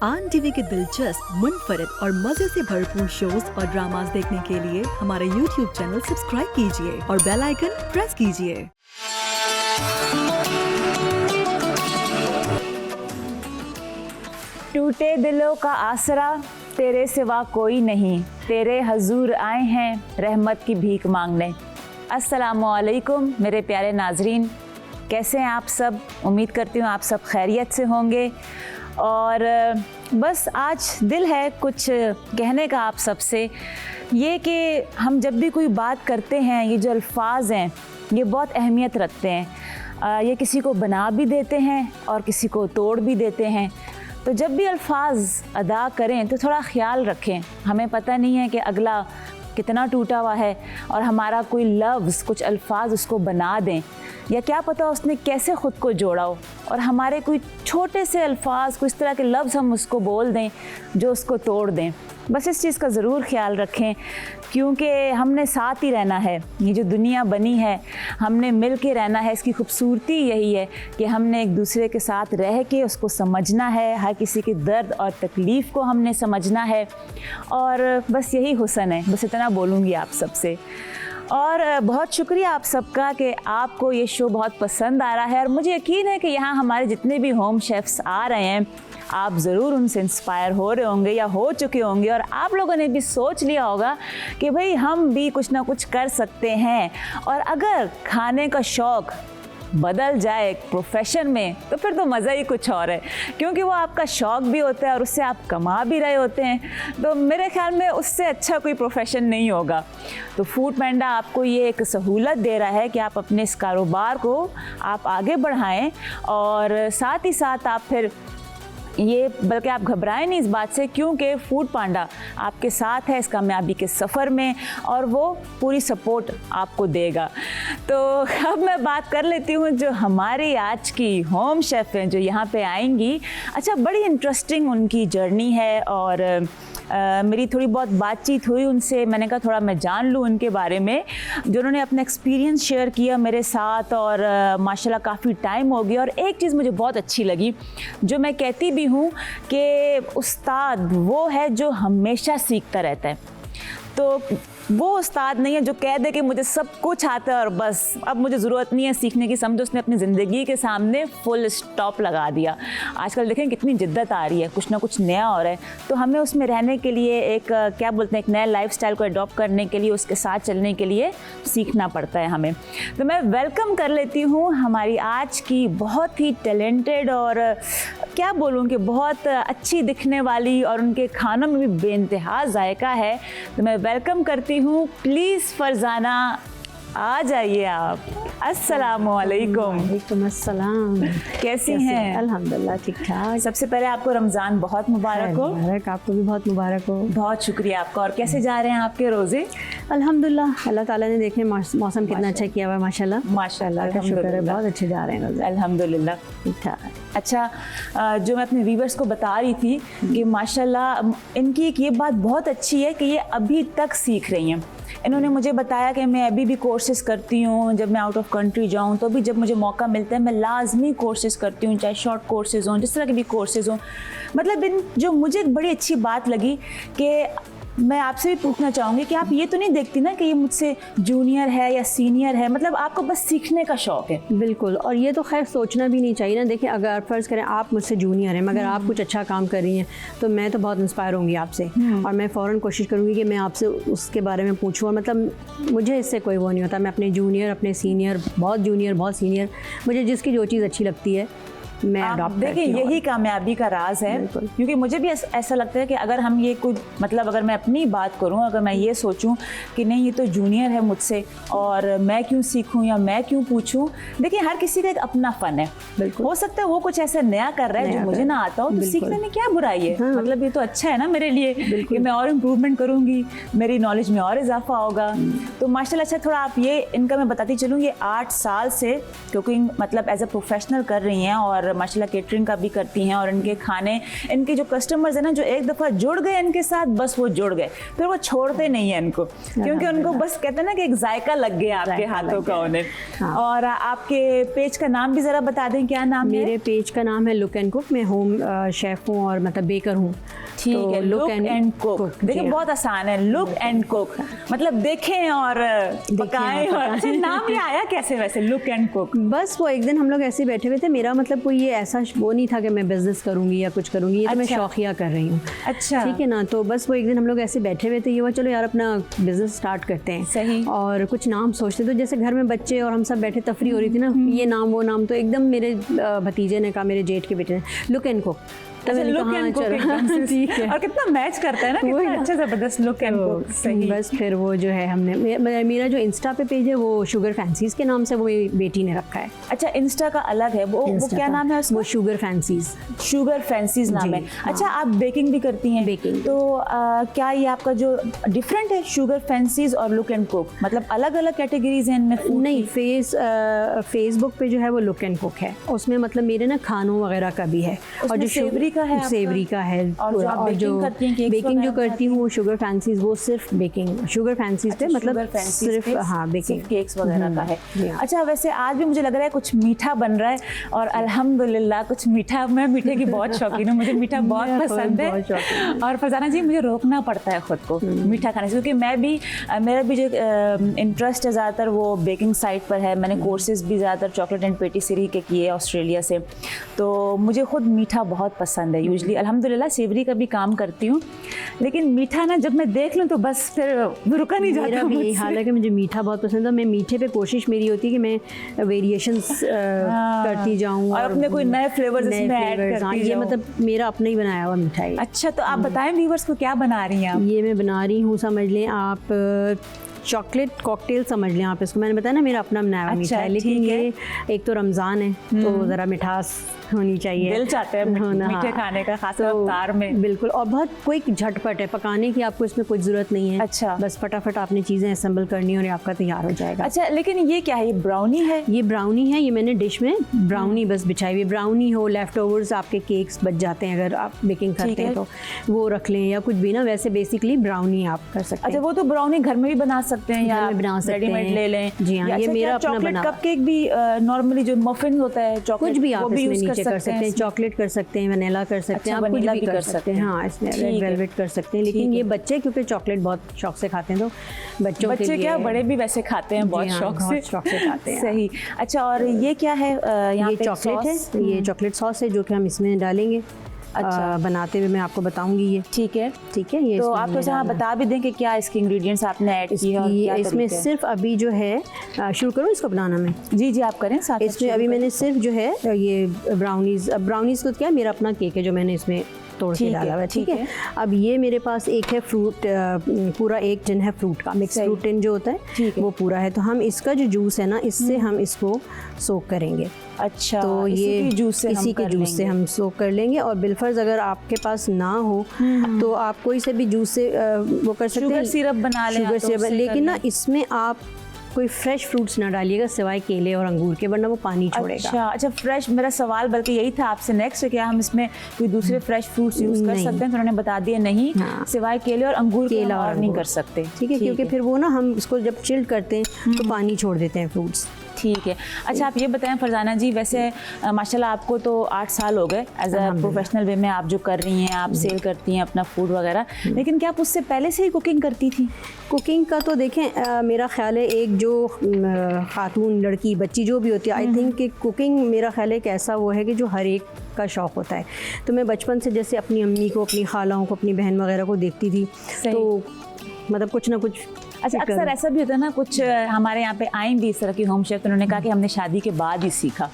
आन टीवी के दिलचस्प, मुनफरिद और मजे से भरपूर शोज और ड्रामास देखने के लिए हमारे YouTube चैनल सब्सक्राइब कीजिए और बेल आइकन प्रेस कीजिए। टूटे दिलों का आसरा तेरे सिवा कोई नहीं, तेरे हजूर आए हैं रहमत की भीख मांगने। अस्सलामुअलैकुम मेरे प्यारे नाजरीन, कैसे हैं आप सब? उम्मीद करती हूँ आप सब खैरियत से होंगे। और बस आज दिल है कुछ कहने का आप सबसे, ये कि हम जब भी कोई बात करते हैं, ये जो अल्फाज हैं ये बहुत अहमियत रखते हैं। ये किसी को बना भी देते हैं और किसी को तोड़ भी देते हैं। तो जब भी अल्फाज अदा करें तो थोड़ा ख्याल रखें। हमें पता नहीं है कि अगला कितना टूटा हुआ है और हमारा कोई लफ्ज़, कुछ अल्फाज उसको बना दें, या क्या पता उसने कैसे ख़ुद को जोड़ा हो और हमारे कोई छोटे से अल्फाज, कुछ तरह के लफ्ज़ हम उसको बोल दें जो उसको तोड़ दें। बस इस चीज़ का ज़रूर ख्याल रखें, क्योंकि हमने साथ ही रहना है। ये जो दुनिया बनी है हमने मिल के रहना है। इसकी खूबसूरती यही है कि हमने एक दूसरे के साथ रह के उसको समझना है, हर किसी के दर्द और तकलीफ़ को हमने समझना है। और बस यही हुस्न है, बस इतना बोलूँगी आप सबसे। और बहुत शुक्रिया आप सबका कि आपको ये शो बहुत पसंद आ रहा है। और मुझे यकीन है कि यहाँ हमारे जितने भी होम शेफ़्स आ रहे हैं, आप ज़रूर उनसे इंस्पायर हो रहे होंगे या हो चुके होंगे। और आप लोगों ने भी सोच लिया होगा कि भाई हम भी कुछ ना कुछ कर सकते हैं। और अगर खाने का शौक़ बदल जाए प्रोफेशन में तो फिर तो मज़ा ही कुछ और है, क्योंकि वो आपका शौक़ भी होता है और उससे आप कमा भी रहे होते हैं। तो मेरे ख्याल में उससे अच्छा कोई प्रोफेशन नहीं होगा। तो फूड पैंडा आपको ये एक सहूलत दे रहा है कि आप अपने इस कारोबार को आप आगे बढ़ाएं और साथ ही साथ आप फिर ये, बल्कि आप घबराएं नहीं इस बात से, क्योंकि फूड पांडा आपके साथ है इस कामयाबी के सफ़र में और वो पूरी सपोर्ट आपको देगा। तो अब मैं बात कर लेती हूँ जो हमारी आज की होम शेफ़ हैं जो यहाँ पे आएंगी। अच्छा, बड़ी इंटरेस्टिंग उनकी जर्नी है और मेरी थोड़ी बहुत बातचीत हुई उनसे। मैंने कहा थोड़ा मैं जान लूँ उनके बारे में, जो उन्होंने अपना एक्सपीरियंस शेयर किया मेरे साथ। और माशाल्लाह काफ़ी टाइम हो गया। और एक चीज़ मुझे बहुत अच्छी लगी, जो मैं कहती भी हूँ कि उस्ताद वो है जो हमेशा सीखता रहता है। तो वो उस्ताद नहीं है जो कह दे कि मुझे सब कुछ आता है और बस अब मुझे ज़रूरत नहीं है सीखने की। समझो उसने अपनी ज़िंदगी के सामने फुल स्टॉप लगा दिया। आजकल देखें कितनी जिद्दत आ रही है, कुछ ना कुछ नया हो रहा है। तो हमें उसमें रहने के लिए एक क्या बोलते हैं, एक नया लाइफस्टाइल को अडॉप्ट करने के लिए, उसके साथ चलने के लिए सीखना पड़ता है हमें। तो मैं वेलकम कर लेती हूँ हमारी आज की बहुत ही टैलेंटेड और क्या बोलूँ कि बहुत अच्छी दिखने वाली, और उनके खानों में भी बेइंतहा जायका है। तो मैं वेलकम करती हूँ, प्लीज़ फरजाना आ जाइए आप। अस्सलामुअलैकुम। वालेकुम अस्सलाम। कैसी हैं? अल्हम्दुलिल्लाह ठीक ठाक। सबसे पहले आपको रमज़ान बहुत मुबारक हो। मुबारक, आपको भी बहुत मुबारक हो। बहुत शुक्रिया आपका। और कैसे जा रहे हैं आपके रोज़े? अल्हम्दुलिल्लाह, अल्लाह ताला ने देखें मौसम कितना अच्छा किया हुआ है। माशाल्लाह माशाल्लाह का शुक्र है, बहुत अच्छे जा रहे हैं रोज़े, अल्हम्दुलिल्लाह ठीक ठाक। अच्छा, जो मैं अपने व्यूवर्स को बता रही थी कि माशाल्लाह इनकी एक ये बात बहुत अच्छी है कि ये अभी तक सीख रही हैं। इन्होंने मुझे बताया कि मैं अभी भी कोर्सेज़ करती हूँ। जब मैं आउट ऑफ कंट्री जाऊँ तो भी जब मुझे मौका मिलता है मैं लाजमी कोर्सेज़ करती हूँ, चाहे शॉर्ट कोर्सेज़ हों, जिस तरह के भी कोर्सेज़ हों। मतलब इन जो मुझे एक बड़ी अच्छी बात लगी कि मैं आपसे भी पूछना चाहूँगी कि आप ये तो नहीं देखती ना कि ये मुझसे जूनियर है या सीनियर है, मतलब आपको बस सीखने का शौक़ है। बिल्कुल, और ये तो खैर सोचना भी नहीं चाहिए ना। देखिए, अगर फ़र्ज़ करें आप मुझसे जूनियर हैं मगर आप कुछ अच्छा काम कर रही हैं तो मैं तो बहुत इंस्पायर होंगी आपसे, और मैं फ़ौरन कोशिश करूँगी कि मैं आपसे उसके बारे में पूछूँ। और मतलब मुझे इससे कोई वो नहीं होता, मैं अपने जूनियर, अपने सीनियर, बहुत सीनियर, मुझे जिसकी जो चीज़ अच्छी लगती है मैं अडॉप्ट देखिए, यही कामयाबी का राज है। क्योंकि मुझे भी ऐसा लगता है कि अगर हम ये कुछ, मतलब अगर मैं अपनी बात करूं, अगर मैं ये सोचूं कि नहीं ये तो जूनियर है मुझसे और मैं क्यों सीखूं या मैं क्यों पूछूं। देखिए, हर किसी का एक अपना फ़न है। बिल्कुल, हो सकता है वो कुछ ऐसा नया कर रहा है जो मुझे ना आता हो, तो सीखने में क्या बुराई है। हाँ। मतलब ये तो अच्छा है ना मेरे लिए कि मैं और इम्प्रूवमेंट करूँगी, मेरी नॉलेज में और इजाफा होगा। तो माशाल्लाह। अच्छा, थोड़ा आप ये इनका मैं बताती चलूँ, ये 8 साल से कुकिंग मतलब एज अ प्रोफेशनल कर रही हैं और और माशाल्लाह केटरिंग का भी करती हैं, और इनके खाने, इनके जो कस्टमर्स हैं ना, जो एक दफ़ा जुड़ गए इनके साथ, बस वो जुड़ गए, फिर वो छोड़ते नहीं हैं इनको, क्योंकि उनको बस कहते हैं ना कि एक जायका लग गया आपके हाथों का उन्हें। हाँ। और आपके पेज का नाम भी ज़रा बता दें, क्या नाम है? मेरे पेज का नाम है लुक एंड कुक। मैं होम शेफ़ हूँ और मतलब बेकर हूँ। ठीक है, लुक एंड कुक। देखिए बहुत आसान है, लुक एंड कुक, मतलब देखें और पकाएं। और अच्छा, नाम ये आया कैसे वैसे, लुक एंड कुक? बस वो एक दिन हम लोग ऐसे ही बैठे हुए थे, मेरा मतलब कोई ये ऐसा वो नहीं था कि मैं बिजनेस करूँगी या कुछ करूँगी, ये तो मैं अच्छा। शौकिया कर रही हूँ। अच्छा, ठीक है ना। तो बस वो एक दिन हम लोग ऐसे बैठे हुए थे, ये हुआ चलो यार अपना बिजनेस स्टार्ट करते हैं। सही। और कुछ नाम सोचते, तो जैसे घर में बच्चे और हम सब बैठे तफरी हो रही थी ना, ये नाम वो नाम, तो एकदम मेरे भतीजे ने कहा, मेरे जेठ के बेटे ने, लुक एंड कुक। तो मैंने लुक कहा, एंड कुक चलो, एकदम से। ठीक है। और कितना मैच करता है ना, कितना अच्छा जबरदस्त लुक एंड कुक। सही। बस फिर वो जो है हमने मेरा जो इंस्टा पे पेज है वो शुगर फैंसीज के नाम से वो मेरी बेटी ने रखा है। अच्छा, इंस्टा का अलग है, वो क्या नाम है उसका? वो शुगर फैंसीज। शुगर फैंसीज नाम है। हाँ। अच्छा, आप बेकिंग भी करती हैं? बेकिंग। तो क्या ये आपका जो डिफरेंट है, शुगर फैंसीज और लुक एंड कुक, मतलब अलग अलग कैटेगरीज हैं इनमें? नहीं, फेसबुक पे जो है वो लुक एंड कुक है, उसमें मतलब मेरे ना खानों वगैरह का भी है, और जो सेवरी का है आपका? सेवरी का है। और जो आप बेकिंग करती हैं, केक्स बेकिंग जो वगैरह करती हूँ वो शुगर फैंसीज, वो सिर्फ बेकिंग शुगर फैंसीज पे, मतलब सिर्फ हाँ बेकिंग केक्स वगैरह का है। yeah। अच्छा, वैसे आज भी मुझे लग रहा है कुछ मीठा बन रहा है, और अल्हम्दुलिल्लाह कुछ मीठा, मैं मीठे की बहुत शौकीन हूँ, मुझे मीठा बहुत पसंद है। और फरजाना जी, मुझे रोकना पड़ता है खुद को मीठा खाने से, क्योंकि मैं भी, मेरा भी जो इंटरेस्ट है ज़्यादातर वो बेकिंग साइड पर है। मैंने कोर्सेज भी ज़्यादातर चॉकलेट एंड पेटिसरी के किए ऑस्ट्रेलिया से, तो मुझे खुद मीठा बहुत पसंद है। यूजली अल्हम्दुलिल्लाह सेवरी का भी काम करती हूँ, लेकिन मीठा ना जब मैं देख लूँ तो बस फिर रुका नहीं जाता मेरा भी, मुझसे। हालांकि मुझे मीठा बहुत पसंद है, मैं मीठे पे कोशिश मेरी होती है कि मैं वेरिएशंस करती जाऊँ और अपने कोई नए फ्लेवर्स इसमें ऐड करती ये जाऊँ। मतलब मेरा अपना ही बनाया हुआ मिठाई। अच्छा, तो आप बताएं व्यूअर्स को क्या बना रही हैं आप? ये मैं बना रही हूँ, समझ लें आप चॉकलेट कॉकटेल समझ लें आप इसको। मैंने बताया ना मेरा अपना बनाया हुआ अच्छा, मीठा है, लेकिन ये एक तो रमज़ान है तो ज़रा मिठास होनी चाहिए, दिल चाहते हैं मीठे खाने का, खास अवतार में। बिल्कुल, और बहुत कोई झटपट है पकाने की, आपको इसमें कोई ज़रूरत नहीं है। अच्छा, बस फटाफट आपने चीज़ें असेंबल करनी और आपका तैयार हो जाएगा। अच्छा, लेकिन ये क्या है, ये ब्राउनी है? ये ब्राउनी है, ये मैंने डिश में ब्राउनी बस बिछाई हुई। ब्राउनी हो, लेफ्ट ओवर्स आपके केक्स बच जाते हैं अगर आप बेकिंग करते हैं तो वो रख लें, या कुछ भी ना, वैसे बेसिकली ब्राउनी आप कर सकते हैं। अच्छा, वो तो ब्राउनी घर में भी बना सकते हैं या बना सकते रेडीमेड हैं, ले लें? जी हाँ, ये मेरा अपना बना। कपकेक भी नॉर्मली जो मफिन होता है चॉकलेट, कुछ भी आप इसमें यूज नीचे कर सकते हैं, चॉकलेट कर सकते हैं, वनीला कर सकते हैं, आप कुछ भी कर सकते हैं। हाँ, इसमें रेड वेलवेट कर सकते हैं, लेकिन ये बच्चे क्योंकि चॉकलेट बहुत शौक से खाते हैं, तो बच्चों के लिए, क्या बड़े भी वैसे खाते हैं बहुत शौक से खाते हैं। सही। अच्छा, और ये क्या है यहाँ ये पे? चॉकलेट है, ये चॉकलेट सॉस है जो कि हम इसमें डालेंगे। अच्छा, बनाते हुए मैं आपको बताऊंगी ये। ठीक है, ठीक है। ये तो आप तो यहाँ बता भी दें कि क्या इसके इंग्रेडिएंट्स आपने ऐड किए हैं और क्या इसमें सिर्फ अभी जो है, शुरू करूँ इसको बनाना मैं? जी जी, आप करें साथ। इसमें अभी मैंने सिर्फ जो है ये ब्राउनीज़ को क्या है, मेरा अपना केक है जो मैंने इसमें तोड़ के डाला हुआ है। ठीक है। अब ये मेरे पास एक है फ्रूट, पूरा एक टिन है फ्रूट का, मिक्स फ्रूट टिन जो होता है वो पूरा है। तो हम इसका जो जूस है ना, इससे हम इसको सोक करेंगे। अच्छा, तो ये इसी के जूस से हम सोक कर लेंगे। और बिलफर्ज अगर आपके पास ना हो तो आप कोई से भी जूस से वो कर सकते हैं, शुगर सिरप बना लें, शुगर सिरप। लेकिन ना इसमें आप कोई फ्रेश फ्रूट्स ना डालिएगा सिवाय केले और अंगूर के, वरना वो पानी छोड़ेगा। अच्छा, फ्रेश, मेरा सवाल बल्कि यही था आपसे नेक्स्ट, क्या हम इसमें कोई दूसरे फ्रेश फ्रूट्स यूज कर सकते हैं? तो उन्होंने बता दिया नहीं, सिवाय केले और अंगूर के और नहीं कर सकते। ठीक है, क्योंकि फिर वो ना हम इसको जब चिल्ड करते हैं तो पानी छोड़ देते हैं फ्रूट्स। ठीक है। अच्छा, आप ये बताएं फरजाना जी, वैसे माशाल्लाह आपको तो 8 साल हो गए एज अ प्रोफेशनल वे में आप जो कर रही हैं, आप सेल करती हैं अपना फूड वगैरह, लेकिन क्या आप उससे पहले से ही कुकिंग करती थी? कुकिंग का तो देखें, मेरा ख्याल है एक जो खातून, लड़की, बच्ची जो भी होती है, आई थिंक कि कुकिंग मेरा ख्याल है एक ऐसा वो है कि जो हर एक का शौक़ होता है। तो मैं बचपन से जैसे अपनी अम्मी को, अपनी खालाओं को, अपनी बहन वगैरह को देखती थी, तो मतलब कुछ ना कुछ। अच्छा, अक्सर ऐसा भी होता है ना, कुछ हमारे यहाँ पे आई भी इस तरह की होम शेफ, तो उन्होंने कहा कि हमने शादी के बाद ही सीखा,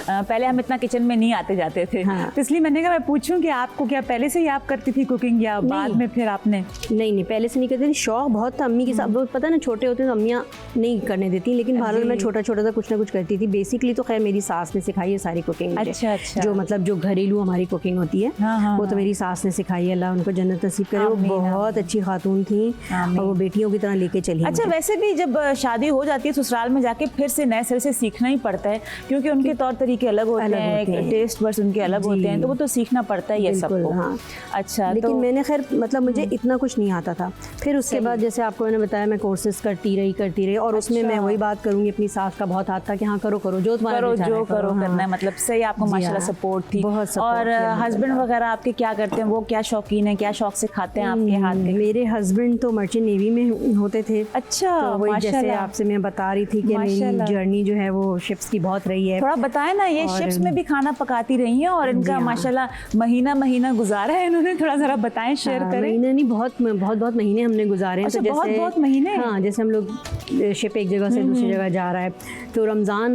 पहले हम इतना किचन में नहीं आते जाते थे। हाँ। तो इसलिए मैंने कहा मैं पूछूं कि आपको क्या पहले से ही आप करती थी कुकिंग या बाद में फिर आपने? नहीं, पहले से नहीं करती थी, शौक बहुत था अम्मी के साथ। वो पता ना, छोटे होते तो अम्मियाँ नहीं करने देती, लेकिन भारत में छोटा छोटा था, कुछ ना कुछ करती थी। बेसिकली तो खैर मेरी सास ने सिखाई है सारी कुकिंग। अच्छा, जो मतलब जो घरेलू हमारी कुकिंग होती है, वो तो मेरी सास ने सिखाई है, अल्लाह उनको जन्नत नसीब करे। वो बहुत अच्छी खातून थी आमीन। और वो बेटियों की तरह लेके चली। अच्छा, वैसे भी जब शादी हो जाती है ससुराल में जाके फिर से नए सिरे से सीखना ही पड़ता है, क्योंकि उनके तौर तरीके अलग होते हैं, टेस्ट बर्ड्स उनके अलग होते हैं, तो वो तो सीखना पड़ता ही है सबको। हाँ। अच्छा, लेकिन तो मैंने खैर मतलब मुझे इतना कुछ नहीं आता था। फिर उसके बाद जैसे आपको मैंने बताया मैं कोर्सेज करती रही और उसमें मैं वही बात करूँगी, अपनी सास का बहुत हाथ था कि हाँ करो जो तुम्हारा विचार है, करो। करना है, मतलब सही आपको माशाल्लाह सपोर्ट थी। बहुत support और किया हस्बैंड वगैरह आपके क्या करते हैं, वो क्या शौकीन है, क्या शौक से खाते हैं आपके हाथ के? मेरे हस्बैंड तो मर्चेंट नेवी में होते थे। अच्छा, तो वही जैसे माशाल्लाह। आपसे मैं बता रही थी कि मेरी माशाल्लाह। जर्नी जो है वो शिप्स की बहुत रही है। थोड़ा बताएं ना, ये शिप्स में भी खाना पकाती रही हैं और इनका माशाल्लाह महीना गुजारा है इन्होंने, थोड़ा जरा बताएं, शेयर करें। महीने नहीं, बहुत महीने हमने गुजारे हैं। अच्छा, तो जैसे बहुत महीने। हाँ, जैसे हम लोग शिप एक जगह से दूसरी जगह जा रहा है, तो रमज़ान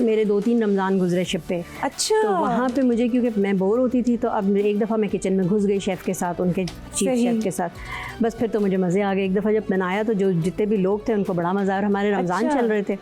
मेरे 2-3 रमज़ान गुजरे शिप पे। अच्छा, तो वहाँ पे मुझे क्योंकि मैं बोर होती थी, तो अब एक दफ़ा मैं किचन में घुस गई शेफ़ के साथ, उनके चीफ शेफ़ के साथ। बस फिर तो मुझे मज़े आ गए। एक दफ़ा जब बनाया तो जो जितने भी लोग थे उनको बड़ा मज़ा आ रहा, हमारे रमज़ान चल रहे थे।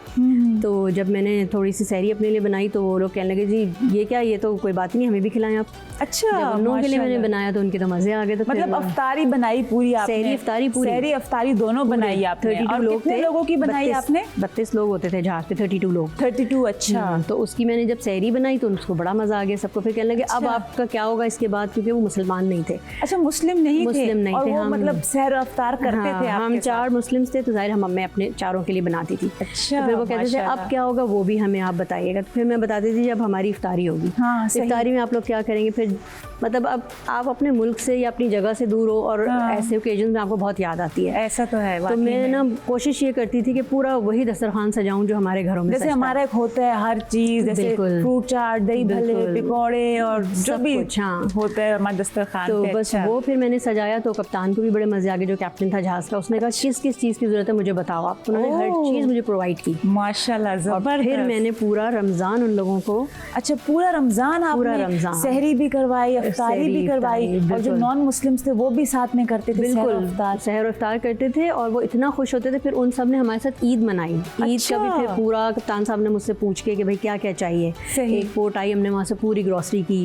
तो जब मैंने थोड़ी सी सहरी अपने लिए बनाई तो वो लोग कहने लगे जी ये क्या, ये तो कोई बात नहीं, हमें भी खिलाएं आप। अच्छा, जब उन लोगों के लिए मैंने बनाया तो उनके तो मज़े आ गए। तो मतलब अफ्तारी बनाई पूरी आपने? सहरी अफ्तारी पूरी, सहरी अफ्तारी दोनों बनाई आपने। 32 और लोग कितने थे, लोगों की बनाई आपने? 32 लोग होते थे जहाज पे, 32 लोग। 32। अच्छा, तो उसकी मैंने जब सहरी बनाई तो उसको बड़ा मज़ा आ गया सबको। फिर कहने लगे अब आपका क्या होगा इसके बाद, क्योंकि वो मुसलमान नहीं थे। अच्छा, मुस्लिम नहीं थे और वो हम मतलब सहर अफ्तार करते थे हम 4 मुस्लिम्स थे, तो जाहिर मैं अपने चारों के लिए बनाती थी। अच्छा, तो फिर वो कहते थे अब क्या होगा वो भी हमें आप बताइएगा। तो फिर मैं बताती थी जब हमारी इफ्तारी होगी। हाँ, इफ्तारी में आप लोग क्या करेंगे, फिर मतलब अब आप अपने मुल्क से या अपनी जगह से दूर हो और ऐसे ओकेजन में आपको बहुत याद आती है। ऐसा तो है। तो मैं ना कोशिश ये करती थी कि पूरा वही दस्तरखान सजाऊं जो हमारे घरों में जैसे हमारा एक होता है हर चीज, जैसे फ्रूट चाट, दही भल्ले, पकौड़े और जो भी होता है हमारे दस्तरखान तो पे। बस वो फिर मैंने सजाया तो कप्तान को भी बड़े मजे आ गए, जो कैप्टन था जहाज का। उसने कहा किस किस चीज़ की ज़रूरत है मुझे बताओ आप। उन्होंने हर चीज़ मुझे प्रोवाइड की माशाल्लाह, जबरदस्त। फिर मैंने पूरा रमज़ान उन लोगों को, अच्छा पूरा रमज़ान आपने सहरी भी करवाई, अफ्तारी भी करवाई, और जो नॉन मुस्लिम्स थे वो भी साथ में करते थे? बिल्कुल, सहर अफ्तार करते थे और वो इतना खुश होते थे। फिर उन सब ने हमारे साथ ईद मनाई। ईद का भी फिर पूरा कप्तान साहब ने मुझसे पूछ के कि भाई क्या क्या चाहिए। एक पोर्ट आई, हमने वहाँ से पूरी ग्रॉसरी की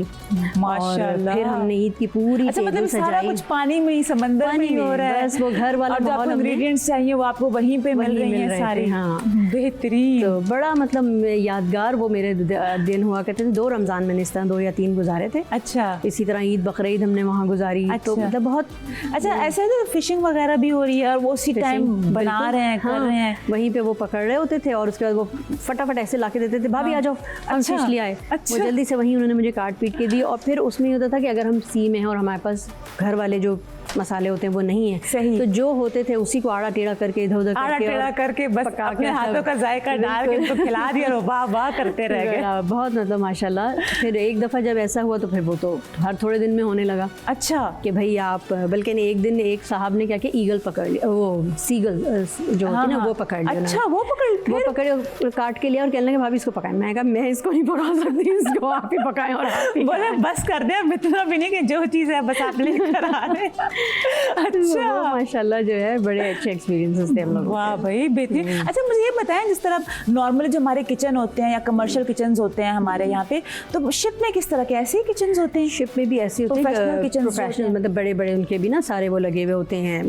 माशाल्लाह। फिर हमने ईद की पूरी मतलब सारा कुछ पानी में ही, समंदर में ही हो रहा है। बस वो घर वाला माहौल, इंग्रेडिएंट्स चाहिए वो आपको वहीं पे मिल रही हैं सारी। हाँ, बेहतरीन। तो बड़ा मतलब यादगार वो मेरे दिन हुआ करते थे। 2 रमज़ान मैंने इस तरह 2 या 3 गुजारे थे। अच्छा, इसी तरह ईद बकरीद हमने वहाँ गुजारी। तो मतलब बहुत अच्छा। ऐसे तो फिशिंग वगैरह भी हो रही है और वो उसी टाइम बना रहे हैं, कर रहे हैं, वहीं पे वो पकड़ रहे होते थे और उसके बाद वो फटाफट ऐसे लाके देते थे, भाभी आ जाओ हम फिश ले आए। वो जल्दी से वहीं उन्होंने मुझे काट पीट के दी। और फिर उसमें होता था कि अगर हम सी में हैं और हमारे पास घर वाले जो मसाले होते हैं वो नहीं है, सही, तो जो होते थे उसी को आड़ा टेढ़ा करके इधर उधर करके बस अपने हाथों का जायका डाल के उनको खिला दिया और वाह वाह करते रह गए। बहुत मतलब माशाल्लाह। फिर एक दफ़ा जब ऐसा हुआ तो फिर वो तो हर थोड़े दिन में होने लगा। अच्छा, कि भाई आप, बल्कि एक दिन एक साहब ने क्या किया, ईगल पकड़ लिया, वो सीगल जो होती है ना वो पकड़ लिया। अच्छा, वो पकड़े काट के लिया और कहने लगे भाभी इसको पकाएं। मैं कहा मैं इसको नहीं पका सकती, इसको आप ही पकाएं। और बोले बस कर दे, अब इतना भी नहीं कि जो चीज़ है बस आप लेकर आ रहे। अच्छा, माशाल्लाह जो है बड़े अच्छे एक्सपीरियंसेस थे हम लोग। वाह भाई, बेहतरीन। अच्छा, मुझे ये बताएं, जिस तरह नॉर्मली जो हमारे किचन होते हैं या कमर्शियल किचन्स होते हैं हमारे यहाँ पे, तो शिप में किस तरह के ऐसे ही किचन्स होते हैं? शिप में भी ऐसे होते हैं प्रोफेशनल, मतलब बड़े बड़े उनके भी ना सारे वो लगे हुए होते हैं,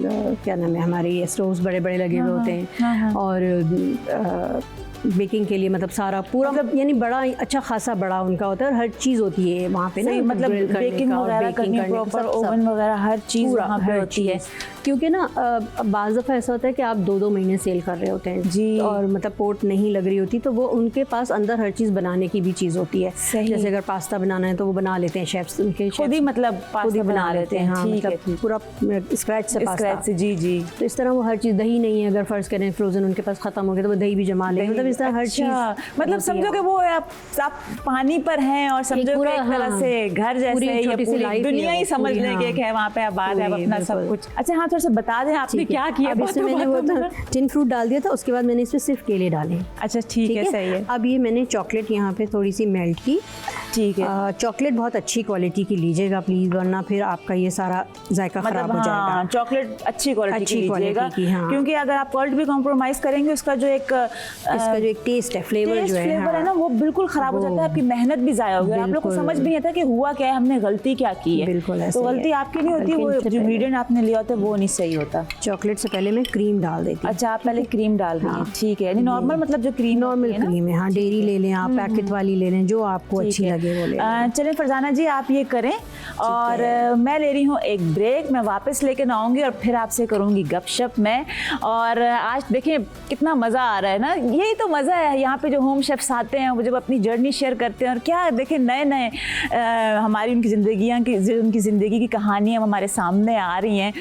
क्या नाम है, हमारे स्टोव्स बड़े बड़े लगे हुए होते हैं। और बेकिंग के लिए मतलब सारा पूरा मतलब यानी बड़ा अच्छा खासा बड़ा उनका होता है और हर चीज़ होती है वहाँ पे ना, मतलब बेकिंग वगैरह करनी, प्रॉपर ओवन वगैरह हर चीज़ वहाँ पे होती है। क्योंकि ना बाज़ दफ़ा ऐसा होता है कि आप 2-2 महीने सेल कर रहे होते हैं जी, और मतलब पोर्ट नहीं लग रही होती, तो वो उनके पास अंदर हर चीज़ बनाने की भी चीज़ होती है। जैसे अगर पास्ता बनाना है तो वो बना लेते हैं शेफ्स, उनके खुद ही मतलब पास्ता बना लेते हैं। हाँ, मतलब पूरा स्क्रैच से पास्ता से। जी जी। तो इस तरह वो हर चीज़, दही नहीं है अगर फ़र्ज़ करें फ्रोज़न उनके पास ख़त्म हो गया तो वो दही भी जमा लेंगे। मतलब इस तरह हर चीज़, मतलब समझो कि वो आप पानी पर हैं और समझो कि एक तरह से घर जैसे या पूरी दुनिया ही समझ लेंगे कि वहाँ पे आबाद है अपना सब कुछ। अच्छा हाँ, थोड़ा सा बता दें आपने क्या किया? अब इसमें मैंने वो टिन फ्रूट डाल दिया था, उसके बाद मैंने इसमें सिर्फ केले डाले। अच्छा ठीक है, सही है। अब ये मैंने चॉकलेट यहाँ पे थोड़ी सी मेल्ट की। ठीक है, चॉकलेट बहुत अच्छी क्वालिटी की लीजिएगा प्लीज़, वरना फिर आपका ये सारा जायका खराब हो जाएगा। चॉकलेट अच्छी क्वालिटी की लीजिएगा, हाँ। क्योंकि अगर आप क्वालिटी भी कॉम्प्रोमाइज़ करेंगे उसका जो एक इसका उसका जो एक टेस्ट है, फ्लेवर जो है, फ्लेवर है ना, वो बिल्कुल खराब हो जाता है, आपकी मेहनत भी जाया हो गया, आप लोग को समझ भी नहीं आता कि हुआ क्या है, हमने गलती क्या की है। बिल्कुल तो गलती आपकी नहीं होती, वो जो इंग्रेडिएंट आपने लिया होता है वो नहीं सही होता। चॉकलेट से पहले मैं क्रीम डाल देती हूँ। अच्छा, आप पहले क्रीम डाल रही हैं, ठीक है, यानी नॉर्मल, मतलब जो क्रीम, नॉर्मल क्रीम है, हाँ, डेयरी ले लें आप, पैकेट वाली ले लें, जो आपको अच्छी लगे वो ले लें। चलें फरजाना जी, आप ये करें और मैं ले रही हूँ एक ब्रेक, मैं वापस लेकर आऊँगी और फिर आपसे करूँगी गपशप में। और आज देखिए कितना मज़ा आ रहा है ना, यही तो मज़ा है यहाँ पे जो होम शेफ्स आते हैं वो जब अपनी जर्नी शेयर करते हैं, और क्या देखिए नए नए हमारी उनकी ज़िंदगी की कहानियाँ हमारे सामने आ रही हैं।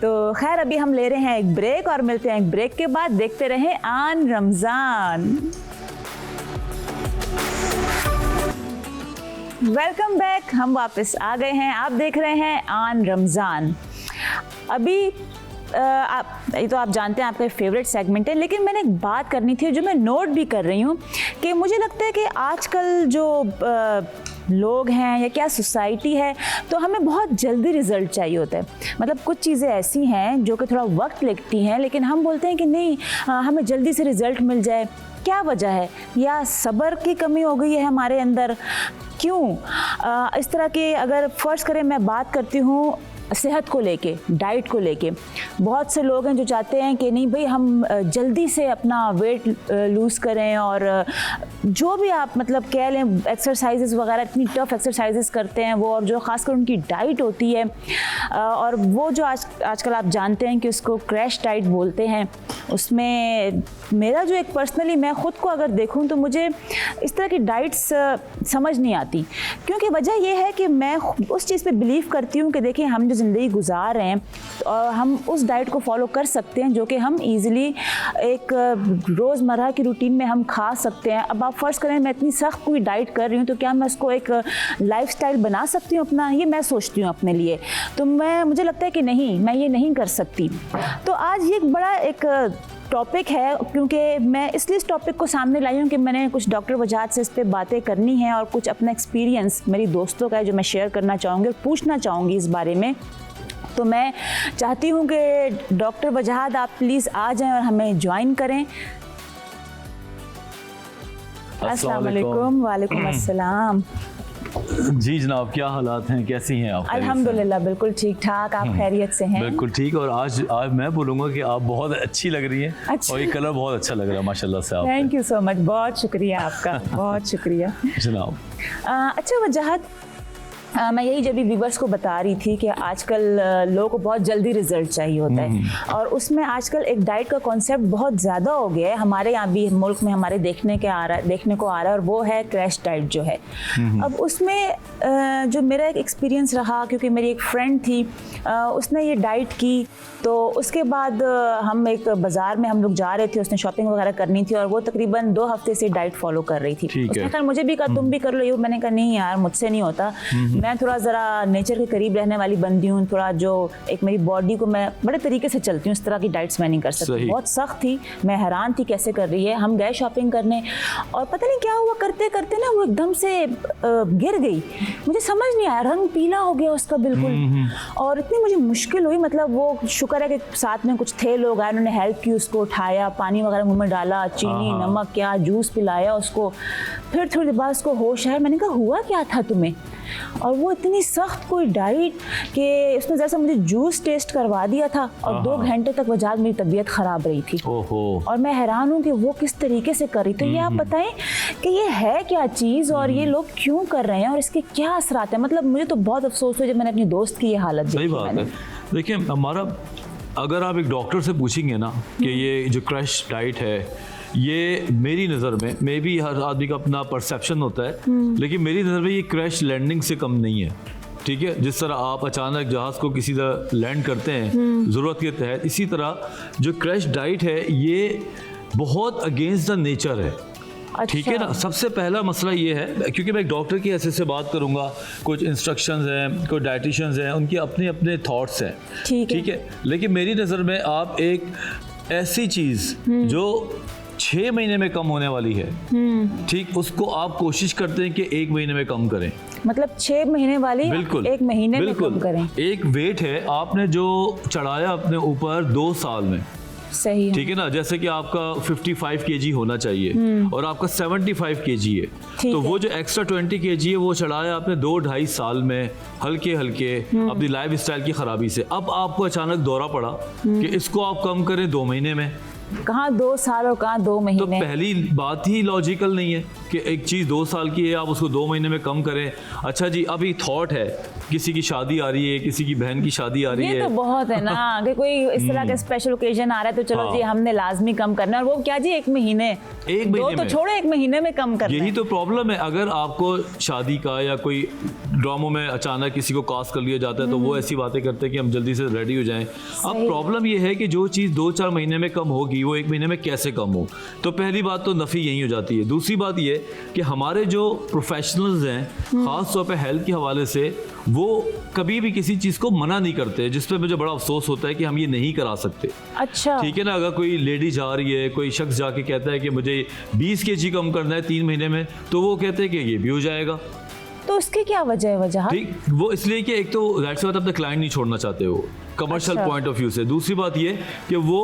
तो खैर अभी हम ले रहे हैं एक ब्रेक और मिलते हैं एक ब्रेक के बाद। देखते रहें आन रमज़ान। वेलकम बैक, हम वापस आ गए हैं, आप देख रहे हैं आन रमज़ान। अभी ये तो आप जानते हैं आपका फेवरेट सेगमेंट है, लेकिन मैंने एक बात करनी थी जो मैं नोट भी कर रही हूँ कि मुझे लगता है कि आजकल जो लोग हैं या क्या सोसाइटी है, तो हमें बहुत जल्दी रिज़ल्ट चाहिए होता है। मतलब कुछ चीज़ें ऐसी हैं जो कि थोड़ा वक्त लगती हैं, लेकिन हम बोलते हैं कि नहीं हमें जल्दी से रिज़ल्ट मिल जाए। क्या वजह है? या सब्र की कमी हो गई है हमारे अंदर? क्यों इस तरह के, अगर फ़र्ज़ करें मैं बात करती हूँ सेहत को लेके, डाइट को लेके, बहुत से लोग हैं जो चाहते हैं कि नहीं भाई हम जल्दी से अपना वेट लूज़ करें, और जो भी आप मतलब कह लें एक्सरसाइजेस वगैरह, इतनी टफ एक्सरसाइजेस करते हैं वो, और जो ख़ासकर उनकी डाइट होती है, और वो जो आजकल आप जानते हैं कि उसको क्रैश डाइट बोलते हैं, उसमें मेरा जो एक पर्सनली मैं ख़ुद को अगर देखूं तो मुझे इस तरह की डाइट्स समझ नहीं आती, क्योंकि वजह यह है कि मैं उस चीज़ पे बिलीव करती हूँ कि देखिए हम जो ज़िंदगी गुजार रहे हैं और हम उस डाइट को फॉलो कर सकते हैं जो कि हम इजीली एक रोज़मर्रा की रूटीन में हम खा सकते हैं। अब आप फ़र्ज़ करें मैं इतनी सख्त कोई डाइट कर रही हूँ तो क्या मैं उसको एक लाइफस्टाइल बना सकती हूँ अपना? ये मैं सोचती हूँ अपने लिए, तो मुझे लगता है कि नहीं, मैं ये नहीं कर सकती। तो आज ये एक बड़ा एक टॉपिक है, क्योंकि मैं इसलिए इस टॉपिक को सामने लाई हूँ कि मैंने कुछ डॉक्टर वजाहत से इस पर बातें करनी है, और कुछ अपना एक्सपीरियंस मेरी दोस्तों का है जो मैं शेयर करना चाहूँगी और पूछना चाहूँगी इस बारे में। तो मैं चाहती हूँ कि डॉक्टर वजाहत आप प्लीज़ आ जाएं और हमें ज्वाइन करें। अस्सलाम वालेकुम। वालेकुम अस्सलाम। जी जनाब, क्या हालात हैं, कैसी हैं आप? अल्हम्दुलिल्लाह बिल्कुल ठीक ठाक, आप खैरियत से हैं? बिल्कुल ठीक। और आज मैं बोलूँगा कि आप बहुत अच्छी लग रही हैं। अच्छा। और ये कलर बहुत अच्छा लग रहा है माशाल्लाह से आप। थैंक यू सो मच, बहुत शुक्रिया आपका, बहुत शुक्रिया जनाब। अच्छा वजाहत, मैं यही जब भी व्यूवर्स को बता रही थी कि आजकल लोगों को बहुत जल्दी रिजल्ट चाहिए होता है, और उसमें आजकल एक डाइट का कॉन्सेप्ट बहुत ज़्यादा हो गया है, हमारे यहाँ भी मुल्क में हमारे देखने को आ रहा है, और वो है क्रैश डाइट जो है। अब उसमें जो मेरा एक एक्सपीरियंस रहा, क्योंकि मेरी एक फ्रेंड थी उसने ये डाइट की, तो उसके बाद हम एक बाज़ार में हम लोग जा रहे थे, उसने शॉपिंग वगैरह करनी थी, और वो तकरीबन 2 हफ्ते से डाइट फॉलो कर रही थी। उसने कहा, मुझे भी कहा तुम भी कर लो ये, मैंने कहा नहीं यार मुझसे नहीं होता, मैं थोड़ा ज़रा नेचर के करीब रहने वाली बंदी हूँ, थोड़ा जो एक मेरी बॉडी को मैं बड़े तरीके से चलती हूँ, इस तरह की डाइट्स मैं नहीं कर सकती। बहुत सख्त थी, मैं हैरान थी कैसे कर रही है। हम गए शॉपिंग करने, और पता नहीं क्या हुआ, करते करते ना वो एकदम से गिर गई, मुझे समझ नहीं आया, रंग पीला हो गया उसका बिल्कुल, और इतनी मुझे मुश्किल हुई। मतलब वो शुक्र है कि साथ में कुछ थे लोग आए, उन्होंने हेल्प की, उसको उठाया, पानी वगैरह मुँह में डाला, चीनी नमक क्या जूस पिलाया उसको, फिर थोड़ी देर बाद उसको होश आया। मैंने कहा हुआ क्या था तुम्हें? और वो इतनी सख्त कोई डाइट कि उसने जैसा मुझे जूस टेस्ट करवा दिया था, और 2 घंटे तक वजह मेरी तबीयत ख़राब रही थी। और मैं हैरान हूँ कि वो किस तरीके से कर रही। तो ये आप बताएं कि ये है क्या चीज़, और ये लोग क्यों कर रहे हैं, और इसके क्या असरात हैं? मतलब मुझे तो बहुत अफसोस हुआ जब मैंने अपनी दोस्त की ये हालत देखी। सही बात है। देखिए हमारा, अगर आप एक डॉक्टर से पूछेंगे ना कि ये जो क्रैश डाइट है, ये मेरी नज़र में, मे भी हर आदमी का अपना परसेप्शन होता है, लेकिन मेरी नज़र में ये क्रैश लैंडिंग से कम नहीं है। ठीक है, जिस तरह आप अचानक जहाज़ को किसी तरह लैंड करते हैं ज़रूरत के तहत, इसी तरह जो क्रैश डाइट है ये बहुत अगेंस्ट द नेचर है। ठीक है ना। सबसे पहला मसला ये है, क्योंकि मैं एक डॉक्टर की हैसियत से बात करूंगा, कुछ इंस्ट्रक्शंस हैं, कुछ डाइटिशियंस हैं, उनके अपने अपने थॉट्स हैं। ठीक है, लेकिन मेरी नज़र में आप एक ऐसी चीज़ जो 6 महीने में कम होने वाली है, ठीक, उसको आप कोशिश करते हैं कि 1 महीने में कम करें। मतलब 6 महीने वाली बिल्कुल 1 महीने में कम करें। एक वेट है आपने जो चढ़ाया अपने ऊपर 2 साल में, सही है। ठीक है ना, जैसे कि आपका 55 kg होना चाहिए और आपका 75 kg है, ठीक तो है। वो जो एक्स्ट्रा 20 kg है वो चढ़ाया आपने 2-2.5 साल में हल्के हल्के अपनी लाइफ स्टाइल की खराबी से। अब आपको अचानक दौरा पड़ा कि इसको आप कम करें 2 महीने में, कहाँ 2 साल और कहाँ 2 तो महीने। पहली बात ही लॉजिकल नहीं है कि एक चीज़ 2 साल की है आप उसको 2 महीने में कम करें। अच्छा जी, अभी थॉट है किसी की शादी आ रही है, किसी की बहन की शादी आ रही ये है, तो बहुत है ना कि कोई इस तरह का स्पेशल ओकेजन आ रहा है तो चलो हाँ। जी हमने लाजमी कम करना है, और वो क्या जी 1 महीने, 1 दो महीने तो में। छोड़ो 1 महीने में कम करना यही है। तो प्रॉब्लम है। अगर आपको शादी का या कोई ड्रामों में अचानक किसी को कास्ट कर लिया जाता है तो वो ऐसी बातें करते हैं कि हम जल्दी से रेडी हो जाएं। अब प्रॉब्लम ये है कि जो चीज़ 2-4 महीने में कम होगी वो 1 महीने में कैसे कम हो। तो पहली बात तो नफ़ी यही हो जाती है। दूसरी बात ये कि हमारे जो प्रोफेशनल्स हैं ख़ास तौर पे हेल्थ के हवाले से, वो कभी भी किसी चीज़ को मना नहीं करते, जिस पे मुझे बड़ा अफसोस होता है कि हम ये नहीं करा सकते। अच्छा, ठीक है ना, अगर कोई लेडी जा रही है, कोई शख्स जाके कहता है कि मुझे 20 kg कम करना है 3 महीने में, तो वो कहते हैं कि ये भी हो जाएगा। तो उसकी क्या वजह है? वजह ठीक, वो इसलिए कि एक तो जाहिर सी बात अपने क्लाइंट नहीं छोड़ना चाहते हो कमर्शियल अच्छा। पॉइंट ऑफ व्यू से। दूसरी बात ये कि वो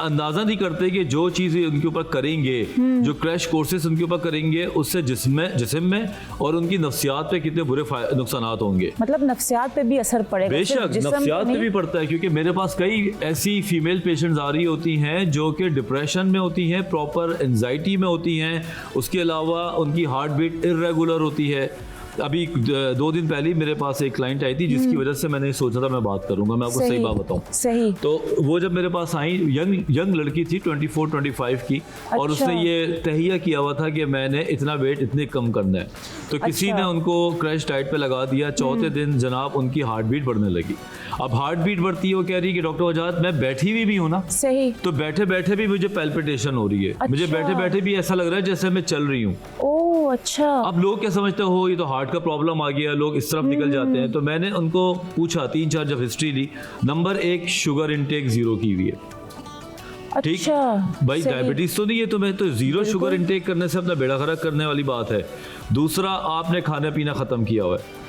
अंदाज़ा नहीं करते कि जो चीज़ें उनके ऊपर करेंगे, जो क्रैश कोर्सेज उनके ऊपर करेंगे, उससे जिस्म में और उनकी नफ्सियात पे कितने बुरे नुकसान होंगे। मतलब नफ्सियात पे भी असर पड़ेगा? सिर्फ बेशक जिस्म पे नफ्सियात पे नहीं? भी पड़ता है, क्योंकि मेरे पास कई ऐसी फीमेल पेशेंट्स आ रही होती हैं जो कि डिप्रेशन में होती हैं, प्रॉपर एंजाइटी में होती हैं, उसके अलावा उनकी हार्ट बीट इर्रेगुलर होती है। अभी 2 दिन पहले मेरे पास एक क्लाइंट आई थी जिसकी वजह से मैंने सोचा था मैं बात करूंगा, मैं आपको सही बात बताऊं। सही। तो वो जब मेरे पास आई, यंग लड़की थी 24-25 की, और अच्छा। उसने ये तहिया किया हुआ था कि मैंने इतना वेट इतने कम करना है। तो किसी अच्छा। ने उनको क्रैश डाइट पे लगा दिया। चौथे दिन जनाब उनकी हार्ट बीट बढ़ने लगी। अब हार्ट बीट बढ़ती है, वो कह रही है कि डॉक्टर वजाहत मैं बैठी हुई भी हूँ ना, सही। तो बैठे बैठे भी मुझे पैल्पिटेशन हो रही है, मुझे अच्छा। बैठे बैठे भी ऐसा लग रहा है जैसे मैं चल रही हूँ। ओह अच्छा। अब लोग क्या समझते हो ये तो हार्ट का प्रॉब्लम आ गया, लोग इस तरफ निकल जाते हैं। तो मैंने उनको पूछा 3-4 जब हिस्ट्री ली, नंबर 1 शुगर इनटेक 0 की हुई है। ठीक अच्छा भाई, सही। डायबिटीज तो नहीं है, तो मैं तो 0 शुगर इनटेक करने से अपना बेड़ा गर्क करने वाली बात है। दूसरा, आपने खाना पीना खत्म किया हुआ है।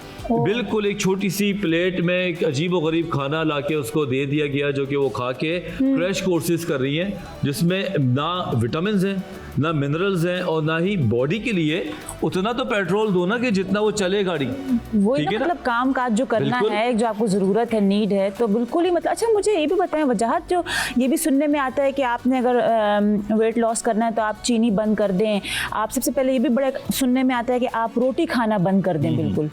बिल्कुल एक छोटी सी प्लेट में एक अजीब व गरीब खाना लाके उसको दे दिया गया, जो कि वो खा के क्रैश कोर्सेज कर रही हैं, जिसमें ना विटामिन हैं, ना मिनरल्स हैं, और ना ही बॉडी के लिए उतना तो पेट्रोल दो ना कि जितना वो चले गाड़ी। वही ठीक ना, है ना? मतलब काम काज जो करना बिल्कुल। है, जो आपको ज़रूरत है, नीड है, तो बिल्कुल ही मतलब। अच्छा मुझे ये भी बताएं वजाहत, जो ये भी सुनने में आता है कि आपने अगर वेट लॉस करना है तो आप चीनी बंद कर दें। आप सबसे पहले ये भी बड़े सुनने में आता है कि आप रोटी खाना बंद कर दें। बिल्कुल,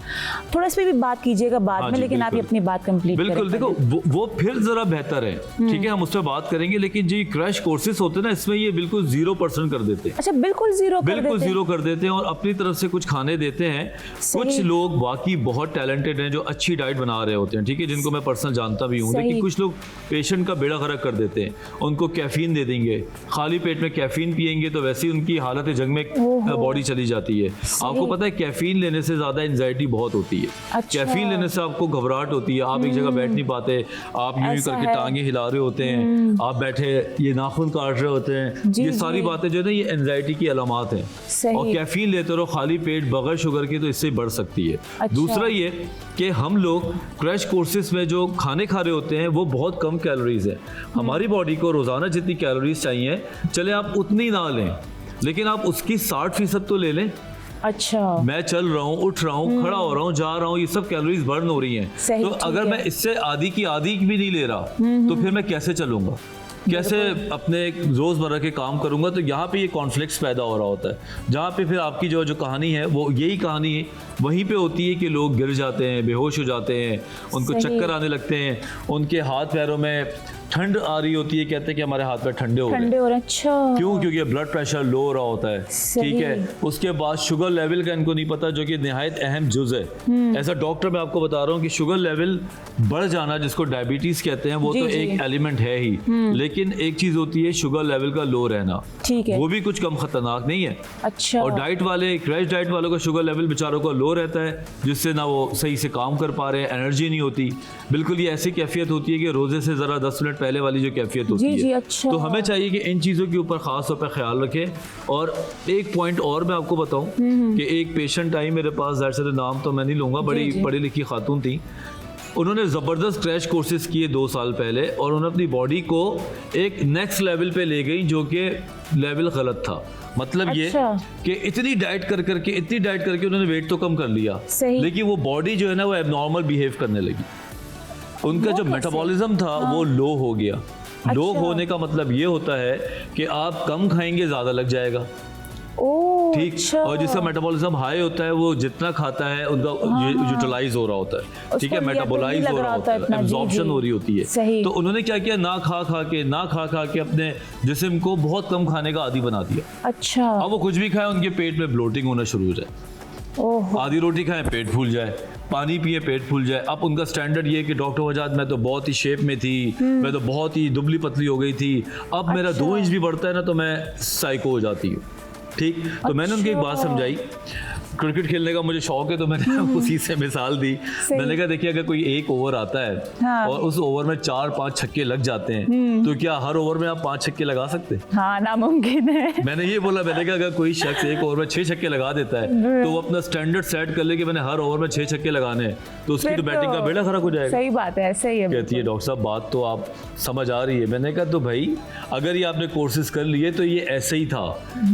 थोड़ा इस पर भी बात कीजिएगा बाद हाँ में, जी, लेकिन आप ये बिल्कुल। अपनी बात कंप्लीट करें। बिल्कुल, देखो वो फिर जरा बेहतर है, ठीक है, हम उस पर बात करेंगे। लेकिन जो क्रैश कोर्सेज होते हैं ना, इसमें ये बिल्कुल 0% कर देते हैं। अच्छा बिल्कुल जीरो कर बिल्कुल देते हैं। 0 कर देते हैं और अपनी तरफ से कुछ खाने देते हैं। सही। कुछ लोग बाकी बहुत टैलेंटेड हैं जो अच्छी डाइट बना रहे होते हैं, ठीक है, जिनको मैं पर्सनल जानता भी हूँ। सही। लेकिन कुछ लोग पेशेंट का बेड़ा गर्क कर देते हैं, उनको कैफीन दे देंगे, खाली पेट में कैफीन पिएंगे तो वैसे ही उनकी हालत जंग में ओहो। बॉडी चली जाती है। आपको पता है कैफीन लेने से ज़्यादा एंजाइटी बहुत होती है। अच्छा। कैफीन लेने से आपको घबराहट होती है, आप एक जगह बैठ नहीं पाते, आप यूं ही ऐसा करके है। टांगे हिला रहे होते हैं, आप बैठे ये नाखून काट रहे होते हैं। जी, ये सारी जी। बातें जो है ना, ये एंजाइटी की अलामात हैं। सही। और कैफीन लेते रहो खाली पेट बगैर शुगर के, तो इससे बढ़ सकती है। अच्छा। दूसरा ये कि हम लोग क्रैश कोर्सेज में जो खाने खा रहे होते हैं वो बहुत कम कैलोरीज है। हमारी बॉडी को रोज़ाना जितनी कैलोरीज चाहिए, चले आप उतनी ना लें, लेकिन आप उसकी 60% तो ले लें। अच्छा मैं चल रहा हूँ, उठ रहा हूँ, खड़ा हो रहा हूँ, जा रहा हूँ, ये सब कैलोरीज बर्न हो रही हैं। सही, तो ठीक अगर है। मैं इससे आधी की आधी भी नहीं ले रहा, तो फिर मैं कैसे चलूंगा, कैसे अपने रोज़मर्रा के काम करूंगा। तो यहाँ पे ये कॉन्फ्लिक्ट्स पैदा हो रहा होता है, जहाँ पे फिर आपकी जो कहानी है वो यही कहानी है वहीं पे होती है कि लोग गिर जाते हैं, बेहोश हो जाते हैं, उनको सही। चक्कर आने लगते हैं, उनके हाथ पैरों में ठंड आ रही होती है, कहते हैं कि हमारे हाथ पैर ठंडे हो ठंडे गए। हो रहे हैं। अच्छा क्यों? क्योंकि ब्लड प्रेशर लो हो रहा होता है, सही। ठीक है। उसके बाद शुगर लेवल का इनको नहीं पता, जो कि निहायत अहम जुज है। ऐसा डॉक्टर मैं आपको बता रहा हूँ कि शुगर लेवल बढ़ जाना, जिसको डायबिटीज कहते हैं, वो जी, तो जी। एक एलिमेंट है ही, लेकिन एक चीज होती है शुगर लेवल का लो रहना, ठीक है। वो भी कुछ कम खतरनाक नहीं है। अच्छा और डाइट वाले, क्रैश डाइट वालों का शुगर लेवल बेचारों का लो रहता है, जिससे ना वो सही से काम कर पा रहे हैं, एनर्जी नहीं होती। बिल्कुल ये ऐसी कैफियत होती है कि रोजे से जरा 10 मिनट पहले वाली जो कैफियत होती जी, जी, है। अच्छा। तो हमें चाहिए कि इन चीज़ों के ऊपर ख़ास तौर पर ख्याल रखें। और एक पॉइंट और मैं आपको बताऊं कि एक पेशेंट आई मेरे पास, ज़ाहिर से नाम तो मैं नहीं लूँगा, बड़ी जी। पढ़ी लिखी खातून थी। उन्होंने ज़बरदस्त क्रैश कोर्सेज किए 2 साल पहले और उन्होंने अपनी बॉडी को एक नेक्स्ट लेवल पे ले गई जो कि लेवल गलत था। मतलब ये कि इतनी डाइट करके उन्होंने वेट तो कम कर लिया, लेकिन वो बॉडी जो है ना वो एबनॉर्मल बिहेव करने लगी। उनका जो मेटाबॉलिज्म था वो लो हो गया। लो होने का मतलब ये होता है कि आप कम खाएंगे ज़्यादा लग जाएगा। ठीक। और जिसका मेटाबॉलिज्म हाई होता है वो जितना खाता है उनका यूटिलाइज हो रहा होता है, ठीक है, मेटाबोलाइज हो रहा होता है, एब्जॉर्प्शन हो रही होती है। तो उन्होंने क्या किया, ना खा के अपने जिस्म को बहुत कम खाने का आदी बना दिया। अच्छा। अब वो कुछ भी खाए उनके पेट में ब्लोटिंग होना शुरू हो जाए। आधी रोटी खाएं पेट फूल जाए, पानी पिए पेट फूल जाए। अब उनका स्टैंडर्ड ये है कि डॉक्टर वजाद मैं तो बहुत ही शेप में थी, मैं तो बहुत ही दुबली पतली हो गई थी, अब मेरा 2 इंच भी बढ़ता है ना तो मैं साइको हो जाती हूँ। ठीक। तो मैंने उनकी एक बात समझाई, क्रिकेट खेलने का मुझे शौक है तो मैंने उसी से मिसाल दी। मैंने कहा देखिए अगर कोई एक ओवर आता है और उस ओवर में 4-5 छक्के लग जाते हैं तो क्या हर ओवर में आप 5 छक्के लगा सकते हैं? हाँ, नामुमकिन है। मैंने ये बोला, मैंने कहा अगर कोई शख्स एक ओवर में 6 छक्के लगा देता है तो वो अपना स्टैंडर्ड सेट कर ले कि मैंने हर ओवर में 6 छक्के लगाने हैं तो उसकी तो बैटिंग का बेड़ा खराब हो जाएगा। सही बात है, ऐसे ही है। कहती है डॉक्टर साहब बात तो आप समझ आ रही है। मैंने कहा तो भाई अगर ये आपने कोर्सेज कर लिए तो ये ऐसे ही था,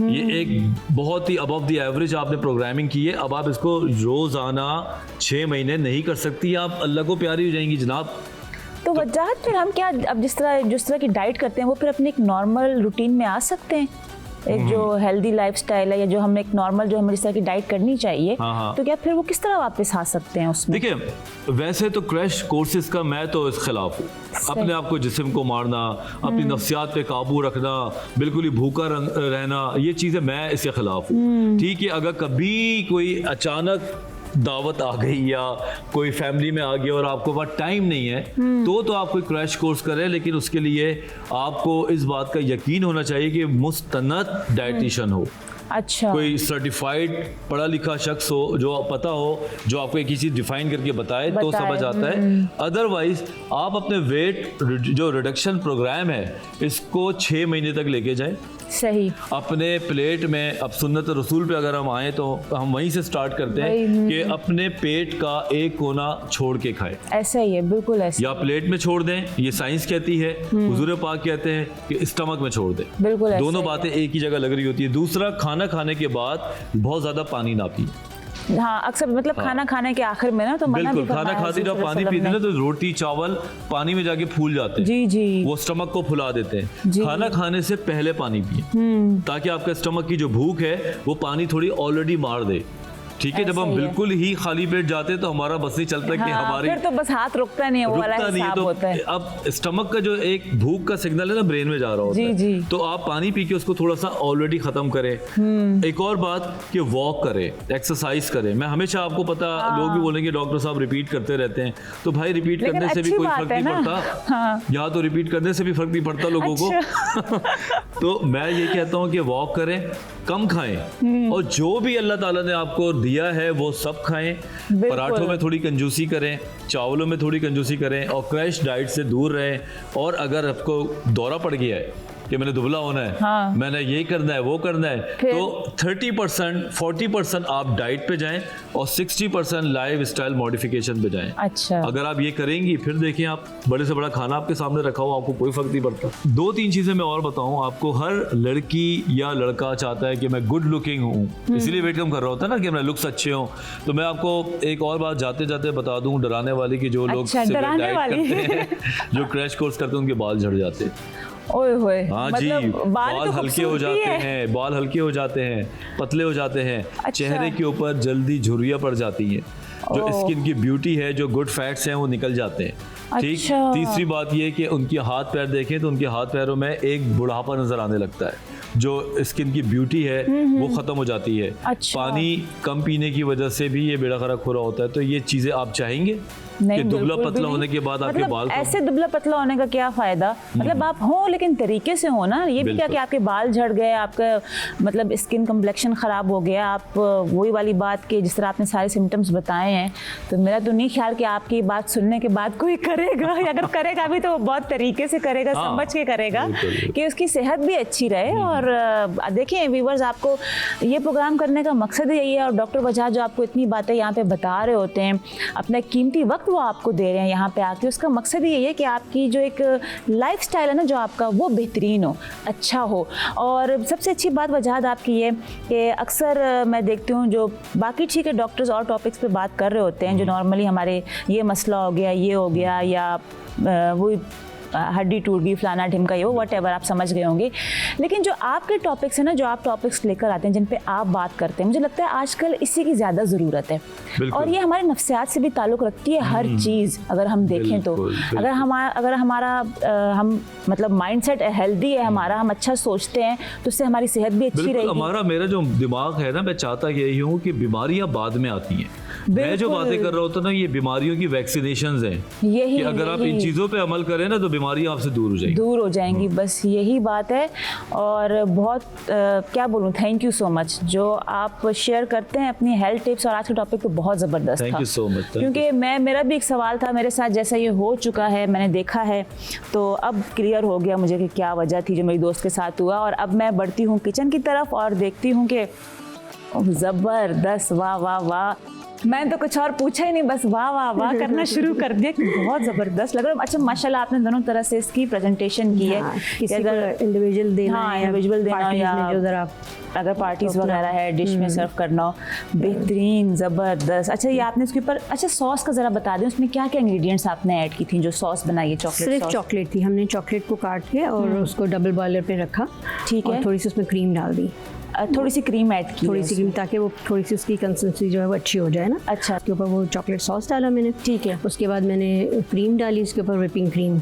ये एक बहुत ही अबव द एवरेज आपने प्रोग्रामिंग की है। अब आप इसको रोजाना 6 महीने नहीं कर सकती, आप अल्लाह को प्यारी हो जाएंगी जनाब। तो वजाहत फिर हम क्या, अब जिस तरह की डाइट करते हैं वो फिर अपने एक नॉर्मल रूटीन में आ सकते हैं? एक जो हेल्दी लाइफस्टाइल है या जो हम एक नॉर्मल जो हमें जिस तरह की डाइट करनी चाहिए, तो क्या फिर वो किस तरह वापस आ सकते हैं उसमें? देखिए वैसे तो क्रैश कोर्सेज का मैं तो इस खिलाफ हूँ। अपने आप को जिस्म को मारना, अपनी नफ्सियात पे काबू रखना, बिल्कुल ही भूखा रहना, ये चीज़ें मैं इसके खिलाफ हूँ। ठीक है, अगर कभी कोई अचानक दावत आ गई या कोई फैमिली में आ गया और आपको पास टाइम नहीं है तो आप कोई क्रैश कोर्स करें, लेकिन उसके लिए आपको इस बात का यकीन होना चाहिए कि मुस्तनद डाइटिशियन हो। अच्छा। कोई सर्टिफाइड पढ़ा लिखा शख्स हो जो पता हो, जो आपको एक ही चीज़ डिफाइन करके बताए तो समझ आता है। अदरवाइज आप अपने वेट जो रिडक्शन प्रोग्राम है इसको 6 महीने तक लेके जाएं। सही। अपने प्लेट में, अब सुन्नत रसूल पे अगर हम आए तो हम वहीं से स्टार्ट करते हैं कि अपने पेट का एक कोना छोड़ के खाएं। ऐसा ही है, बिल्कुल ऐसा। या प्लेट में छोड़ दें, ये साइंस कहती है, हुजूर पाक कहते हैं कि स्टमक में छोड़ दें। बिल्कुल दोनों बातें एक ही जगह लग रही होती है। दूसरा, खाना खाने के बाद बहुत ज्यादा पानी ना पिए। हाँ, अक्सर मतलब खाना खाने के आखिर में ना तो बिल्कुल खाना खाते जब पानी पीते ना तो रोटी चावल पानी में जाके फूल जाते हैं। जी जी। वो स्टमक को फुला देते हैं। खाना खाने से पहले पानी पिए ताकि आपका स्टमक की जो भूख है वो पानी थोड़ी ऑलरेडी मार दे। ठीक है, जब हम बिल्कुल ही खाली पेट जाते हैं तो हमारा बस नहीं चलता कि हमारी फिर तो बस हाथ रुकता नहीं है, वो वाला हिसाब होता है। अब स्टमक का जो एक भूख का सिग्नल है ना ब्रेन में जा रहा होता है, तो आप पानी पी के उसको थोड़ा सा ऑलरेडी खत्म करें। एक और बात कि वॉक करें, एक्सरसाइज करें। मैं हमेशा आपको पता लोग भी बोलेंगे डॉक्टर साहब रिपीट करते रहते हैं, तो भाई रिपीट करने से भी कोई फर्क नहीं पड़ता, यहाँ तो रिपीट करने से भी फर्क नहीं पड़ता लोगों को। तो मैं ये कहता हूँ कि वॉक करें, कम खाएं और जो भी अल्लाह ताला ने आपको दिया है वो सब खाएं। पराठों में थोड़ी कंजूसी करें, चावलों में थोड़ी कंजूसी करें और क्रैश डाइट से दूर रहें। और अगर आपको दौरा पड़ गया है कि मैंने दुबला होना है, मैंने ये करना है वो करना है, तो 30% 40% आप डाइट पे जाएं और 60% लाइफ स्टाइल मॉडिफिकेशन पे जाएं। अच्छा। अगर आप ये करेंगी फिर देखिए आप बड़े से बड़ा खाना आपके सामने रखा हो, आपको कोई फर्क नहीं पड़ता। 2-3 चीजें मैं और बताऊं आपको। हर लड़की या लड़का चाहता है कि मैं गुड लुकिंग हूँ, इसीलिए वेट कम कर रहा होता है ना कि मेरे लुक्स अच्छे हों। तो मैं आपको एक और बात जाते जाते बता दूं डराने वाली कि जो लोग डाइट करते हैं, जो क्रैश कोर्स करते हैं, उनके बाल झड़ जाते हैं। ओए होए। हाँ मतलब जी, बाल तो हल्के हो जाते हैं, बाल हल्के हो जाते हैं, पतले हो जाते हैं। अच्छा। चेहरे के ऊपर जल्दी झुर्रियाँ पड़ जाती हैं, जो स्किन की ब्यूटी है, जो गुड फैट्स हैं वो निकल जाते हैं। ठीक। अच्छा। तीसरी बात ये कि उनके हाथ पैर देखें तो उनके हाथ पैरों में एक बुढ़ापा नजर आने लगता है, जो स्किन की ब्यूटी है वो खत्म हो जाती है। अच्छा। पानी कम पीने की वजह से भी ये बेड़ा खराब हो रहा होता है। तो ये चीजें आप चाहेंगे कि दुबला पतला होने के बाद आपके मतलब बाल ऐसे दुबला पतला होने का क्या फायदा? मतलब आप हो लेकिन तरीके से हो ना। ये भी क्या कि आपके बाल झड़ गए, आपका मतलब स्किन कम्प्लेक्शन खराब हो गया, आप वही वाली बात के जिस तरह आपने सारे सिम्टम्स बताए हैं, तो मेरा तो नहीं ख्याल कि आपकी बात सुनने के बाद कोई करेगा, या अगर करेगा भी तो बहुत तरीके से करेगा, समझ के करेगा कि उसकी सेहत भी अच्छी रहे। और देखें व्यूअर्स, आपको ये प्रोग्राम करने का मकसद यही है, और डॉक्टर वजाहत जो आपको इतनी बातें यहाँ पे बता रहे होते हैं, अपना कीमती वक्त वो आपको दे रहे हैं यहाँ पे आके, उसका मकसद यही है कि आपकी जो एक लाइफस्टाइल है ना जो आपका, वो बेहतरीन हो, अच्छा हो। और सबसे अच्छी बात वजह आपकी ये कि अक्सर मैं देखती हूँ जो बाकी ठीक है डॉक्टर्स और टॉपिक्स पे बात कर रहे होते हैं जो नॉर्मली हमारे ये मसला हो गया, ये हो गया, या वो हड्डी टूट गई, फलाना ढिमका, ये वो व्हाटएवर आप समझ गए होंगे। लेकिन जो आपके टॉपिक्स हैं ना, जो आप टॉपिक्स लेकर आते हैं, जिन पे आप बात करते हैं, मुझे लगता है आजकल इसी की ज़्यादा ज़रूरत है। और ये हमारे नफ्सियात से भी ताल्लुक़ रखती है हर चीज़, अगर हम देखें तो। अगर हमारा हम मतलब माइंडसेट हेल्दी है हमारा, हम अच्छा सोचते हैं तो उससे हमारी सेहत भी अच्छी रहेगी। मेरा जो दिमाग है ना, मैं चाहता यही हूँ कि बीमारियाँ बाद में आती हैं। मैं जो बातें कर रहा होता ना, ये बीमारियों की वैक्सीनेशंस हैं, कि अगर आप इन चीज़ों पे अमल करें ना तो बीमारियां आपसे दूर हो जाएंगी। बस यही बात है। और बहुत क्या बोलूं, थैंक यू सो मच जो आप शेयर करते हैं अपनी हेल्थ टिप्स, और आज के टॉपिक पे बहुत ज़बरदस्त था। Thank you so much. क्योंकि मेरा भी एक सवाल था मेरे साथ, जैसा ये हो चुका है, मैंने देखा है, तो अब क्लियर हो गया मुझे कि क्या वजह थी जो मेरी दोस्त के साथ हुआ। और अब मैं बढ़ती हूँ किचन की तरफ और देखती हूँ कि ज़बरदस्त, वाह वाह वाह, मैंने तो कुछ और पूछा ही नहीं, बस वाह वाह वाह करना शुरू कर दिया कि बहुत ज़बरदस्त लग रहा है। अच्छा माशाल्लाह, आपने दोनों तरह से इसकी प्रेजेंटेशन की है। किसी अगर इंडिविजुअल देना है, इंडिविजुअल देना, या जो ज़रा अगर पार्टीज वगैरह है, डिश में सर्व करना हो, बेहतरीन, ज़बरदस्त। अच्छा, ये आपने इसके ऊपर, अच्छा सॉस का ज़रा बता दें, उसमें क्या क्या इंग्रेडिएंट्स आपने ऐड की थी जो सॉस बनाई है? चॉकलेट, सिर्फ चॉकलेट थी। हमने चॉकलेट को काट के और उसको डबल बॉयलर पे रखा, ठीक है, और थोड़ी सी उसमें क्रीम डाल दी, थोड़ी सी क्रीम ऐड की, थोड़ी सी क्रीम, ताकि वो थोड़ी सी उसकी कंसिस्टेंसी जो है वो अच्छी हो जाए ना। अच्छा, उसके ऊपर वो चॉकलेट सॉस डाला मैंने, ठीक है। उसके बाद मैंने क्रीम डाली, इसके ऊपर व्हिपिंग क्रीम,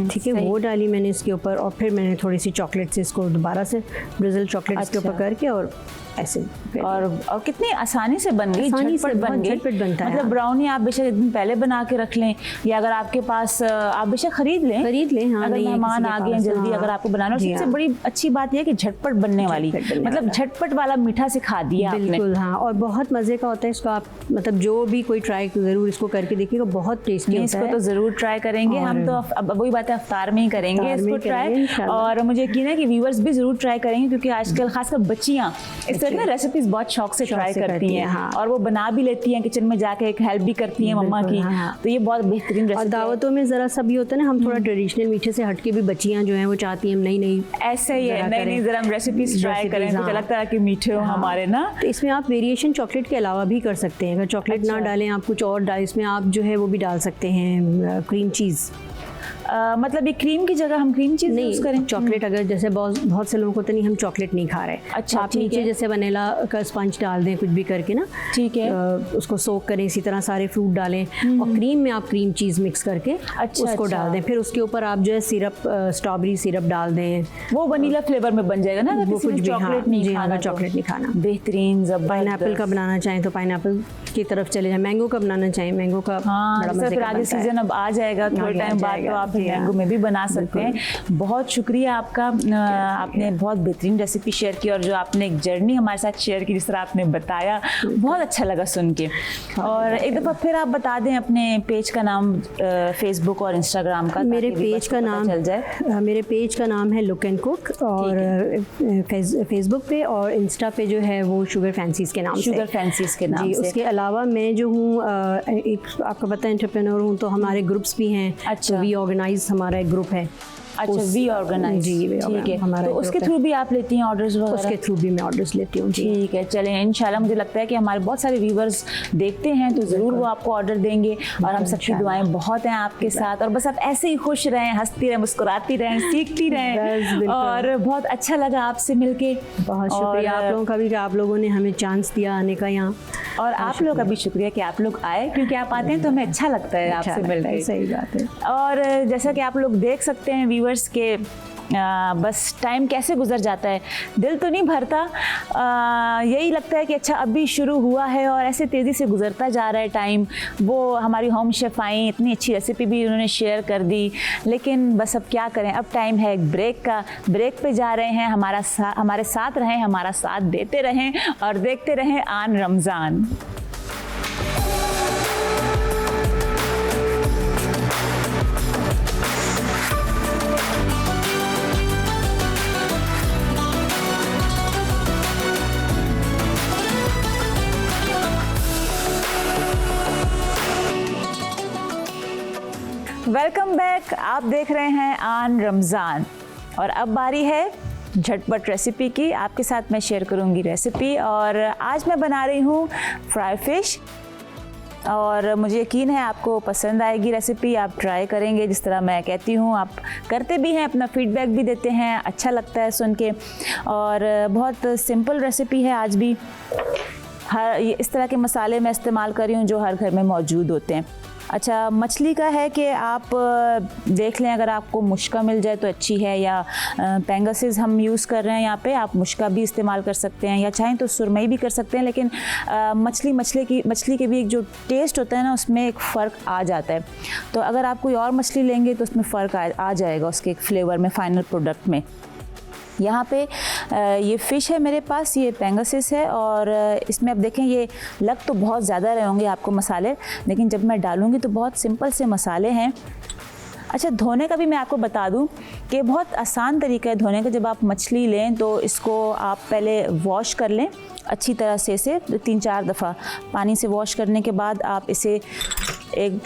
ठीक है, वो डाली मैंने इसके ऊपर, और फिर मैंने थोड़ी सी चॉकलेट से इसको दोबारा से ब्रिजल चॉकलेट इसके ऊपर करके, और ऐसे और कितनी आसानी से बन गई, झटपट बन गई। झटपट बनता है। मतलब ब्राउनी आप बेशक एक दिन पहले बना के रख लें, या अगर आपके पास आप बेशक खरीद लें। हाँ, अगर मेहमान आ गए जल्दी, अगर आपको बनाना, सबसे बड़ी अच्छी बात यह है कि झटपट बनने वाली, मतलब झटपट वाला मीठा सिखा दिया आपने। बिल्कुल, हाँ, और बहुत मज़े का होता है इसको। आप मतलब जो भी कोई ट्राई ज़रूर इसको करके देखिएगा, बहुत टेस्टी होता है। इसको तो ज़रूर ट्राई करेंगे हम, तो अब वही बात है, अफ्तार में ही करेंगे इसको ट्राई। और मुझे यकीन है कि व्यूअर्स भी ज़रूर ट्राई करेंगे, क्योंकि आजकल खासकर बच्चियाँ इस तरह ना रेसिपीज़ बहुत शौक से ट्राई करती हैं, हाँ। और वो बना भी लेती हैं, किचन में जाके एक हेल्प भी करती हैं मम्मा की। हाँ। तो ये बहुत बेहतरीन रेसिपी। और दावतों में ज़रा सा भी होता है ना, हम थोड़ा ट्रेडिशनल मीठे से हटके भी बच्चियाँ जो हैं वो चाहती हैं नई ऐसे ही है, नई ज़रा हम रेसिपीज ट्राई करें, कुछ अलग तरह के मीठे हो हमारे ना। तो इसमें आप वेरिएशन चॉकलेट के अलावा भी कर सकते हैं। अगर चॉकलेट ना डालें, आप कुछ और डालें, इसमें आप जो है वो भी डाल सकते हैं क्रीम चीज़। मतलब ये क्रीम की जगह हम क्रीम चीज़ यूज़ करें? चॉकलेट अगर जैसे बहुत से लोगों को तो नहीं, हम चॉकलेट नहीं खा रहे। अच्छा, आप नीचे जैसे वनीला का स्पंज डाल दें, कुछ भी करके ना, ठीक है, उसको सोक करें, इसी तरह सारे फ्रूट डालें, और क्रीम में आप क्रीम चीज़ मिक्स करके उसको डाल दें। फिर उसके ऊपर आप जो है सिरप, स्ट्रॉबेरी सिरप डाल दें, वो वनीला फ्लेवर में बन जाएगा ना। वो कुछ भी, चॉकलेट नहीं खाना। बेहतरीन, पाइनएप्पल का बनाना चाहें तो पाइनएप्पल की तरफ चले जाएं, मैंगो का बनाना चाहें मैंगो का, फिर आगे सीजन अब आ जाएगा थोड़े टाइम बाद, तो आप मैंगो में भी बना सकते हैं। बहुत शुक्रिया आपका, आपने बहुत बेहतरीन रेसिपी शेयर की, और जो आपने एक जर्नी हमारे साथ शेयर की, जिस तरह आपने बताया, बहुत अच्छा लगा सुन के। और एक दफ़ा फिर आप बता दें अपने पेज का नाम, फेसबुक और इंस्टाग्राम का। मेरे पेज का नाम चल जाए, मेरे पेज का नाम है लुक एंड कुक, और फेसबुक पे और इंस्टा पे जो है वो शुगर फैंसीज के नाम से। शुगर फैंसीज के नाम से। उसके अलावा मैं जो हूँ एक आपको पता है एंटरप्रेन्योर हूँ, तो हमारे ग्रुप्स भी हैं। अच्छा, वी ऑर्गेनाइज हमारा एक ग्रुप है। अच्छा, वी ऑर्गेनाइज, जी, ठीक है, हमारा तो उसके थ्रू भी आप लेती हैं ऑर्डर्स वगैरह? उसके थ्रू भी मैं ऑर्डर्स लेती हूँ। ठीक है, चलें, इंशाल्लाह मुझे लगता है कि हमारे बहुत सारे व्यूवर्स देखते हैं, तो ज़रूर वो आपको ऑर्डर देंगे, और हम सबकी दुआएं बहुत हैं आपके साथ। और बस आप ऐसे ही खुश रहें, हंसती रहें, मुस्कुराती रहें, सीखती रहें, और बहुत अच्छा लगा आपसे मिलके। बहुत शुक्रिया आप लोगों का भी कि आप लोगों ने हमें चांस दिया आने का यहाँ, और आप लोगों का भी शुक्रिया कि आप लोग आए, क्योंकि आप आते हैं तो हमें अच्छा लगता है आपसे मिलकर। सही बात है। और जैसा कि आप लोग देख सकते हैं व्यूवर्स के, बस टाइम कैसे गुजर जाता है, दिल तो नहीं भरता, यही लगता है कि अच्छा अभी शुरू हुआ है, और ऐसे तेज़ी से गुजरता जा रहा है टाइम। वो हमारी होम शेफ़ आई, इतनी अच्छी रेसिपी भी उन्होंने शेयर कर दी, लेकिन बस अब क्या करें, अब टाइम है एक ब्रेक का। ब्रेक पे जा रहे हैं, हमारे साथ रहें, हमारा साथ देते रहें, और देखते रहें आन रमज़ान। बैक, आप देख रहे हैं ऑन रमज़ान और अब बारी है झटपट रेसिपी की। आपके साथ मैं शेयर करूंगी रेसिपी और आज मैं बना रही हूँ फ्राई फिश और मुझे यकीन है आपको पसंद आएगी रेसिपी। आप ट्राई करेंगे जिस तरह मैं कहती हूँ, आप करते भी हैं, अपना फीडबैक भी देते हैं, अच्छा लगता है सुन के। और बहुत सिंपल रेसिपी है आज भी। इस तरह के मसाले मैं इस्तेमाल कर रही हूँ जो हर घर में मौजूद होते हैं। अच्छा, मछली का है कि आप देख लें, अगर आपको मुश्का मिल जाए तो अच्छी है, या पेंगसिस हम यूज़ कर रहे हैं यहाँ पे, आप मुश्का भी इस्तेमाल कर सकते हैं, या चाहें तो सुरमई भी कर सकते हैं। लेकिन मछली के भी एक जो टेस्ट होता है ना, उसमें एक फ़र्क आ जाता है। तो अगर आप कोई और मछली लेंगे तो उसमें फ़र्क आ जाएगा उसके एक फ्लेवर में, फाइनल प्रोडक्ट में। यहाँ पे ये फ़िश है मेरे पास, ये पेंगसिस है और इसमें अब देखें, ये लग तो बहुत ज़्यादा रहे होंगे आपको मसाले, लेकिन जब मैं डालूँगी तो बहुत सिंपल से मसाले हैं। अच्छा, धोने का भी मैं आपको बता दूं कि बहुत आसान तरीका है धोने का। जब आप मछली लें तो इसको आप पहले वॉश कर लें अच्छी तरह से, इसे 3-4 दफ़ा पानी से वॉश करने के बाद आप इसे एक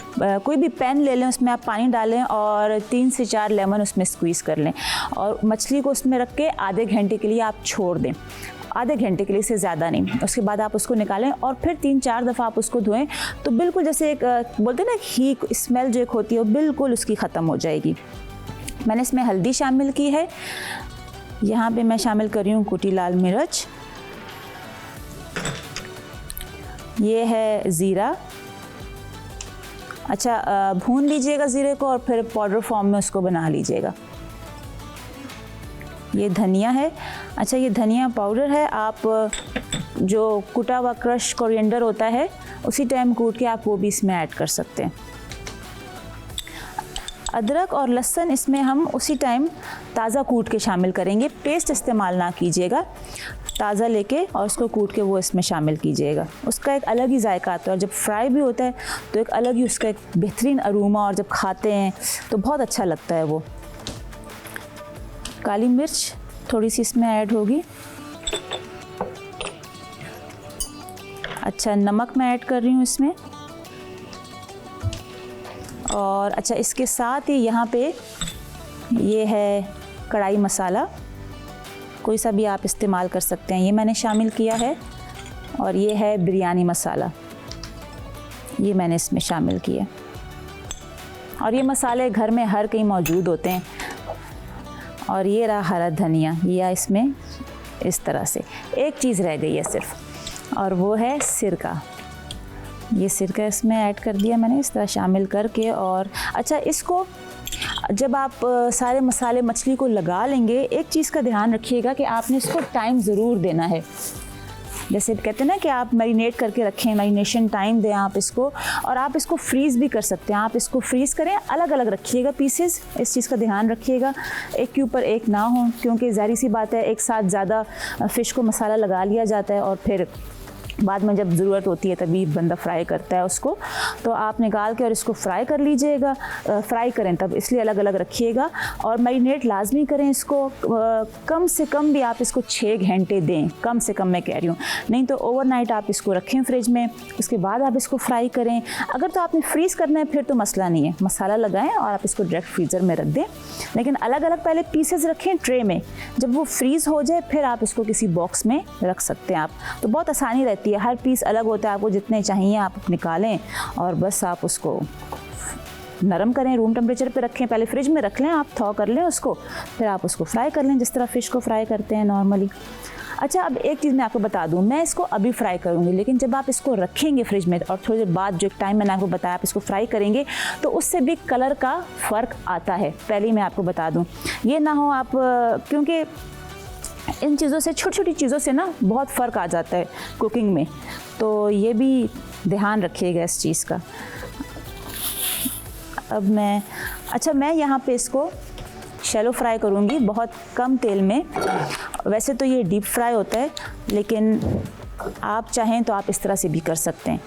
कोई भी पैन ले लें, उसमें आप पानी डालें और 3 से 4 लेमन उसमें स्क्वीज़ कर लें और मछली को उसमें रख के आधे घंटे के लिए आप छोड़ दें। आधे घंटे के लिए, से ज़्यादा नहीं। उसके बाद आप उसको निकालें और फिर 3-4 दफ़ा आप उसको धोएं तो बिल्कुल जैसे एक बोलते हैं ना, ही स्मेल जो एक होती है वो बिल्कुल उसकी ख़त्म हो जाएगी। मैंने इसमें हल्दी शामिल की है, यहाँ पे मैं शामिल कर रही हूँ कुटी लाल मिर्च, ये है ज़ीरा। अच्छा, भून लीजिएगा ज़ीरे को और फिर पाउडर फॉर्म में उसको बना लीजिएगा। ये धनिया है। अच्छा, ये धनिया पाउडर है, आप जो कुटा हुआ क्रश कोरिएंडर होता है उसी टाइम कूट के आप वो भी इसमें ऐड कर सकते हैं। अदरक और लहसुन इसमें हम उसी टाइम ताज़ा कूट के शामिल करेंगे, पेस्ट इस्तेमाल ना कीजिएगा, ताज़ा लेके और उसको कूट के वो इसमें शामिल कीजिएगा। उसका एक अलग ही जायका आता है और जब फ्राई भी होता है तो एक अलग ही उसका एक बेहतरीन अरोमा, और जब खाते हैं तो बहुत अच्छा लगता है वो। काली मिर्च थोड़ी सी इसमें ऐड होगी। अच्छा, नमक मैं ऐड कर रही हूँ इसमें। और अच्छा, इसके साथ ही यहाँ पे ये है कढ़ाई मसाला, कोई सा भी आप इस्तेमाल कर सकते हैं, ये मैंने शामिल किया है। और ये है बिरयानी मसाला, ये मैंने इसमें शामिल किया। और ये मसाले घर में हर कहीं मौजूद होते हैं। और ये रहा हरा धनिया, ये इसमें इस तरह से। एक चीज़ रह गई है सिर्फ, और वो है सिरका। ये सिरका इसमें ऐड कर दिया मैंने इस तरह शामिल करके। और अच्छा, इसको जब आप सारे मसाले मछली को लगा लेंगे, एक चीज़ का ध्यान रखिएगा कि आपने इसको टाइम ज़रूर देना है। जैसे कहते हैं ना कि आप मैरिनेट करके रखें, मैरिनेशन टाइम दें आप इसको। और आप इसको फ्रीज़ भी कर सकते हैं, आप इसको फ्रीज़ करें, अलग अलग रखिएगा पीसेस, इस चीज़ का ध्यान रखिएगा, एक के ऊपर एक ना हो, क्योंकि ज़ाहिर सी बात है एक साथ ज़्यादा फ़िश को मसाला लगा लिया जाता है और फिर बाद में जब ज़रूरत होती है तभी बंदा फ्राई करता है उसको। तो आप निकाल के और इसको फ्राई कर लीजिएगा, फ्राई करें तब, इसलिए अलग अलग रखिएगा। और मैरिनेट लाजमी करें इसको, कम से कम भी आप इसको 6 घंटे दें, कम से कम मैं कह रही हूँ, नहीं तो ओवरनाइट आप इसको रखें फ्रिज में, उसके बाद आप इसको फ्राई करें। अगर तो आपने फ्रीज़ करना है फिर तो मसला नहीं है, मसाला लगाएं और आप इसको डायरेक्ट फ्रीज़र में रख दें। लेकिन अलग अलग पहले पीसेस रखें ट्रे में, जब वो फ्रीज़ हो जाए फिर आप इसको किसी बॉक्स में रख सकते हैं आप, तो बहुत आसानी रहती है। हर पीस अलग होता है, आपको जितने चाहिए आप निकालें और बस आप उसको नरम करें, रूम टेम्परेचर पे रखें, पहले फ्रिज में रख लें, आप थॉ कर लें उसको, फिर आप उसको फ्राई कर लें जिस तरह फ़िश को फ्राई करते हैं नॉर्मली। अच्छा, अब एक चीज़ मैं आपको बता दूं, मैं इसको अभी फ्राई करूंगी, लेकिन जब आप इसको रखेंगे फ्रिज में और थोड़ी देर बाद जो टाइम मैंने आपको बताया आप इसको फ्राई करेंगे तो उससे भी कलर का फ़र्क आता है। पहले ही मैं आपको बता दूँ, ये ना हो आप, क्योंकि इन चीज़ों से, छोटी छोटी चीज़ों से ना बहुत फ़र्क आ जाता है कुकिंग में, तो ये भी ध्यान रखिएगा इस चीज़ का। अब मैं यहाँ पे इसको शैलो फ्राई करूँगी बहुत कम तेल में। वैसे तो ये डीप फ्राई होता है, लेकिन आप चाहें तो आप इस तरह से भी कर सकते हैं,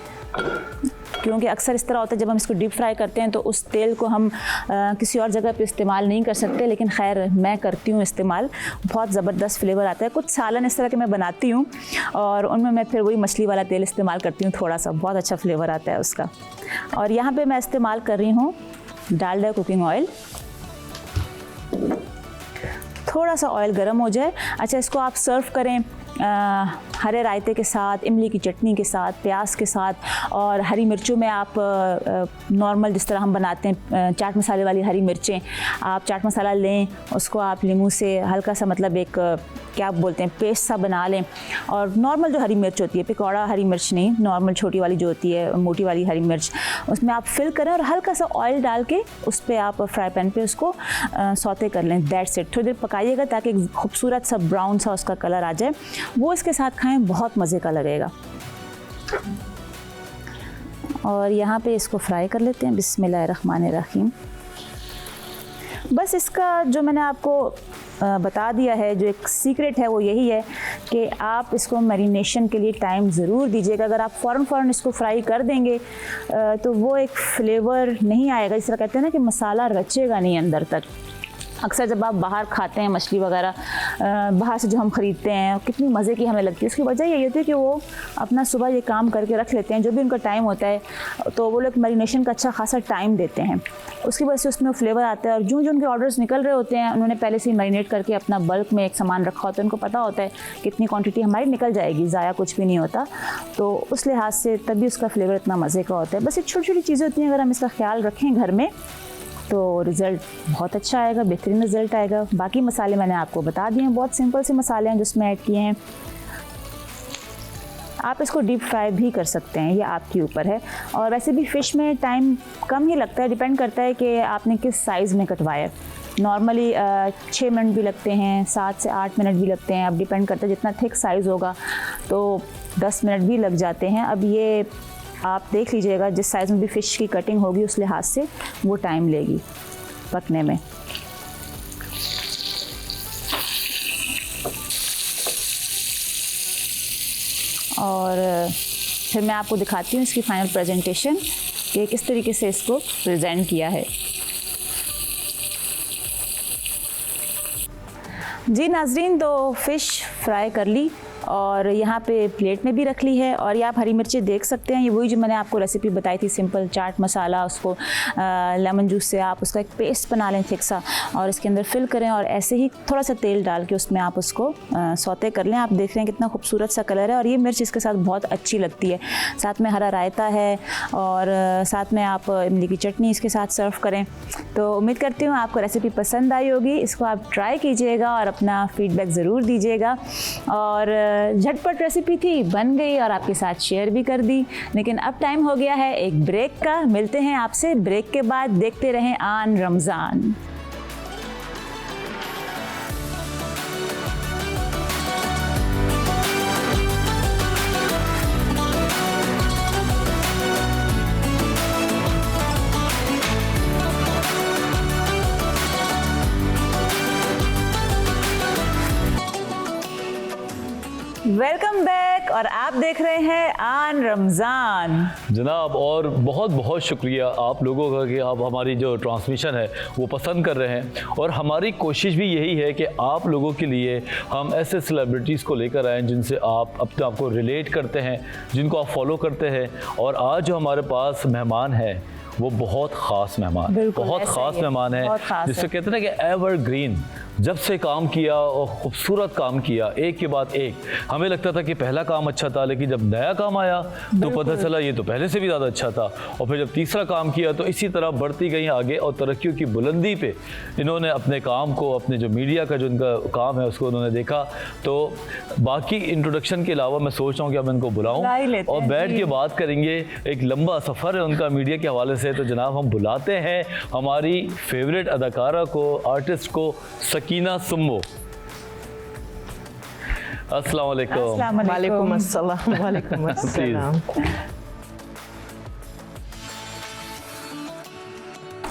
क्योंकि अक्सर इस तरह होता है जब हम इसको डीप फ्राई करते हैं तो उस तेल को हम किसी और जगह पे इस्तेमाल नहीं कर सकते, लेकिन खैर मैं करती हूँ इस्तेमाल, बहुत ज़बरदस्त फ्लेवर आता है। कुछ सालन इस तरह के मैं बनाती हूँ और उनमें मैं फिर वही मछली वाला तेल इस्तेमाल करती हूँ थोड़ा सा, बहुत अच्छा फ्लेवर आता है उसका। और यहाँ पे मैं इस्तेमाल कर रही हूँ डाल दें कुकिंग ऑयल। थोड़ा सा ऑयल गर्म हो जाए। अच्छा, इसको आप सर्व करें हरे रायते के साथ, इमली की चटनी के साथ, प्याज के साथ, और हरी मिर्चों में आप नॉर्मल जिस तरह हम बनाते हैं चाट मसाले वाली हरी मिर्चें, आप चाट मसाला लें, उसको आप नींबू से हल्का सा मतलब एक क्या बोलते हैं पेस्ट सा बना लें, और नॉर्मल जो हरी मिर्च होती है, पकौड़ा हरी मिर्च नहीं, नॉर्मल छोटी वाली जो होती है मोटी वाली हरी मिर्च, उसमें आप फिल करें और हल्का सा ऑयल डाल के उस पर आप फ्राई पैन पे उसको सौते कर लें। That's it. थोड़ी देर पकाइएगा ताकि एक खूबसूरत सा ब्राउन सा उसका कलर आ जाए, वो इसके साथ खाएं, बहुत मज़े का लगेगा। और यहाँ पे इसको फ्राई कर लेते हैं। बिस्मिल्लाहिर्रहमानिर्रहीम। बस इसका जो मैंने आपको बता दिया है, जो एक सीक्रेट है वो यही है कि आप इसको मैरिनेशन के लिए टाइम ज़रूर दीजिएगा। अगर आप फ़ौरन इसको फ्राई कर देंगे तो वो एक फ्लेवर नहीं आएगा, जिस तरह कहते हैं ना कि मसाला रचेगा नहीं अंदर तक। अक्सर जब आप बाहर खाते हैं मछली वगैरह, बाहर से जो हम ख़रीदते हैं, कितनी मज़े की हमें लगती है, उसकी वजह यही होती है कि वो अपना सुबह ये काम करके रख लेते हैं, जो भी उनका टाइम होता है, तो वो लोग मैरिनेशन का अच्छा खासा टाइम देते हैं, उसकी वजह से उसमें फ्लेवर आता है। और जो उनके ऑर्डर्स निकल रहे होते हैं, उन्होंने पहले से ही मैरिनेट करके अपना बल्क में एक सामान रखा होता है, उनको पता होता है कितनी क्वान्टिटी हमारी निकल जाएगी, ज़ाया कुछ भी नहीं होता, तो उस लिहाज से तभी उसका फ्लेवर इतना मज़े का होता है। बस ये छोटी छोटी चीज़ें होती हैं, अगर हम इसका ख्याल रखें घर में तो रिज़ल्ट बहुत अच्छा आएगा, बेहतरीन रिज़ल्ट आएगा। बाकी मसाले मैंने आपको बता दिए हैं, बहुत सिंपल से मसाले हैं जिसमें ऐड किए हैं। आप इसको डीप फ्राई भी कर सकते हैं, ये आपके ऊपर है। और वैसे भी फ़िश में टाइम कम ही लगता है, डिपेंड करता है कि आपने किस साइज़ में कटवाया। नॉर्मली 6 मिनट भी लगते हैं, 7 से 8 मिनट भी लगते हैं, अब डिपेंड करता है जितना थिक साइज़ होगा तो 10 मिनट भी लग जाते हैं। अब ये आप देख लीजिएगा, जिस साइज़ में भी फ़िश की कटिंग होगी उस लिहाज से वो टाइम लेगी पकने में। और फिर मैं आपको दिखाती हूँ इसकी फ़ाइनल प्रेजेंटेशन कि किस तरीके से इसको प्रेजेंट किया है। जी नाज़रीन, तो फ़िश फ्राई कर ली और यहाँ पे प्लेट में भी रख ली है। और ये आप हरी मिर्चें देख सकते हैं, ये वही जो मैंने आपको रेसिपी बताई थी, सिंपल चाट मसाला, उसको लेमन जूस से आप उसका एक पेस्ट बना लें थिक सा, और इसके अंदर फिल करें, और ऐसे ही थोड़ा सा तेल डाल के उसमें आप उसको सौते कर लें। आप देख रहे हैं कितना खूबसूरत सा कलर है, और ये मिर्च इसके साथ बहुत अच्छी लगती है। साथ में हरा रायता है और साथ में आप इमली की चटनी इसके साथ सर्व करें। तो उम्मीद करती हूँ आपको रेसिपी पसंद आई होगी। इसको आप ट्राई कीजिएगा और अपना फीडबैक ज़रूर दीजिएगा। और झटपट रेसिपी थी, बन गई और आपके साथ शेयर भी कर दी। लेकिन अब टाइम हो गया है एक ब्रेक का। मिलते हैं आपसे ब्रेक के बाद। देखते रहें आन रमज़ान। वेलकम बैक, और आप देख रहे हैं आन रमज़ान। जनाब, और बहुत बहुत शुक्रिया आप लोगों का कि आप हमारी जो ट्रांसमिशन है वो पसंद कर रहे हैं। और हमारी कोशिश भी यही है कि आप लोगों के लिए हम ऐसे सेलिब्रिटीज़ को लेकर आएँ जिनसे आप अपने आप को रिलेट करते हैं, जिनको आप फॉलो करते हैं। और आज जो हमारे पास मेहमान है वो बहुत ख़ास मेहमान, बहुत ख़ास मेहमान है, जिससे कहते हैं ना कि एवरग्रीन। जब से काम किया और खूबसूरत काम किया, एक के बाद एक। हमें लगता था कि पहला काम अच्छा था, लेकिन जब नया काम आया तो पता चला ये तो पहले से भी ज़्यादा अच्छा था। और फिर जब तीसरा काम किया तो इसी तरह बढ़ती गई आगे, और तरक्कियों की बुलंदी पे इन्होंने अपने काम को, अपने जो मीडिया का जो इनका काम है उसको उन्होंने देखा। तो बाकी इंट्रोडक्शन के अलावा मैं सोच रहा हूँ कि अब इनको बुलाऊँ और बैठ के बात करेंगे। एक लंबा सफ़र है उनका मीडिया के हवाले से। तो जनाब, हम बुलाते हैं हमारी फेवरेट अदाकारा को, आर्टिस्ट को, सकीना सुम्मो। अस्सलाम वालेकुम। वालेकुम अस्सलाम। वालेकुम अस्सलाम।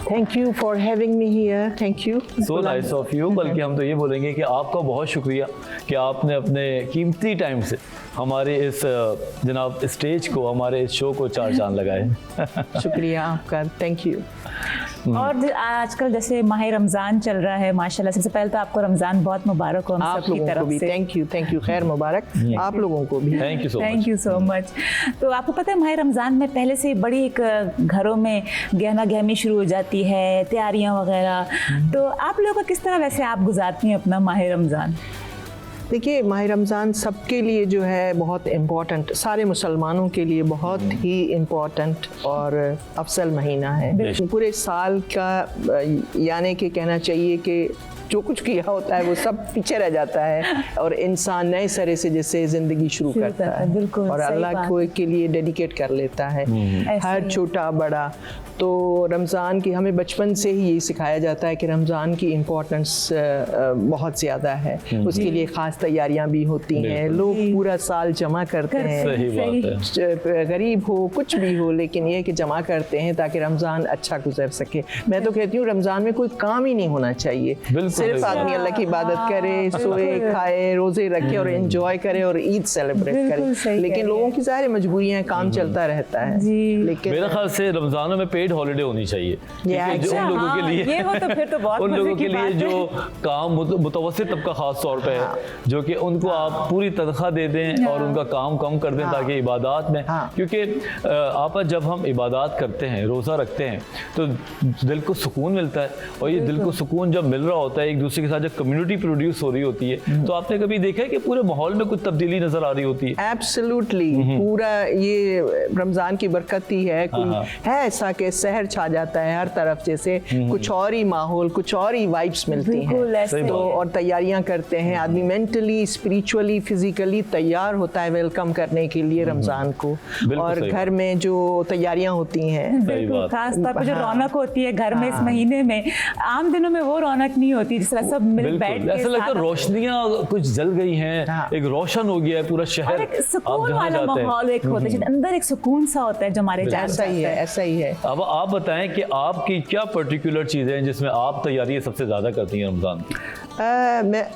Thank you for having me here. Thank you. So nice of you. बल्कि हम तो ये बोलेंगे कि आपका बहुत शुक्रिया कि आपने अपने कीमती टाइम से हमारे इस जनाब स्टेज को, हमारे इस शो को चार चांद लगाए। शुक्रिया आपका। Thank you. और आजकल जैसे माह रमज़ान चल रहा है, माशाल्लाह, सबसे पहले तो आपको रमज़ान बहुत मुबारक हो हम आप सब की लोगों तरफ को भी से। थैंक यू खैर मुबारक आप लोगों को भी। Thank you so much. Thank you so much. तो आपको पता है माह रमज़ान में पहले से बड़ी एक घरों में गहमा गहमी शुरू हो जाती होती है, तैयारियां वगैरह, तो आप लोगों का किस तरह वैसे आप गुजारती हैं अपना माह रमज़ान? देखिए, माह रमज़ान सबके लिए जो है बहुत इम्पोर्टेंट, सारे मुसलमानों के लिए बहुत ही इम्पोर्टेंट और अफसल महीना है। पूरे साल का यानी कि कहना चाहिए कि जो कुछ किया होता है वो सब पीछे रह जाता है और इंसान नए सिरे से जैसे ज़िंदगी शुरू करता है बिल्कुल, और सही अल्लाह बात। को के लिए डेडिकेट कर लेता है, ऐसे हर ही। छोटा बड़ा। तो रमज़ान की हमें बचपन से ही यही सिखाया जाता है कि रमज़ान की इम्पोर्टेंस बहुत ज़्यादा है, उसके लिए ख़ास तैयारियां भी होती हैं, लोग पूरा साल जमा करते हैं, सही बात है। गरीब हो कुछ भी हो, लेकिन ये कि जमा करते हैं ताकि रमज़ान अच्छा गुजर सके। मैं तो कहती हूँ रमज़ान में कोई काम ही नहीं होना चाहिए, बिल्कुल सिर्फ सही आदमी अल्लाह की इबादत करे, सोए खाए, रोज़े रखे और एंजॉय करे और ईद सेलिब्रेट बिल्कुल सही करे। कह लेकिन रहे लोगों की सारी मजबूरियाँ, काम चलता रहता है। लेकिन मेरा ख्याल से रमजानों में पेड हॉलिडे होनी चाहिए, क्योंकि जो उन लोगों के लिए ये हो तो फिर तो बहुत उन मजे लोगों की के लिए बात है। जो काम मुतवस्सित तबका खास तौर पे है, जो कि उनको आप पूरी तनख्वाह दे दें और उनका काम कम कर दें ताकि इबादत में, क्योंकि आप जब हम इबादत करते हैं, रोज़ा रखते हैं, तो दिल को सुकून मिलता है और ये दिल को सुकून जब मिल रहा होता है, एक दूसरे के साथ जब कम्युनिटी प्रोड्यूस हो रही होती है, तो आपने कभी देखा है कि पूरे माहौल में कुछ तब्दीली नजर आ रही होती है? एब्सोल्युटली, पूरा ये रमज़ान की बरकत ही है। कोई है ऐसा कि शहर छा जाता है हर तरफ, जैसे कुछ और ही माहौल, कुछ और ही वाइब्स मिलती बिल्कुल हैं। ऐसे तो और तैयारियां करते हैं, आदमी मेंटली, स्पिरिचुअली, फिजिकली तैयार होता है वेलकम करने के लिए रमज़ान को। और सही घर में जो तैयारियां होती हैं, बिल्कुल, बात। खास तौर पे जो रौनक होती है घर में इस महीने में, आम दिनों में वो रौनक नहीं होती, जिस तरह सब मिल बैठ बिल्कुल, के ऐसा लगता है साथ रोशनियां कुछ जल गई हैं, एक रोशन हो गया है पूरा शहर। और एक आप सुकून जहाँ वाला जाते हैं। माहौल एक होता है, जिसके अंदर एक सुकून सा होता है जो हमारे जान ऐसा ही है, ऐसा ही है। अब आप बताएं कि आपकी क्या पर्टिकुलर चीज़ें हैं जिसमें आप तैयारी सबसे ज़्यादा करती हैं रमज़ान की? मैं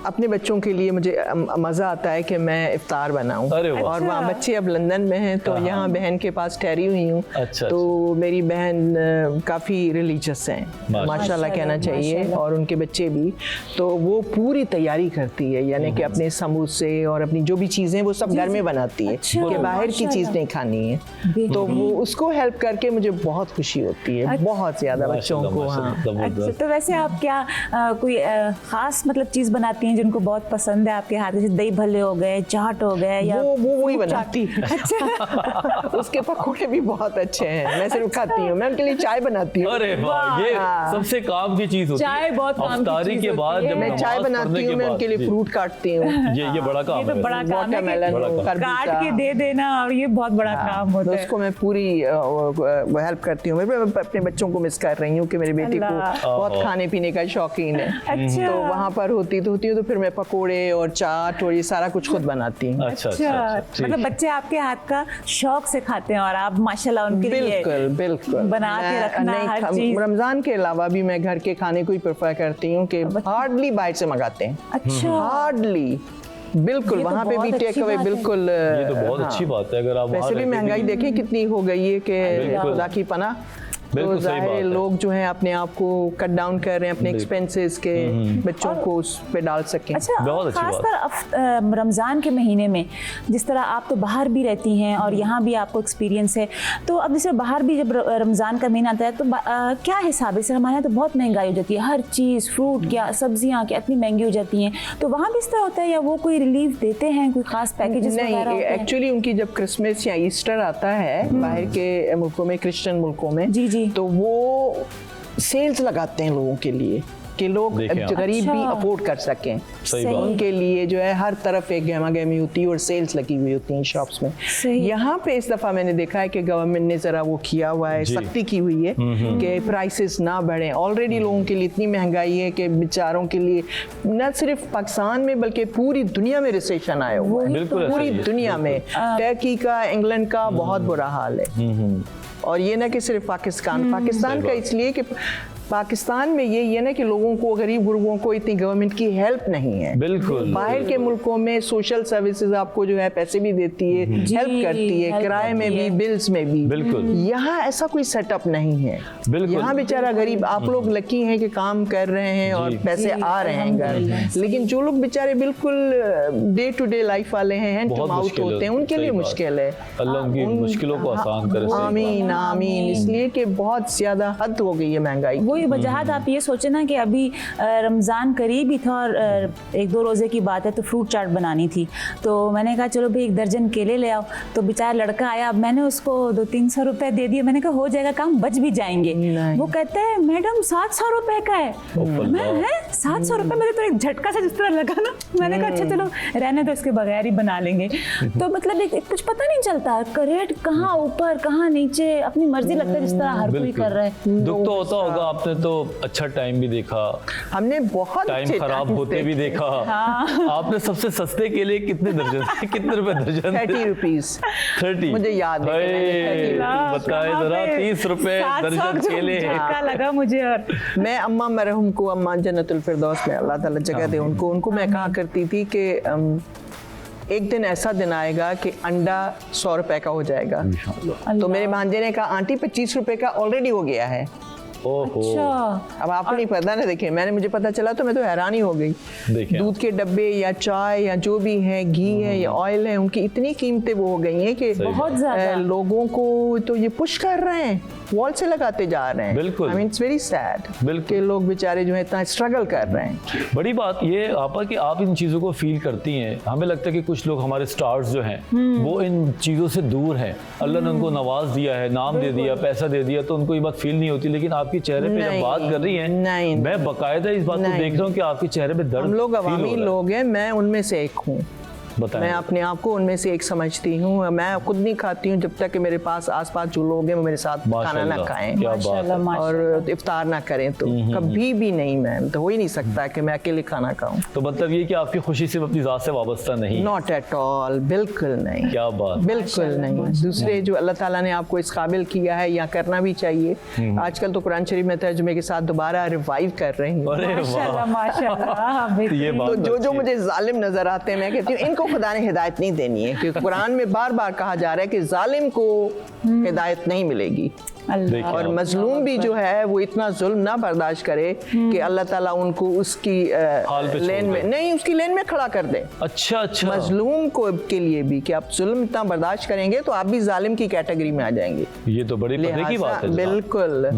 अपने बच्चों के लिए मुझे मज़ा आता है कि मैं इफ्तार बनाऊं। अरे वाह। और वहाँ बच्चे अब लंदन में हैं, तो यहाँ बहन के पास ठहरी हुई हूँ। अच्छा, तो मेरी बहन काफ़ी रिलीजियस हैं, माशाल्लाह कहना चाहिए, माशाल्लाह। और उनके बच्चे भी। तो वो पूरी तैयारी करती है, यानी कि अपने समोसे और अपनी जो भी चीज़ें वो सब घर में बनाती है, अच्छा, कि बाहर की चीज़ माशाल्लाह। नहीं खानी है। तो वो उसको हेल्प करके मुझे बहुत खुशी होती है, बहुत ज़्यादा बच्चों को। हाँ, अच्छा, तो वैसे आप क्या कोई खास मतलब चीज़ बनाती हैं जिनको बहुत पसंद है आपके हाथ, जैसे दही भल्ले हो गए, चाट हो गए, या वो ही बनाती है। अच्छा उसके पकौड़े भी बहुत अच्छे हैं, मैं सिर्फ खाती हूँ, मैं उनके लिए चाय बनाती हूँ। अरे वाह, ये सबसे काम की चीज़ होती है। चाय बहुत काम की इफ्तारी चीज़ के बाद होती है। जब मैं नमाज चाय पढ़ने बनाती के हूँ, मैं बाद, उनके लिए जी। फ्रूट काटती हूँ, ये बड़ा काम ये तो है। बड़ा काम है कि वाटरमेलन, काट के दे देना, और ये बहुत बड़ा काम होता तो है। उसको मैं पूरी हेल्प करती हूँ। मैं अपने बच्चों को मिस कर रही हूँ कि मेरे बेटे को अल्लाह। बहुत खाने पीने का शौकीन है। अच्छा। तो वहाँ पर होती हूँ तो फिर मैं पकोड़े और चाट और ये सारा कुछ खुद बनाती हूँ। अच्छा, अच्छा, मतलब बच्चे आपके हाथ का शौक से खाते हैं और आप माशाल्लाह उनके लिए बिल्कुल बिल्कुल बना के रखना हर चीज। रमजान के अलावा भी मैं घर के खाने को ही प्रेफर करती हूँ कि हार्डली बाहर से मंगाते हैं, अच्छा, हार्डली, बिल्कुल ये तो वहाँ पे भी बहुत टेक अच्छी अवे बात है। बिल्कुल। ये तो बहुत अच्छी बात है। अगर आप वहाँ वैसे भी रहते महंगाई देखें कितनी हो गई है कि बिल्कुल। खुदा की पनाह। बिल्कुल तो सही जाहिर बात है है। लोग जो हैं अपने आप को कट डाउन कर रहे हैं अपने एक्सपेंसेस के, बच्चों को उस पे डाल सकें। अच्छा, बहुत अच्छी खासकर रमज़ान के महीने में जिस तरह आप तो बाहर भी रहती हैं और यहाँ भी आपको एक्सपीरियंस है, तो अब जैसे बाहर भी जब रमज़ान का महीना आता है तो क्या हिसाब है? हमारे यहाँ तो बहुत महंगाई हो जाती है, हर चीज़, फ्रूट क्या, सब्जियाँ क्या इतनी महंगी हो जाती हैं, तो वहाँ भी इस तरह होता है या वो कोई रिलीफ देते हैं, कोई खास पैकेजेस वगैरह नहीं, होते हैं? एक्चुअली उनकी जब क्रिसमस या ईस्टर आता है बाहर के मुल्कों में, क्रिश्चियन मुल्कों में, जी, जी। तो वो सेल्स लगाते हैं लोगों के लिए कि लोग देखें आप। गरीब भी अच्छा। अफोर्ड कर सकें। सही सही। बात। उनके लिए जो है हर तरफ एक गहमा गहमी होती है और सेल्स लगी हुई होती हैं शॉप्स में। सही। यहाँ पे इस दफ़ा मैंने देखा है कि गवर्नमेंट ने ज़रा वो किया हुआ है, जी। सख्ती की हुई है कि प्राइसेस ना बढ़ें। ऑलरेडी लोगों के लिए इतनी महंगाई है कि बेचारों के लिए न सिर्फ पाकिस्तान में बल्कि पूरी दुनिया में रिसेशन आया हुआ है, बिल्कुल ऐसा पूरी ही है। दुनिया में। टर्की का, इंग्लैंड का बहुत बुरा हाल है। और ये ना कि सिर्फ पाकिस्तान का सही इसलिए कि पाकिस्तान में यही है ना कि लोगों को, गरीब गुरबों को इतनी गवर्नमेंट की हेल्प नहीं है। बिल्कुल। बाहर के मुल्कों में सोशल सर्विसेज आपको जो है पैसे भी देती है, हेल्प करती है, किराए में भी, बिल्स में भी। बिल्कुल। यहाँ ऐसा कोई सेटअप नहीं है। बिल्कुल। यहाँ बेचारा गरीब, आप लोग लकी हैं कि काम कर रहे हैं और पैसे आ रहे हैं घर, लेकिन जो लोग बेचारे बिल्कुल डे टू डे लाइफ वाले हैं, हैंड टू माउथ होते हैं, उनके लिए मुश्किल है। अल्लाह उनकी मुश्किलों को आसान करे। आमीन आमीन। इसलिए कि बहुत ज्यादा हद हो गई है महंगाई। वही वजह आप ये सोचे ना कि अभी रमज़ान करीब ही था और 1-2 रोज़े की बात है, तो फ्रूट चाट बनानी थी, तो मैंने कहा चलो भाई 1 दर्जन केले ले आओ। तो बेचारा लड़का आया, अब मैंने उसको 200-300 रुपए दे दिए। मैंने कहा हो जाएगा काम, बच भी जाएंगे। वो कहते हैं मैडम 700 रुपए का है। मैं है 700 रुपए, मेरे तो एक झटका से जिस तरह लगा ना, मैंने कहा अच्छा चलो रहने दो, इसके बगैर ही बना लेंगे। तो मतलब कुछ पता नहीं चलता, रेट कहाँ ऊपर कहाँ नीचे, अपनी मर्जी लगता है जिस तरह हर कोई कर रहा है। दुख तो होता होगा। आपने तो अच्छा टाइम भी देखा, हमने बहुत टाइम खराब होते भी देखा। आपने सबसे सस्ते केले कितने दर्जन, कितने रुपए दर्जन? 30 रुपीज। 30 मुझे याद है कि मैंने 30 बताए जरा, 30 रुपए दर्जन केले। झटका लगा मुझे। और मैं अम्मा मरहूम को, अम्मा जन्नतुल फिरदौस में अल्लाह ताला जगह दे उनको मैं कहा करती थी कि एक दिन ऐसा दिन आएगा कि अंडा 100 रुपए का हो जाएगा। तो मेरे भांजे ने कहा आंटी 25 रुपए का ऑलरेडी हो गया है। अच्छा। अब आपको नहीं पता ना, देखिए मुझे पता चला तो मैं तो हैरान ही हो गई। दूध के डब्बे या चाय या जो भी है, घी है या ऑयल है, उनकी इतनी कीमतें वो हो गई हैं कि बहुत ज्यादा लोगों को तो ये पुश कर रहे हैं, वॉल से लगाते जा रहे हैं। बिल्कुल। I mean it's very sad कि लोग बेचारे जो है इतना स्ट्रगल कर रहे हैं। बड़ी बात ये आपा कि आप इन चीज़ों को फील करती हैं। हमें लगता है कि कुछ लोग हमारे स्टार्स जो हैं वो इन चीज़ों से दूर हैं। अल्लाह ने उनको नवाज दिया है, नाम दे दिया, पैसा दे दिया, तो उनको ये बात फील नहीं होती। लेकिन आपके चेहरे पे जब बात कर रही हैं, मैं बाकायदा इस बात को देख रहा हूँ कि आपके चेहरे पे दर्द। हम लोग अवामी लोग हैं, मैं उनमें से एक हूँ। मैं अपने आप को उनमें से एक समझती हूँ। मैं खुद नहीं खाती हूँ जब तक कि मेरे पास आसपास जो लोग हैं वो मेरे साथ खाना ना खाएं और इफ्तार ना करें, तो कभी भी नहीं। मैं तो हो ही नहीं सकता कि मैं अकेले खाना खाऊं। तो मतलब ये कि आपकी खुशी सिर्फ अपनी ज़ात से वाबस्ता नहीं? नॉट एट ऑल, बिल्कुल नहीं। क्या बात, बिल्कुल नहीं। दूसरे जो अल्लाह ताला ने आपको इस काबिल किया है, या करना भी चाहिए। आजकल तो कुरान शरीफ में तर्जुमे के साथ दोबारा रिवाइव कर रहे हैं। तो जो मुझे जालिम नजर आते हैं, मैं कहती हूँ इनको खुदा ने हिदायत नहीं देनी है, क्योंकि कुरान में बार बार कहा जा रहा है कि जालिम को हिदायत नहीं मिलेगी। और मजलूम भी जो है वो इतना जुल्म ना बर्दाश्त करे कि अल्लाह ताला उनको उसकी लेन में नहीं, उसकी लेन में खड़ा कर दे। अच्छा। मजलूम को के लिए भी कि आप जुल्म इतना बर्दाश्त करेंगे तो आप भी जालिम की कैटेगरी में आ जाएंगे। ये तो बड़ी पते की बात है। बिल्कुल।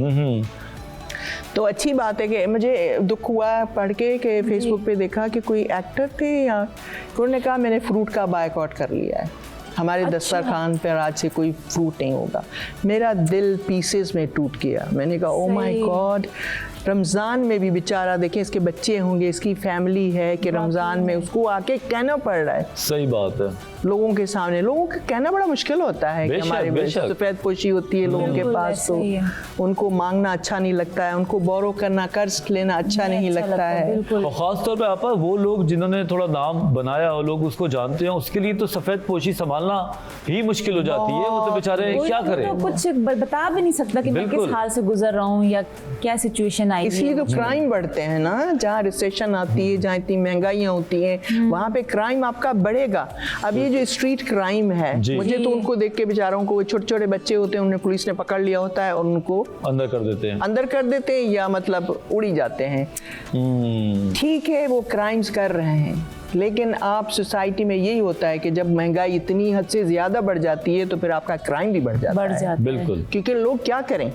तो अच्छी बात है कि मुझे दुख हुआ पढ़ के कि फेसबुक पे देखा कि कोई एक्टर थे या उन्होंने कहा मैंने फ्रूट का बायकॉट कर लिया है, हमारे दस्तरखान पर आज से कोई फ्रूट नहीं होगा। मेरा दिल पीसेस में टूट गया। मैंने कहा ओ माय गॉड, रमज़ान में भी बेचारा देखें, इसके बच्चे होंगे, इसकी फैमिली है कि रमज़ान में उसको आके कहना पड़ रहा है। सही बात है। लोगों के सामने लोगों को कहना बड़ा मुश्किल होता है कि हमारे सफ़ेद पोशी होती है लोगों के पास, तो उनको मांगना अच्छा नहीं लगता है, उनको बोरो करना, कर्ज लेना अच्छा नहीं लगता है। और ख़ासतौर पर आपा वो लोग जिन्होंने थोड़ा नाम बनाया हो, लोग उसको जानते हैं, उसके लिए तो सफ़ेद पोशी संभालना ही मुश्किल हो जाती है। वो तो बेचारे क्या करें, कुछ बता भी नहीं सकता कि मैं किस हाल से गुजर रहा हूँ या क्या सिचुएशन। इसलिए तो क्राइम बढ़ते हैं ना, जहाँ रिसेशन आती है, जहाँ इतनी महंगाइयाँ होती हैं, वहाँ पे क्राइम आपका बढ़ेगा। अब ये जो स्ट्रीट क्राइम है, मुझे तो उनको देख के बेचारों को, छोटे छोटे बच्चे होते हैं, उन्हें पुलिस ने पकड़ लिया होता है और उनको अंदर कर देते हैं या मतलब उड़ी जाते हैं। ठीक है, वो क्राइम्स कर रहे हैं, लेकिन आप सोसाइटी में यही होता है कि जब महंगाई इतनी हद से ज्यादा बढ़ जाती है तो फिर आपका क्राइम भी बढ़ जाता है। बिल्कुल, क्योंकि लोग क्या करें,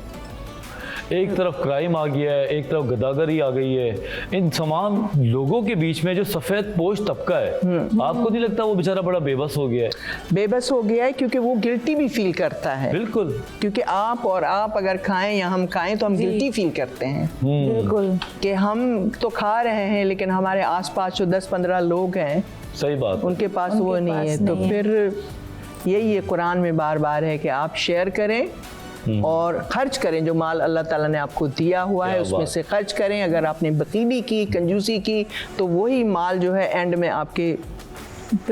एक तरफ क्राइम आ गया है, एक तरफ गदागरी आ गई है। इन तमाम लोगों के बीच में जो सफ़ेद पोश तबका है, आपको नहीं लगता वो बेचारा बड़ा बेबस हो गया है? बेबस हो गया है क्योंकि वो गिल्टी भी फील करता है। बिल्कुल, क्योंकि आप अगर खाएं या हम खाएं तो हम गिल्टी फील करते हैं। बिल्कुल, कि हम तो खा रहे हैं लेकिन हमारे आसपास जो 10-15 लोग हैं, सही बात, उनके पास वो नहीं है। तो फिर यही है, कुरान में बार बार है कि आप शेयर करें और खर्च करें। जो माल अल्लाह ताला ने आपको दिया हुआ है उसमें से खर्च करें। अगर आपने बखीली की, कंजूसी की, तो वही माल जो है एंड में आपके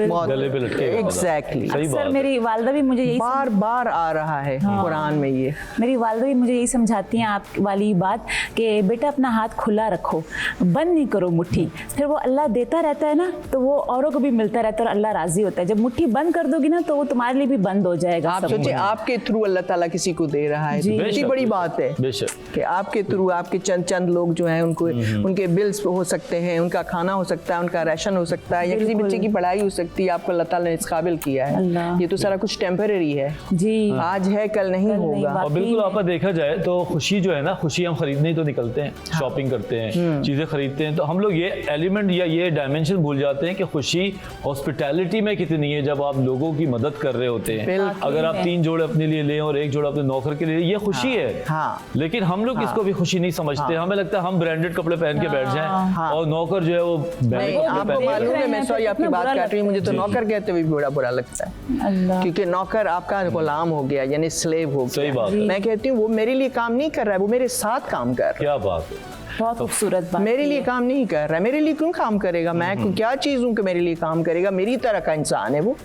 मौत गले पे लटके हुए। एग्जैक्टली सही बात अक्सर है। मेरी वालदा भी मुझे यही बार बार आ रहा है कुरान में ये। मेरी वालदा भी मुझे यही समझाती हैं आप वाली बात कि बेटा अपना हाथ खुला रखो, बंद नहीं करो मुट्ठी, फिर वो अल्लाह देता रहता है ना, तो वो औरों को भी मिलता रहता है और अल्लाह राजी होता है। जब मुट्ठी बंद कर दोगी ना तो वो तुम्हारे लिए भी बंद हो जाएगा। आप सब सोचिए कुछ। आपके थ्रू अल्लाह ताला किसी को दे रहा है, तो जी। कितनी बेशक, बड़ी बात है बेशक। कि आपके थ्रू आपके चंद चंद लोग जो हैं उनको उनके बिल्स हो सकते हैं, उनका खाना हो सकता है, उनका राशन हो सकता है, या किसी बिल्कुल। बच्चे की पढ़ाई हो सकती है। आपको अल्लाह ताला ने इस काबिल किया है। अल्लाह। ये तो सारा कुछ टेम्पररी है, जी आज है कल नहीं कल नहीं, होगा। बात- और बिल्कुल वाकई आपका देखा जाए तो खुशी जो है ना, खुशी हम खरीदने ही तो निकलते हैं, शॉपिंग करते हैं, चीज़ें खरीदते हैं, तो हम लोग ये एलिमेंट या ये डायमेंशन भूल जाते हैं कि खुशी हॉस्पिटैलिटी में कितनी है जब आप लोगों की मदद कर रहे होते हैं। बिल्कुल। अगर आप 3 जोड़े अपने लिए लें और 1 जोड़ा अपने नौकर के लिए, ये खुशी है। हाँ। लेकिन हम लोग इसको भी खुशी नहीं समझते। हमें लगता है हम ब्रांडेड कपड़े पहन के बैठ जाएं और नौकर जो है वो नहीं, ब्रांडेड कपड़े आपको पहन के मालूम है, रहे मैं हैं, सॉरी तो आपकी कितना बात बुरा काट रही हूँ, मुझे तो जी, नौकर कहते हुए भी बड़ा बुरा लगता है, अल्लाह। क्योंकि नौकर आपका गुलाम हो गया, यानी स्लेव हो गया। सही बात है। मैं कहती हूँ वो मेरे लिए काम नहीं कर रहा है, वो मेरे साथ काम कर रहा है। क्या बात है। बहुत खूबसूरत बात मेरे की लिए है। काम नहीं कर रहा है, मेरे लिए क्यों काम करेगा? मैं क्या चीज हूँ कि मेरे लिए काम करेगा? मेरी तरह का इंसान है वो,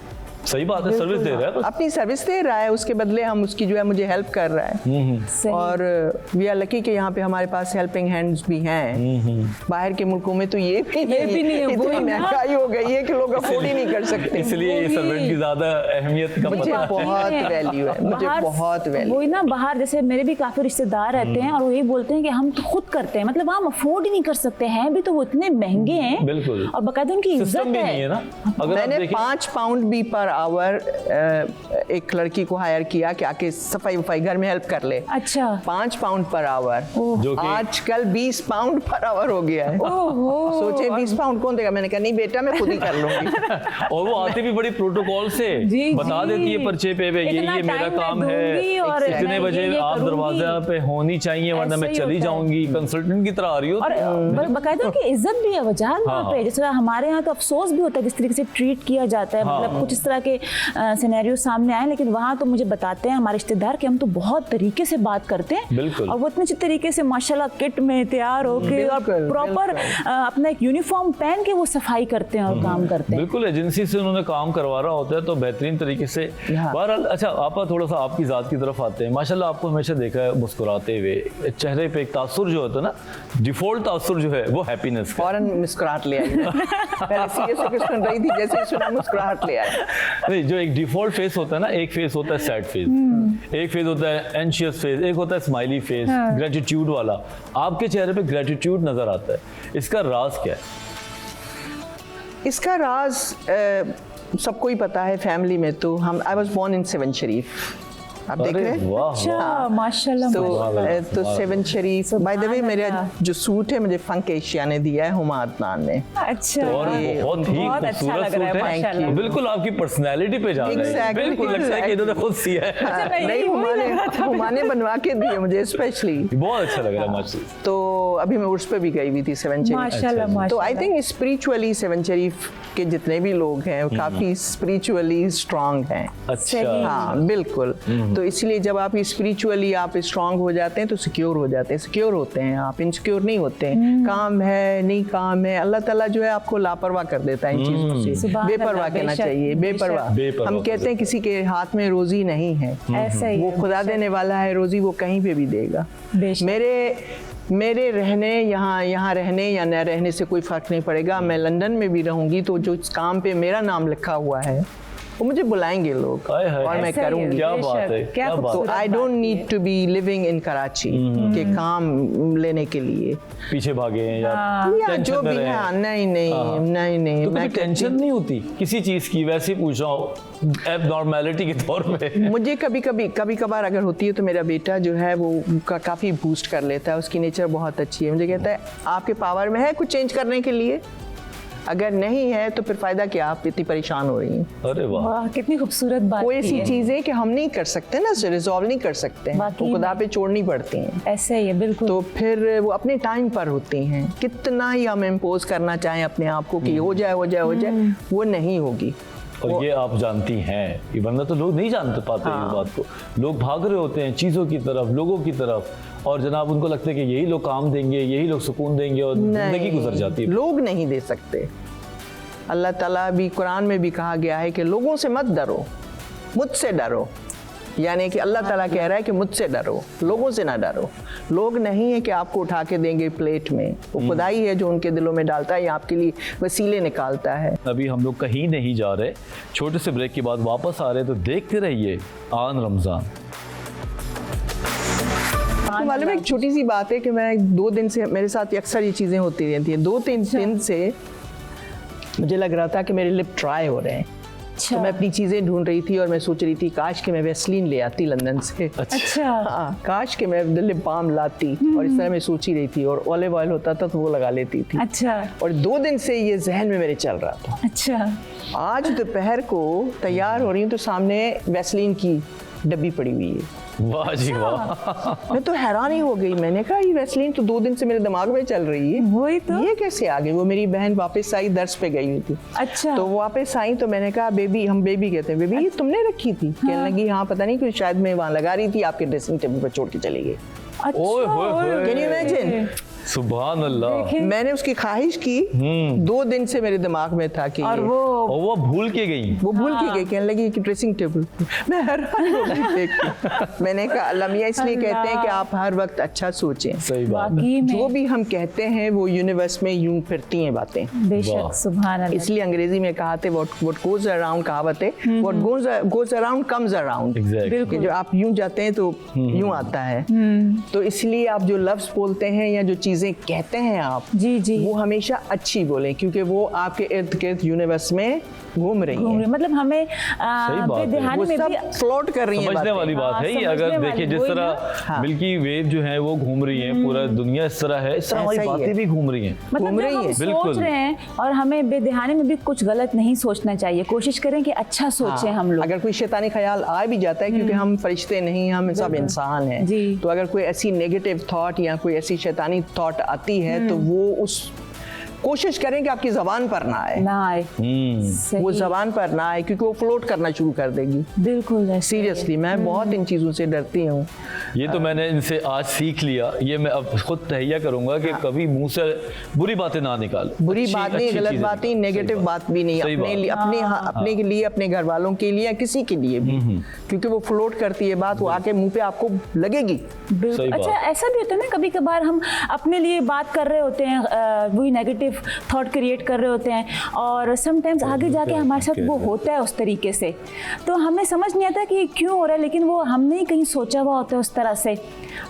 सही बात है, सर्विस दे रहा है बस। अपनी सर्विस दे रहा है, उसके बदले हम उसकी जो है मुझे हेल्प कर रहा है। सही। और वी आर लकी कि यहाँ पे हमारे पास हेल्पिंग हैंड्स भी हैं। बाहर के मुल्कों में तो ये भी भी नहीं है, इतनी वही ना। महंगाई हो गई है कि लोग अफोर्ड ही नहीं कर सकते। इसलिए ये सर्वेंट की ज्यादा अहमियत का मुझे पता है। बहुत वैल्यू है, मुझे बाहर- बहुत वैल्यू। वही ना, बाहर जैसे मेरे भी काफी रिश्तेदार रहते हैं और वो यही बोलते हैं कि हम तो खुद करते हैं, मतलब हम अफोर्ड ही नहीं कर सकते हैं भी, तो वो इतने महंगे हैं। बिल्कुल। और बकायदा उनकी इज्जत सिस्टम भी नहीं है ना। अगर आप मैंने देखें 5 पाउंड भी पर आवर एक लड़की को हायर किया कि आके सफाई वफाई घर में हेल्प कर ले। अच्छा। 5 पाउंड पर आवर, जो कि- आजकल 20 पाउंड पर आवर हो गया है। ओहो। सोचे 20 पाउंड कौन देगा? मैंने कहा नहीं बेटा, मैं खुद ही कर लूंगी। और वो आती भी बड़ी प्रोटोकॉल से जी, बता जी। देती है पर्चे पे ये इतना मेरा टाइम काम मैं है, दूंगी और इतने मैं बजे ये आप करूंगी। दरवाजा पे होनी चाहिए वरना मैं ऐसे ही चली होता है। जाऊंगी। कंसल्टेंट की तरह आ रही हो और बकायदा उनकी इज्जत भी है वजह वहाँ हाँ। पे। जैसे हमारे यहाँ तो अफसोस भी होता है जिस तरीके से ट्रीट किया जाता है, हाँ। मतलब कुछ इस तरह के सिनेरियो सामने आए, लेकिन वहाँ तो मुझे बताते हैं हमारे रिश्तेदार कि हम तो बहुत तरीके से बात करते हैं। बिल्कुल। और वो इतने अच्छे तरीके से माशाल्लाह किट में तैयार होके और बिल्कुल, प्रॉपर अपना एक यूनिफॉर्म पहन के वो सफाई करते हैं और काम करते हैं। बिल्कुल एजेंसी से उन्होंने काम करवा रहा होता है तो बेहतरीन तरीके से। हाँ। बहरहाल अच्छा, आप थोड़ा सा आपकी ज़ात की तरफ आते हैं। माशाल्लाह आपको हमेशा देखा है मुस्कुराते हुए, चेहरे पे एक तासुर जो होता है ना, डिफॉल्ट तासुर जो है वो हैप्पीनेस का। फौरन मुस्कुराहट ले आई। पहले सीरियस होकर सुन रही थी, जैसे ही सुना मुस्कुराहट ले आई। नहीं, जो एक डिफॉल्ट फेस होता है ना, एक फेस होता है सैड फेस, एक फेस होता है एंशियस फेस, एक होता है स्माइली फेस, ग्रेटिट्यूड वाला। आपके चेहरे पे ग्रेटिट्यूड नजर आता है, इसका राज क्या है? इसका राज सबको ही पता है। फैमिली में तो हम आई वाज बोर्न इन 7 शरीफ, आप देख रहे हैं। वाह अच्छा माशाल्लाह तो माशाल्लाह। तो 7 शरीफ, बाय द वे सुभान मेरा अल्लाह। जो सूट है मुझे फंक एशिया ने दिया है, हुमा अदनान ने। अच्छा और बहुत ही बहुत अच्छा खूबसूरत लग रहा है सूट माशाल्लाह। बिल्कुल आपकी पर्सनैलिटी पे जा रहा है। Exactly, बिल्कुल लगता है कि इन्होंने खुद सिया है। मैं नहीं, यही बोल रहा था। हुमा ने बनवा के दिए मुझे स्पेशली। बहुत अच्छा लग रहा है माशाल्लाह। तो अभी मैं उर्स पे भी गई हुई थी 7 शरीफ। माशाल्लाह तो आई माशाल्लाह। थिंक स्पिरिचुअली 7 शरीफ के जितने भी लोग हैं वो काफ़ी स्पिरिचुअली स्ट्रांग हैं। अच्छा हाँ बिल्कुल। तो इसलिए जब आप स्पिरिचुअली आप स्ट्रांग हो जाते हैं तो सिक्योर हो जाते हैं, सिक्योर होते हैं, आप इनसिक्योर नहीं होते हैं। काम है नहीं काम है, अल्लाह ताला जो है आपको लापरवाह कर देता है इन चीज़ों से। सुभान बेपरवाह अल्लाह, कहना बेशक, चाहिए, बेपरवाह। बेशक। हम कहते हैं किसी के हाथ में रोजी नहीं है, ऐसा ही वो है, खुदा बेशक। देने वाला है रोजी, वो कहीं पे भी देगा। बेशक। मेरे रहने यहाँ रहने या न रहने से कोई फ़र्क नहीं पड़ेगा। मैं लंदन में भी रहूंगी तो जो इस काम पे मेरा नाम लिखा हुआ है वो मुझे बुलाएंगे लोग हाय हाय। और मैं ऐसा ही है। करूंगी। क्या बेशक, बात है, क्या क्या बात तो खूबसूरत I don't need to be living in Karachi के काम लेने के लिए पीछे भागे हैं या या टेंशन जो में भी रहे है। हैं। नहीं नहीं हाँ। नहीं नहीं तो कभी मैं टेंशन नहीं होती किसी चीज की? वैसे ही पूछ रहा हूँ एबनॉर्मैलिटी के तौर पे। मुझे कभी कभार अगर होती है तो मेरा बेटा जो है वो काफ़ी बूस्ट कर लेता है, उसकी नेचर बहुत अच्छी है। मुझे कहता है आपके पावर में है कुछ चेंज करने के लिए, अगर नहीं है तो फिर फायदा क्या, आप इतनी परेशान हो रही हैं। अरे वाह, वाह कितनी खूबसूरत बात कोई की ऐसी है। चीज़ें कि हम नहीं कर सकते ना, रिजॉल्व नहीं कर सकते हैं, वाकई तो खुदा में। पे छोड़नी पड़ती हैं। ऐसा ही है बिल्कुल। तो फिर वो अपने टाइम पर होती हैं। कितना ही हम इम्पोज करना चाहें अपने आप को कि हो जाए हो जाए हो जाए, वो नहीं होगी। और ये आप जानती हैं, ये वरना तो लोग नहीं जानते पाते इस बात को। लोग भाग रहे होते हैं चीज़ों की तरफ, लोगों की तरफ, और जनाब उनको लगता है कि यही लोग काम देंगे, यही लोग सुकून देंगे और जिंदगी गुजर जाती है। लोग नहीं दे सकते, अल्लाह ताला भी कुरान में भी कहा गया है कि लोगों से मत डरो, मुझसे डरो। यानी कि अल्लाह ताला कह रहा है कि मुझसे डरो, लोगों से ना डरो। लोग नहीं है कि आपको उठा के देंगे प्लेट में, वो खुदा ही है जो उनके दिलों में डालता है या आपके लिए वसीले निकालता है। अभी हम लोग कहीं नहीं जा रहे, छोटे से ब्रेक के बाद वापस आ रहे, तो देखते रहिए आन रमज़ान। तो मालूम है एक छोटी सी बात है कि मैं 2 दिन से, मेरे साथ अक्सर ये चीज़ें होती रहती हैं। 2-3 दिन से मुझे लग रहा था कि मेरे लिप ड्राई हो रहे हैं। तो मैं अपनी चीज़ें ढूंढ रही थी और मैं सोच रही थी काश कि मैं वैसलीन ले आती लंदन से। अच्छा। हाँ, काश कि मैं लिप बाम लाती, और इस तरह मैं सोच ही रही थी, और ऑलिव ऑयल होता था तो वो लगा लेती थी। अच्छा। और 2 दिन से ये जहन में मेरे चल रहा था। अच्छा। आज दोपहर को तैयार हो रही हूँ तो सामने वैसलीन की डब्बी पड़ी हुई है। वाह जी वाह। मैं तो हैरान ही हो गई। मैंने कहा ये वैसलीन तो 2 दिन से मेरे दिमाग में चल रही है, वही तो। ये कैसे आ गई? वो मेरी बहन वापस आई, दर्स पे गई हुई थी। अच्छा। तो वो वापस आई तो मैंने कहा बेबी, हम बेबी कहते हैं, बेबी ये तुमने रखी थी? कहने लगी हाँ पता नहीं कुछ, शायद मैं वहाँ लगा रही थी, आपके ड्रेसिंग टेबल पर छोड़ के चली गई। अच्छा। ओए होए होए। Can you imagine? सुभान अल्लाह। मैंने उसकी ख्वाहिश की, 2 दिन से मेरे दिमाग में था कि और ये- और वो भूल के गई। वो भूल के गई। कहने लगी कि ड्रेसिंग टेबल। मैं हैरान हो गई देख के। मैंने कहा अल्लाह मियां इसलिए कहते हैं कि आप हर वक्त अच्छा सोचें। सही बात। वाकई जो में भी हम कहते हैं वो यूनिवर्स में यूं फिरती हैं बातें। वाह। बेशक, सुभान अल्लाह। इसलिए अंग्रेजी में कहा थे व्हाट गोज अराउंड, कहावत है what goes around comes around. Exactly. कि जो आप यूं जाते हैं तो यूं आता है। तो इसलिए आप जो लफ्ज बोलते हैं या जो चीजें कहते हैं आप, जी जी। वो हमेशा अच्छी बोलें, क्योंकि वो आपके इर्द गिर्द यूनिवर्स में घूम रही घूम है। रही, मतलब हमें सही बात है। बेध्यानी वो में सब भी फ्लोट कर रही हैं समझने बातें। वाली बात हाँ, है ये। समझने अगर वाली, देखिए जिस वही तरह ना। हाँ। मिल्की वेव जो है वो घूम रही है, पूरा दुनिया इस तरह है, इस तरह हमारी ऐसा ही बातें है। भी घूम रही हैं। मतलब घूम जब रही हम है। सोच बिल्कुल। रहे हैं, और हमें बेध्यानी में भी कुछ गलत नहीं सोचना चाहिए। कोशिश करें कि अच्छा सोचें हम लोग। अगर कोई शैतानी ख्याल आ भी जाता है, क्योंकि हम फरिश्ते नहीं, हम सब इंसान हैं, जी। तो अगर कोई ऐसी नेगेटिव थॉट या कोई ऐसी शैतानी थॉट आती है तो वो उस कोशिश करें कि आपकी ज़बान पर ना आए, ना आए। सही। वो ज़बान पर ना आए, क्योंकि वो फ्लोट करना शुरू कर देगी। बिल्कुल ऐसे। सीरियसली मैं बहुत इन चीज़ों से डरती हूँ। ये तो मैंने इनसे आज सीख लिया। ये मैं अब खुद तहैया करूंगा कि कभी मुंह से बुरी बातें ना निकाल। बुरी बात नहीं, गलत बात नहीं, नेगेटिव बात भी नहीं, सही अपने बात। लिए, अपने के लिए, अपने घर वालों के लिए या किसी के लिए भी, क्योंकि वो फ्लोट करती है बात, वो आके मुंह पे आपको लगेगी। बिल्कुल। सही अच्छा, बात। ऐसा भी होता है ना, कभी कभार हम अपने लिए बात कर रहे होते हैं, वही नेगेटिव थॉट क्रिएट कर रहे होते हैं, और समटाइम्स आगे जाके हमारे साथ वो होता है उस तरीके से, तो हमें समझ नहीं आता कि क्यों हो रहा है, लेकिन वो हमने ही कहीं सोचा हुआ होता है उस तरह से,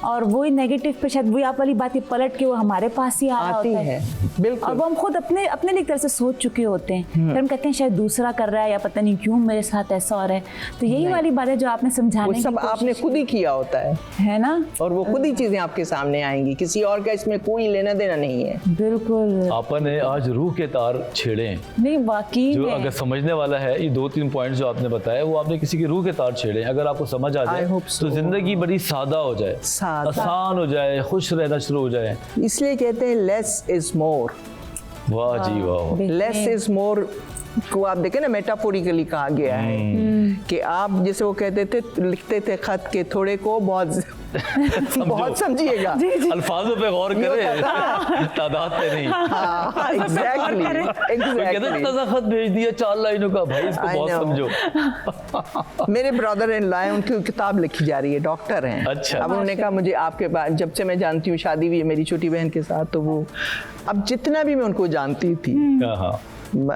और वही नेगेटिव पे शायद वही आप वाली बातें पलट के वो हमारे पास ही आ रहा आती होता है, और बिल्कुल। वो हम खुद अपने अपने लिए एक तरह से सोच चुके होते हैं, फिर हम कहते हैं शायद दूसरा कर रहा है, या पता नहीं क्यों मेरे साथ ऐसा हो रहा है। तो यही वाली बात है जो आपने वो समझाने की सब आपने कोशिश खुद ही किया होता है ना। और वो खुद ही चीजें आपके सामने आएंगी, किसी और का इसमें कोई लेना देना नहीं है। बिल्कुल। आपा ने आज रूह के तार छेड़े हैं। नहीं, वाकई जो में। अगर समझने वाला है, ये 2-3 पॉइंट्स जो आपने बताया, वो आपने किसी के रूह के तार छेड़े हैं। अगर आपको समझ आ जाए I hope so. तो जिंदगी बड़ी सादा हो जाए, सादा। आसान हो जाए, खुश रहना शुरू हो जाए। इसलिए कहते हैं लेस इज मोर। वाह जी वाह। लेस इज मोर को आप देखें ना, मेटाफोरिकली कहा गया है कि आप जैसे वो कहते थे, लिखते थे खत के थोड़े को बहुत बहुत समझिएगा। अल्फाजों पे गौर करें, तादाद पे नहीं। एग्जैक्टली कोई कहता है ताज़ा खत भेज दिया 4 लाइनों का, भाई इसको I बहुत know. समझो। मेरे ब्रदर इन लॉ, उनकी किताब लिखी जा रही है, डॉक्टर हैं। अच्छा। अब उन्होंने कहा मुझे आपके पास, जब से मैं जानती हूँ, शादी हुई है मेरी छोटी बहन के साथ, तो वो अब जितना भी मैं उनको जानती थी, हाँ।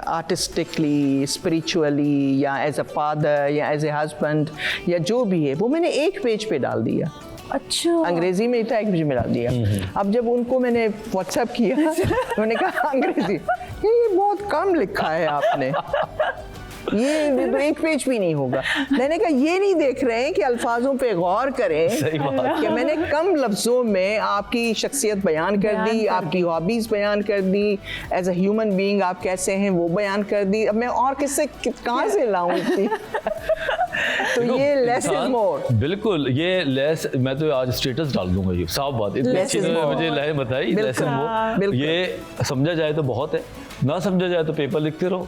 आर्टिस्टिकली, स्पिरिचुअली, या एज अ फादर, या एज ए हस्बैंड, या जो भी है, वो मैंने एक पेज पे डाल दिया। अच्छा। अंग्रेजी में था, एक पेज में डाल दिया। अब जब उनको मैंने व्हाट्सएप किया, उन्होंने कहा अंग्रेजी ये बहुत कम लिखा है आपने, ये तो एक पेज भी नहीं होगा। मैंने कहा ये नहीं देख रहे हैं कि अल्फाजों पे गौर करें, सही बात। कि मैंने कम लफ्जों में आपकी शख्सियत बयान कर दी, आपकी हॉबीज बयान कर दी, एज अ ह्यूमन बीइंग आप कैसे हैं वो बयान कर दी। अब मैं और किससे कहाँ से लाऊं इतनी? तो ये लेस इज मोर। बिल्कुल, ये लेस, मैं तो आज स्टेटस डाल दूंगा, ये साफ बात। इतनी Less अच्छी is तरह more। मुझे लाइन बताई, लेस इज मोर। बिल्कुल। ये समझा जाए तो बहुत है, ना समझा जाए तो पेपर लिखते रहो।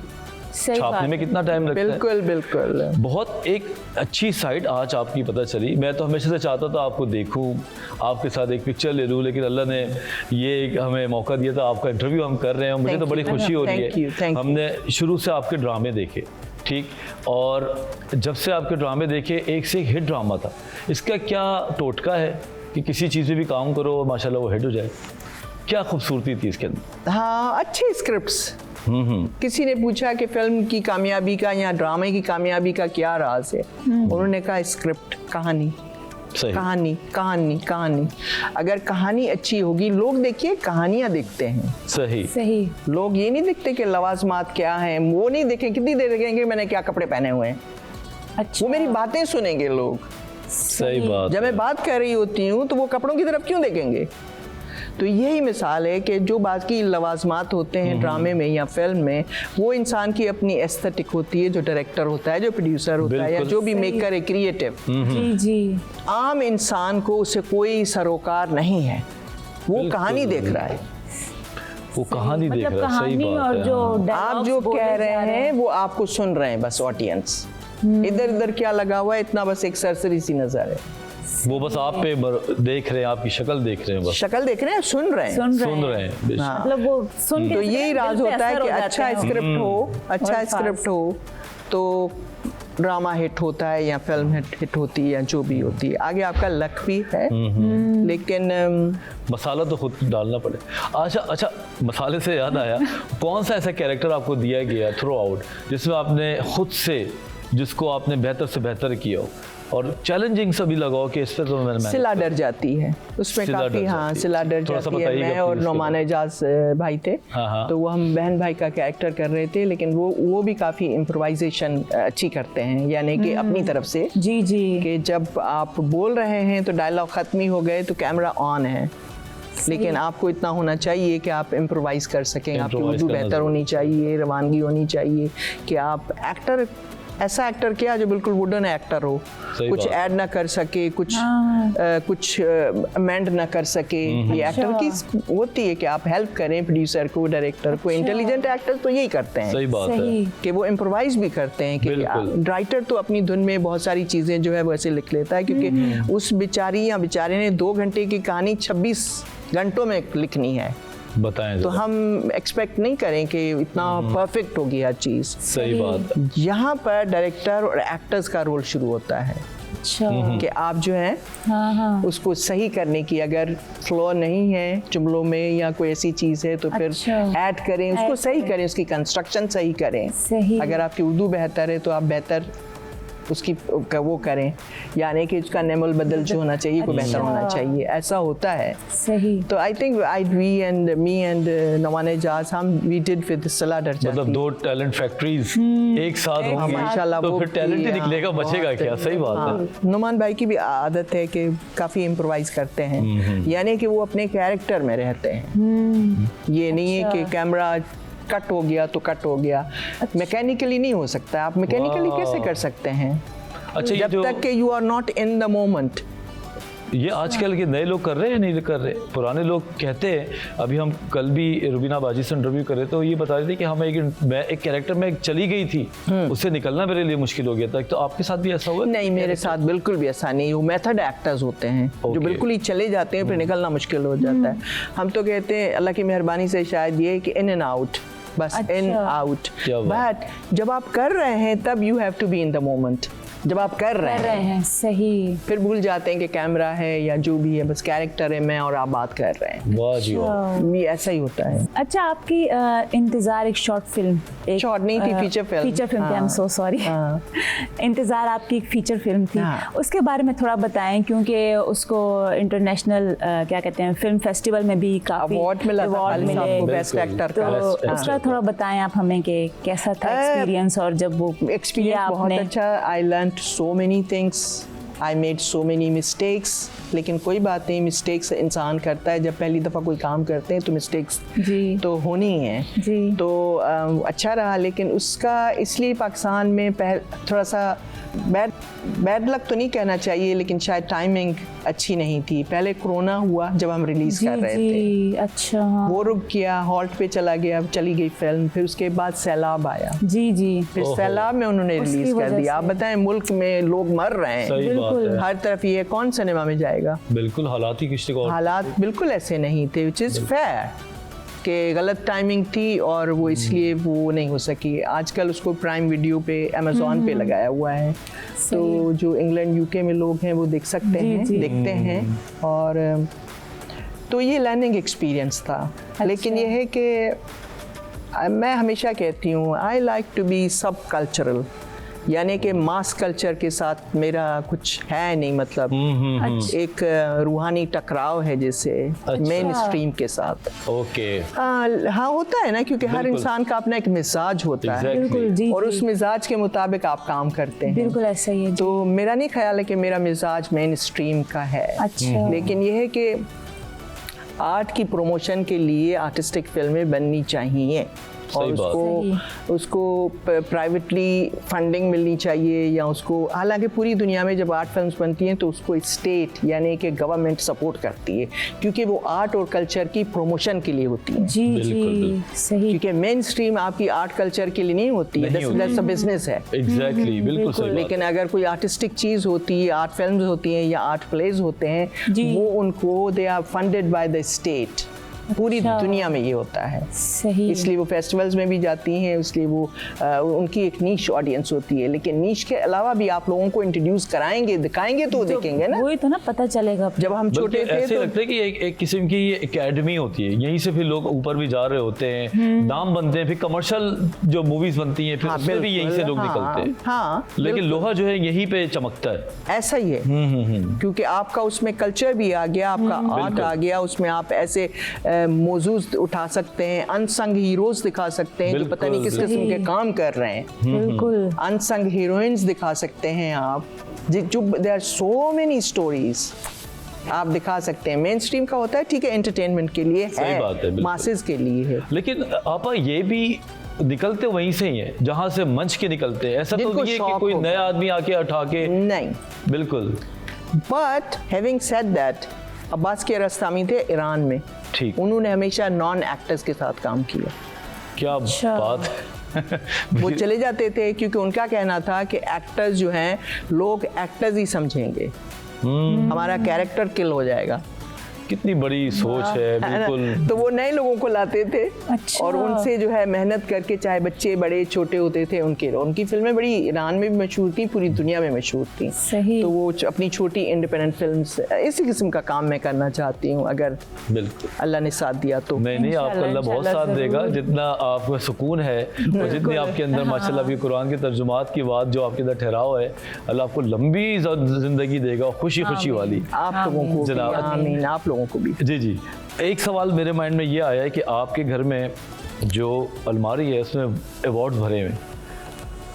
सही छापने बात में कितना टाइम लगता है। बिल्कुल बिल्कुल। बहुत एक अच्छी साइड आज आपकी पता चली। मैं तो हमेशा से चाहता था आपको देखूं, आपके साथ एक पिक्चर ले लूं, लेकिन अल्लाह ने ये हमें मौका दिया था, आपका इंटरव्यू हम कर रहे हैं। मुझे तो बड़ी खुशी हो रही Thank you, है। thank you. हमने शुरू से आपके ड्रामे देखे, ठीक, और जब से आपके ड्रामे देखे एक से एक हिट ड्रामा था। इसका क्या टोटका है कि किसी चीज़ में भी काम करो और माशाल्लाह वो हिट हो जाए? क्या खूबसूरती थी इसके अंदर? हाँ, अच्छे स्क्रिप्ट्स। किसी ने पूछा कि फिल्म की कामयाबी का या ड्रामे की कामयाबी का क्या राज है, उन्होंने कहा स्क्रिप्ट, कहानी। सही। कहानी कहानी कहानी। अगर कहानी अच्छी होगी, लोग देखिए कहानियां देखते हैं, सही। सही। लोग ये नहीं देखते कि लवाजमात क्या हैं, वो नहीं देखें कितनी देर देखेंगे मैंने क्या कपड़े पहने हुए हैं, अच्छा, वो मेरी बातें सुनेंगे लोग। सही बात। जब मैं बात कर रही होती हूँ तो वो कपड़ों की तरफ क्यों देखेंगे? तो यही मिसाल है कि जो बाकी लवाजमात होते हैं ड्रामे में या फिल्म में, वो इंसान की अपनी एस्थेटिक होती है, जो डायरेक्टर होता है, जो प्रोड्यूसर होता है, या बिल्कुल। जो भी मेकर है क्रिएटिव। जी जी। आम इंसान को उससे कोई सरोकार नहीं है, वो बिल्कुल, कहानी देख रहा है। वो कहानी देख मतलब रहा है। सही कहानी बात और है। जो हाँ। आप dialogues जो बोले कह जा रहे हैं वो आपको सुन रहे हैं बस ऑडियंस। इधर उधर क्या लगा हुआ है, इतना बस एक सरसरी सी नजर है। वो बस आप पे देख रहे हैं, आपकी शक्ल देख रहे हैं, बस शक्ल देख रहे हैं, सुन रहे हैं। सुन रहे हैं। बेशक। हाँ। मतलब वो सुन के तो यही दिल राज पे होता है असर कि हो जाते अच्छा हैं। स्क्रिप्ट हो, अच्छा और स्क्रिप्ट हो तो ड्रामा हिट होता है या फिल्म हिट होती है या जो भी होती है। आगे आपका लक भी है, लेकिन मसाला तो खुद डालना पड़े। अच्छा, मसाले से याद आया, कौन सा ऐसा कैरेक्टर आपको दिया गया थ्रू आउट जिसमें आपने खुद से, जिसको आपने बेहतर से बेहतर किया हो और चैलेंजिंग सा भी लगाओ कि इस पे तो मैंने सिला डर जाती है उसमें सिला डर काफी। हाँ, जाती है। सिला डर थोड़ा सा जाती है। बताइएगा मैं और प्लीज इसके नौमान बारे एजाज भाई थे, हाँ। तो वो हम बहन भाई का कैरेक्टर कर रहे थे, लेकिन वो भी काफी इम्प्रोवाइजेशन अच्छी करते हैं, यानी कि अपनी तरफ से जी जी। कि जब आप बोल रहे हैं तो डायलॉग खत्म ही हो गए तो कैमरा ऑन है, लेकिन आपको इतना होना चाहिए कि आप इम्प्रोवाइज कर सकें, आपकी Improvise उर्दू करना बेहतर होनी चाहिए, रवानगी होनी चाहिए, कि आप एक्टर, ऐसा एक्टर क्या जो बिल्कुल वुडन एक्टर हो, सही कुछ बात। ऐड ना कर सके, कुछ कुछ अमेंड ना कर सके। ये एक्टर की होती है कि आप हेल्प करें प्रोड्यूसर को, डायरेक्टर को। इंटेलिजेंट एक्टर तो यही करते हैं सही बात है। सही। कि वो इम्प्रोवाइज भी करते हैं, कि बिल्कुल। राइटर तो अपनी धुन में बहुत सारी चीज़ें जो है वो ऐसे लिख लेता है, क्योंकि उस बेचारी या बेचारे ने 2 घंटे की कहानी 26 घंटों में लिखनी है, बताएं तो जरा। हम एक्सपेक्ट नहीं करें कि इतना परफेक्ट होगी हर चीज़। सही बात है। यहाँ पर डायरेक्टर और एक्टर्स का रोल शुरू होता है अच्छा। कि आप जो है हाँ हाँ। उसको सही करने की, अगर फ्लो नहीं है जुमलों में या कोई ऐसी चीज़ है तो फिर अच्छा। ऐड करें, उसको Add सही करें। करें, उसकी कंस्ट्रक्शन सही करें। सही। अगर आपकी उर्दू बेहतर है तो आप बेहतर उसकी वो करें, यानी कि उसका नेमल बदल जो होना चाहिए वो बेहतर होना चाहिए, ऐसा होता है। सही। तो I think we and me and Navan Ejaz, हम वी डिड विद सिला डर जाती। मतलब 2 टैलेंट फैक्ट्रीज एक साथ हाँ, होंगी माशाल्लाह तो वो फिर टैलेंट ही भी, निकलेगा, हाँ, बचेगा बहुत। क्या? सही बात है। हाँ, नुमान भाई की भी आदत है कि काफ़ी इम्प्रोवाइज करते हैं, यानी कि वो अपने कैरेक्टर में रहते हैं। ये नहीं है कि कैमरा कट हो गया तो कट हो गया, मैकेनिकली नहीं हो सकता। आप मैकेनिकली वाह। कैसे कर सकते हैं अच्छा, ये जब जो तक कि you are not in the moment. ये आजकल के नए लोग कर रहे हैं नहीं कर रहे? पुराने लोग कहते हैं, अभी हम कल भी रुबीना बाजी से इंटरव्यू कर रहे थे, तो ये बता रहे थे कि मैं एक कैरेक्टर में चली गई थी, उससे निकलना मेरे लिए मुश्किल हो गया था। तो आपके साथ भी ऐसा हुआ? नहीं, मेरे साथ बिल्कुल भी ऐसा नहीं। वो मेथड एक्टर्स होते हैं जो Okay. बिल्कुल ही चले जाते हैं, फिर निकलना मुश्किल हो जाता है। हम तो कहते हैं अल्लाह की मेहरबानी से शायद ये कि इन एंड आउट, बस इन आउट। क्या बात। बट जब आप कर रहे हैं तब you have to be in the moment. जब आप कर रहे कर रहे हैं हैं। सही। फिर भूल जाते हैं कि कैमरा है या जो भी है, बस कैरेक्टर है, मैं और आप बात कर रहे हैं। वाह जी वाह। ये ऐसा ही होता है। अच्छा, आपकी इंतजार एक शॉर्ट फिल्म, एक Short नहीं थी, feature film। फीचर फिल्म थी। I am so sorry. हाँ। इंतजार आपकी एक फीचर फिल्म थी, हाँ। उसके बारे में थोड़ा बताएं, क्योंकि उसको इंटरनेशनल क्या कहते हैं, फिल्म फेस्टिवल में भी काफी अवार्ड मिला था award खालिद साहब मिले। को बेस्ट बिल्कुल। एक्टर तो का। Best उसका actor। थोड़ा बताएं आप हमें कि कैसा था एक्सपीरियंस, और जब वो एक्सपीरियंस किया बहुत आपने। अच्छा। I learn so many things, I made so many mistakes, लेकिन कोई बात नहीं, मिस्टेक्स इंसान करता है। जब पहली दफ़ा कोई काम करते हैं तो मिस्टेक्स जी। तो होनी ही है। जी। तो अच्छा रहा, लेकिन उसका इसलिए पाकिस्तान में थोड़ा सा बैड बैड लक तो नहीं कहना चाहिए, लेकिन शायद टाइमिंग अच्छी नहीं थी। पहले कोरोना हुआ जब हम रिलीज कर रहे थे, अच्छा, वो रुक गया, हॉल्ट पे चला गया, चली गई फिल्म। फिर उसके बाद सैलाब आया, जी फिर सैलाब में उन्होंने उसकी रिलीज कर वजह दिया। आप से। बताएं, मुल्क में लोग मर रहे हैं, सही बात है, हर तरफ ये कौन सिनेमा में जाएगा? बिल्कुल हालात ही किसी को। हालात बिल्कुल ऐसे नहीं थे, विच इज़ फेयर कि गलत टाइमिंग थी और वो इसलिए वो नहीं हो सकी। आजकल उसको प्राइम वीडियो पे, अमेज़ॉन पे लगाया हुआ है, तो जो इंग्लैंड यूके में लोग हैं वो देख सकते हैं, देखते हैं। और तो ये लर्निंग एक्सपीरियंस था। लेकिन ये है कि मैं हमेशा कहती हूँ, आई लाइक टू बी सब कल्चरल, यानी कि मास कल्चर के साथ मेरा कुछ है नहीं, मतलब एक रूहानी टकराव है जैसे मेन स्ट्रीम के साथ। ओके, हाँ होता है ना, क्योंकि हर इंसान का अपना एक मिजाज होता है, बिल्कुल, जी, और जी। उस मिजाज के मुताबिक आप काम करते हैं। बिल्कुल ऐसा ही है जी। तो मेरा नहीं ख्याल है कि मेरा मिजाज मेन स्ट्रीम का है। अच्छा। लेकिन यह है कि आर्ट की प्रमोशन के लिए आर्टिस्टिक फिल्में बननी चाहिए, और सही बात। उसको प्राइवेटली फंडिंग मिलनी चाहिए, या उसको, हालांकि पूरी दुनिया में जब आर्ट फिल्म्स बनती हैं तो उसको स्टेट यानी कि गवर्नमेंट सपोर्ट करती है, क्योंकि वो आर्ट और कल्चर की प्रमोशन के लिए होती है। जी जी, सही। क्योंकि मेन स्ट्रीम आपकी आर्ट कल्चर के लिए नहीं होती है, दैट्स अ बिजनेस है। एग्जैक्टली, बिल्कुल सही बात। लेकिन अगर कोई आर्टिस्टिक चीज होती है, आर्ट फिल्म्स होती हैं या आर्ट प्लेज होते हैं, वो उनको they are funded by the state. पूरी दुनिया में ये होता है, सही। इसलिए वो फेस्टिवल्स में भी जाती हैं, इसलिए वो उनकी एक नीश ऑडियंस होती है। लेकिन नीश के अलावा भी आप लोगों को इंट्रोड्यूस कराएंगे, दिखाएंगे तो देखेंगे ना। वही तो ना, पता चलेगा। जब हम छोटे थे ऐसे तो लगता है कि एक किस्म की ये एकेडमी होती है, यहीं से फिर लोग ऊपर भी जा रहे होते हैं, नाम बनते हैं, फिर कमर्शियल जो मूवीज बनती हैं फिर हाँ, उसमें भी यहीं से लोग बिल्कुल, निकलते हैं। हाँ, लेकिन लोहा जो है यहीं पे चमकता है। ऐसा ही है, क्योंकि आपका उसमें कल्चर भी आ गया, आपका आर्ट आ गया, उसमें आप ऐसे मौजूद उठा सकते हैं, अनसंग हीरोज दिखा सकते हैं जो पता नहीं किस किस्म के काम कर रहे हैं, बिल्कुल। अनसंग हीरोइंस दिखा सकते हैं आप, जो there are so many stories आप दिखा सकते हैं। मेन स्ट्रीम का होता है, ठीक है, एंटरटेनमेंट के लिए सही है, बात है, बिल्कुल। मासेस के लिए है। लेकिन आपा ये भी निकलते वहीं से ही है जहां से मंच के निकलते हैं, ऐसा तो जिनको नहीं है कि शौक कोई होगा। नया आदमी आके उठा के। नहीं, बिल्कुल but having said that, Abbas Kiarostami थे ईरान में, ठीक। उन्होंने हमेशा नॉन एक्टर्स के साथ काम किया। क्या बात है। वो चले जाते थे क्योंकि उनका कहना था कि एक्टर्स जो हैं, लोग एक्टर्स ही समझेंगे, हमारा कैरेक्टर किल हो जाएगा। कितनी बड़ी सोच है, बिल्कुल। तो वो नए लोगों को लाते थे, अच्छा। और उनसे जो है मेहनत करके, चाहे बच्चे बड़े छोटे होते थे, उनकी फिल्में बड़ी ईरान में भी मशहूर थी, पूरी दुनिया में मशहूर थी। सही। तो वो अपनी छोटी इंडिपेंडेंट फिल्म्स, इसी किस्म का काम मैं करना चाहती हूँ, अगर बिल्कुल अल्लाह ने साथ दिया तो। नहीं, आपको अल्लाह बहुत साथ देगा, जितना आपको सुकून है और जितनी आपके अंदर माशाल्लाह भी कुरान के तर्जुमात की बात जो आपके अंदर ठहराव है, अल्लाह आपको लंबी जिंदगी देगा, खुशी खुशी वाली। आप लोगों को भी, जनाब। आमीन, आप लोगों को भी। जी जी। एक सवाल मेरे माइंड में ये आया है कि आपके घर में जो अलमारी है उसमें अवार्ड्स भरे हुए हैं,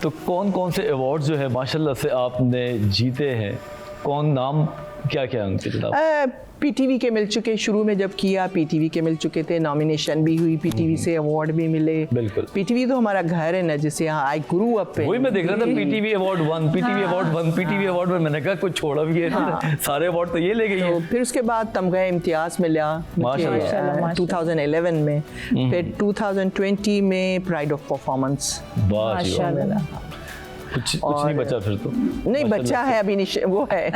तो कौन कौन से अवार्ड्स जो है माशाल्लाह से आपने जीते हैं, कौन नाम क्या क्या है उनके जनाब? पीटीवी के मिल चुके, शुरू में जब किया पीटीवी के मिल चुके थे, नॉमिनेशन भी हुई, पीटीवी से अवार्ड भी मिले। बिल्कुल। पीटीवी तो हमारा घर है ना, जिसे यहाँ आई गुरु अप पे। वही मैं देख रहा था, PTV award 1, PTV award 1, PTV award 1, मैंने कहा कुछ छोड़ा भी है, सारे अवार्ड तो ये ले गई तो है। फिर उसके बाद तमगा इम्तियाज मिला माशाल्लाह। 2011 में, फिर 2020 में प्राइड ऑफ परफॉर्मेंस। वाह जी वाह। माशाल्लाह। कुछ नहीं बचा फिर तो। नहीं बचा है अभी, वो है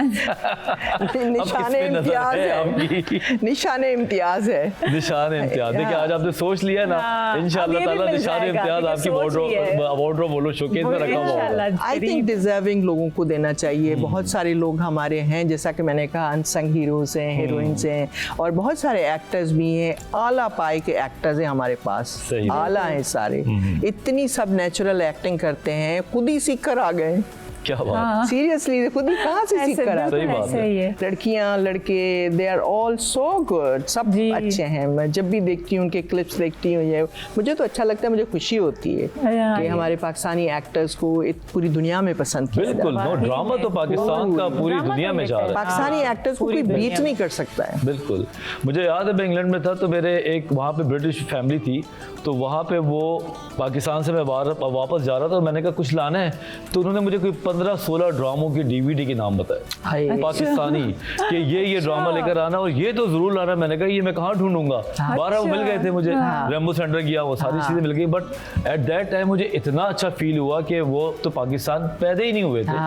निशाने इम्तियाज है, निशाने इम्तियाज है, निशान इम्तियाज। देखिए आज आपने सोच लिया ना, इंशाअल्लाह ताला निशान इम्तियाज आपकी वार्डरोब बोलो शोकेस में रखा हुआ होगा। आई थिंक डिजर्विंग लोगों को देना चाहिए। बहुत सारे लोग हमारे हैं, जैसा कि मैंने कहा, अनसंग हीरोज हैं, हीरोइंस हैं, और बहुत सारे एक्टर्स भी हैं, आला पाए के एक्टर्स हैं हमारे पास, सही। आला हैं सारे, इतनी सब नेचुरल एक्टिंग करते हैं, खुद ही सीख कर आ गए। क्या बात। सीरियसली खुद ही कहाँ से सीख कर आ सही बात है। लड़कियां लड़के, they are all so good, सब अच्छे हैं। मैं जब भी देखती हूँ उनके क्लिप्स देखती हूँ, ये मुझे तो अच्छा लगता है, मुझे खुशी होती है कि हमारे पाकिस्तानी एक्टर्स को पूरी दुनिया में पसंद किया जाता है। बिल्कुल, नो ड्रामा तो पाकिस्तान का पूरी दुनिया में जा रहा है। पाकिस्तानी एक्टर्स को कोई बीट नहीं कर सकता है। बिल्कुल। मुझे याद है मैं इंग्लैंड में था, तो मेरे एक वहाँ पे ब्रिटिश फैमिली थी, तो वहाँ पे वो पाकिस्तान से मैं वापस जा रहा था, मैंने कहा कुछ लाना है, तो उन्होंने मुझे कोई 15-16 ड्रामों की DVD के नाम बताए हाय। पाकिस्तानी कि ये ड्रामा लेकर आना और ये तो जरूर लाना। मैंने कहा ये मैं कहाँ ढूंढूंगा, 12 मिल गए थे मुझे, रेम्बो सेंटर गया, वो सारी चीजें मिल गई। बट एट दैट टाइम मुझे इतना अच्छा फील हुआ कि वो तो पाकिस्तान पैदा ही नहीं हुए थे,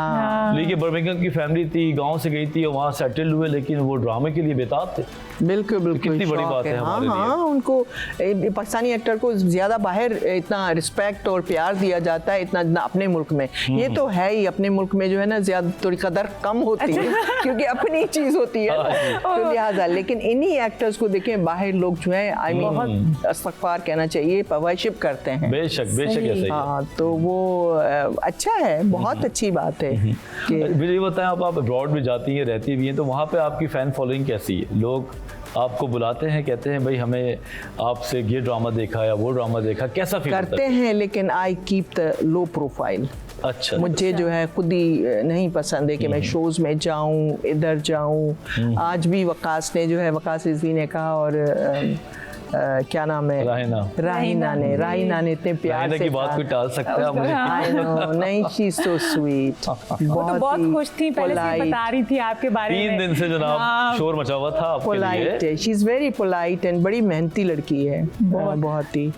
लेकिन बर्मिंघम की फैमिली थी, गाँव से गई थी और वहाँ सेटल हुए, लेकिन वो ड्रामे के लिए बेताब थे। बिल्कुल बिल्कुल, कितनी बड़ी शौक बात है हाँ हमारे लिए। हाँ, उनको पाकिस्तानी एक्टर को ज्यादा बाहर इतना रिस्पेक्ट और प्यार दिया जाता है इतना ना अपने मुल्क में। ये तो है ही, अपने मुल्क में जो है ना ज्यादा थोड़ी कदर कम होती है क्योंकि अपनी चीज होती है तो लिहाजा। लेकिन इन्हीं एक्टर्स को देखें बाहर लोग जो है आई मीन इस्तगफार कहना चाहिए, वर्शिप करते हैं। बेशक बेशक ऐसे ही है। हाँ, तो वो अच्छा है, बहुत अच्छी बात है कि मुझे ये बताएं, आप अब्रॉड में जाती हैं, रहती भी हैं, तो वहाँ पे आपकी फ़ैन फॉलोइंग कैसी है? लोग आपको बुलाते हैं, कहते हैं भाई हमें आपसे ये ड्रामा देखा या वो ड्रामा देखा, कैसा फील करते हैं, लेकिन I keep the low profile. अच्छा, मुझे जो है खुद ही नहीं पसंद है कि मैं शोज़ में जाऊं, इधर जाऊं। आज भी वकास ने जो है, वकास रिजवी ने कहा और क्या नाम है, राहिना ने इतने प्यार से की बात कोई टाल सकता है मुझे? I know, नहीं, शी सो स्वीट, बहुत खुश थी, पहले से बता रही थी आपके बारे में। 3 दिन से जनाब शोर मचा हुआ था आपके पोलाइट लिए। है, she is very polite and बड़ी मेहनती लड़की है, बहुत ही।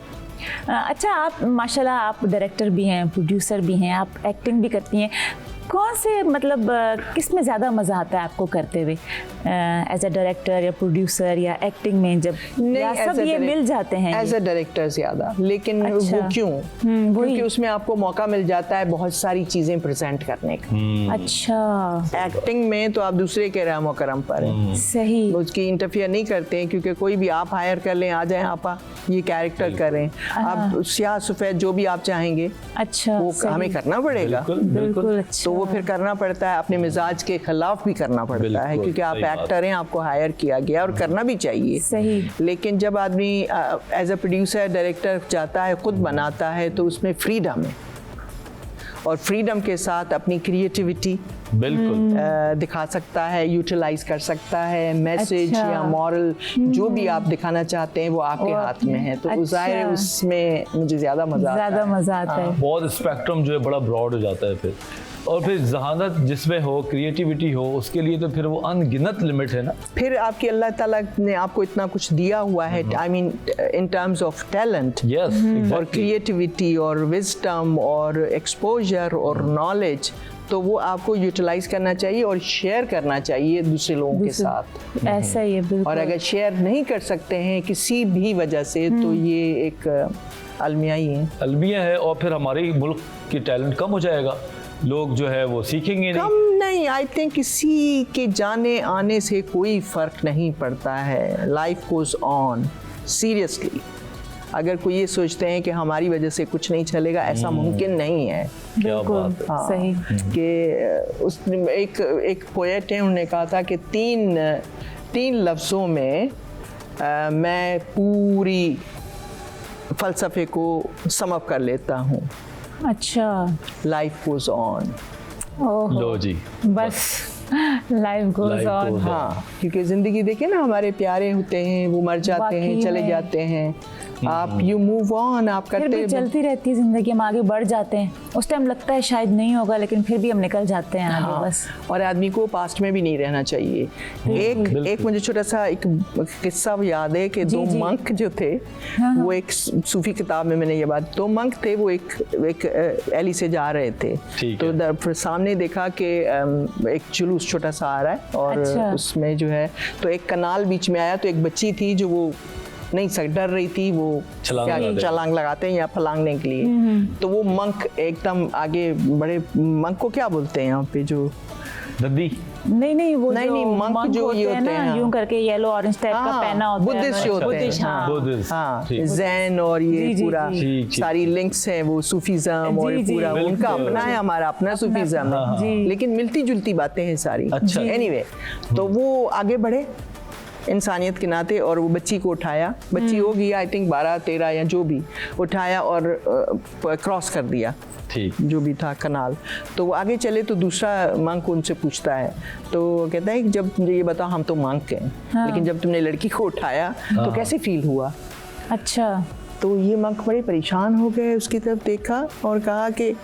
अच्छा, आप माशाल्लाह आप डायरेक्टर भी हैं, प्रोड्यूसर भी हैं, आप एक्टिंग भी करती हैं। कौन से मतलब किस में ज़्यादा मज़ा आता है आपको करते हुए, एज अ डायरेक्टर या प्रोड्यूसर या एक्टिंग में, जब या सब ये मिल जाते हैं? एज अ डायरेक्टर ज़्यादा, लेकिन अच्छा। वो क्यों? वही। क्योंकि उसमें आपको मौका मिल जाता है बहुत सारी चीज़ें प्रेजेंट करने का। अच्छा, एक्टिंग में तो आप दूसरे के रहमो करम पर हैं, सही। उसकी इंटरफियर नहीं करते हैं, क्योंकि कोई भी आप हायर कर लें, आ जाएं आपा ये कैरेक्टर करें, आप स्याह सफ़ेद जो भी आप चाहेंगे अच्छा, वो सही। हमें करना पड़ेगा। बिल्कुल अच्छा। तो वो फिर करना पड़ता है, अपने मिजाज के खिलाफ भी करना पड़ता है, बिल्कुल, क्योंकि आप सही बात। एक्टर हैं, आपको हायर किया गया और करना भी चाहिए। सही। लेकिन जब आदमी एज अ प्रोड्यूसर डायरेक्टर जाता है, खुद बनाता है, तो उसमें फ्रीडम है, और फ्रीडम के साथ अपनी क्रिएटिविटी बिल्कुल दिखा सकता है, यूटिलाइज कर सकता है, मैसेज अच्छा। या मॉरल जो भी आप दिखाना चाहते हैं वो आपके हाथ में है। तो जाहिर है अच्छा। उसमें मुझे ज़्यादा मज़ा आता है। ज़्यादा मज़ा आता है। बहुत स्पेक्ट्रम जो है बड़ा ब्रॉड हो जाता है फिर, और फिर जहानत जिसमें हो, क्रिएटिविटी हो, उसके लिए तो फिर वो अनगिनत लिमिट है ना। फिर आपकी अल्लाह ताला ने आपको इतना कुछ दिया हुआ है, I mean in terms of talent yes, और क्रिएटिविटी और विजडम और एक्सपोजर और नॉलेज, तो वो आपको यूटिलाइज करना चाहिए और शेयर करना चाहिए दूसरे लोगों के साथ। ऐसा ही है, बिल्कुल। और अगर शेयर नहीं कर सकते हैं किसी भी वजह से, तो ये एक अलमिया ही है। अलमिया है, और फिर हमारे मुल्क की टैलेंट कम हो जाएगा, लोग जो है वो सीखेंगे नहीं। कम नहीं, आई थिंक किसी के जाने आने से कोई फर्क नहीं पड़ता है। Life goes on, seriously. अगर कोई ये सोचते हैं कि हमारी वजह से कुछ नहीं चलेगा, ऐसा मुमकिन नहीं है। क्या बिल्कुल, बात है। हाँ, सही। कि उस एक पोएट है, उन्होंने कहा था कि तीन लफ्ज़ों में मैं पूरी फ़लसफ़े को समअप कर लेता हूँ। अच्छा, लाइफ गोज ऑन। ओहो, लो जी, बस life goes Life on. goes on। हाँ, क्योंकि ज़िंदगी देखिए ना, हमारे प्यारे होते हैं, वो मर जाते हैं, वाकई चले में। जाते हैं, आप यू मूव ऑन, आप फिर करते भी चलती रहती है जिंदगी, हम आगे बढ़ जाते हैं। उस टाइम लगता है शायद नहीं होगा, लेकिन फिर भी हम निकल जाते हैं आगे। हाँ, बस और आदमी को पास्ट में भी नहीं रहना चाहिए। एक मुझे छोटा सा एक किस्सा याद है कि दो जी। मंक जो थे, वो एक सूफी किताब में मैंने ये बात, दो मंक थे, वो एक एली से जा रहे थे, ठीक तो फिर सामने देखा कि एक जुलूस छोटा सा आ रहा है, और अच्छा। उसमें जो है तो एक कनाल बीच में आया, तो एक बच्ची थी जो वो नहीं डर रही थी, वो छलांग लगाते हैं या फलांगने के लिए, तो वो मंक एकदम आगे बड़े। मंक को क्या बोलते हैं यहाँ पे, जो दद्दी? नहीं, वो नहीं, जो नहीं, monk जो ये होते हैं, यूं करके येलो ऑरेंज टाइप का पहना होता है। बुद्धिस्ट जो होते हैं, बुद्धिस्ट, हाँ। बुद्धिस्ट, हाँ, ठीक। जैन और ये जी, पूरा जी, ठीक। सारी लिंक्स हैं, वो सूफीज़म और जी, जी, पूरा बिल्कुल। उनका अपना है, हमारा अपना सूफीज़म है, जी। लेकिन मिलती जुलती बातें हैं सारी। अच्छा। एनीवे, तो वो आगे बढ़े इंसानियत के नाते, और वो बच्ची को उठाया, बच्ची होगी आई थिंक 12-13 या जो भी, उठाया और क्रॉस कर दिया, ठीक। जो भी था कनाल। तो वो आगे चले, तो दूसरा मंक उनसे पूछता है, तो कहता है कि जब मुझे ये बताओ, हम तो मंक हैं, लेकिन जब तुमने लड़की को उठाया तो कैसे फील हुआ? अच्छा, तो ये मंक बड़े परेशान हो गए, उसकी तरफ देखा और कहा कि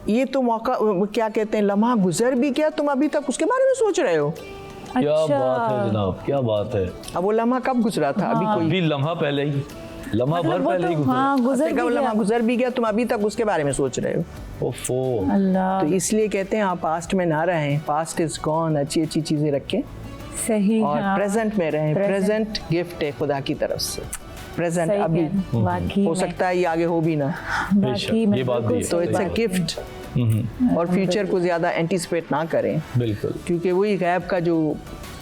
ये तो मौका, क्या कहते हैं, लम्हा गुजर भी गया, तुम अभी तक उसके बारे में सोच रहे हो। क्या बात है जनाब, क्या बात है। अब वो लम्हा कब गुजरा था? अभी कोई अभी लम्हा पहले ही, लम्हा भर वो पहले ही तो गुजरा। हाँ गुजर कब भी लम्हा गया। गुजर भी गया, तुम अभी तक उसके बारे में सोच रहे हो। ओफो। अल्लाह, तो इसलिए कहते हैं आप पास्ट में ना रहें, पास्ट इज गॉन, अच्छी अच्छी चीजें रखें सही। और हाँ, प्रेजेंट में रहें। Present। प्रेजेंट गिफ्ट है खुदा की तरफ से, प्रेजेंट सही अभी कह रहे हैं, वाकई हो में, सकता है ये आगे हो भी ना, वाकई में ये बात भी बिल्कुल है। तो सही इट्स अ बात। गिफ्ट। और फ्यूचर को ज्यादा एंटिसिपेट ना करें, बिल्कुल, क्योंकि वही गैब का जो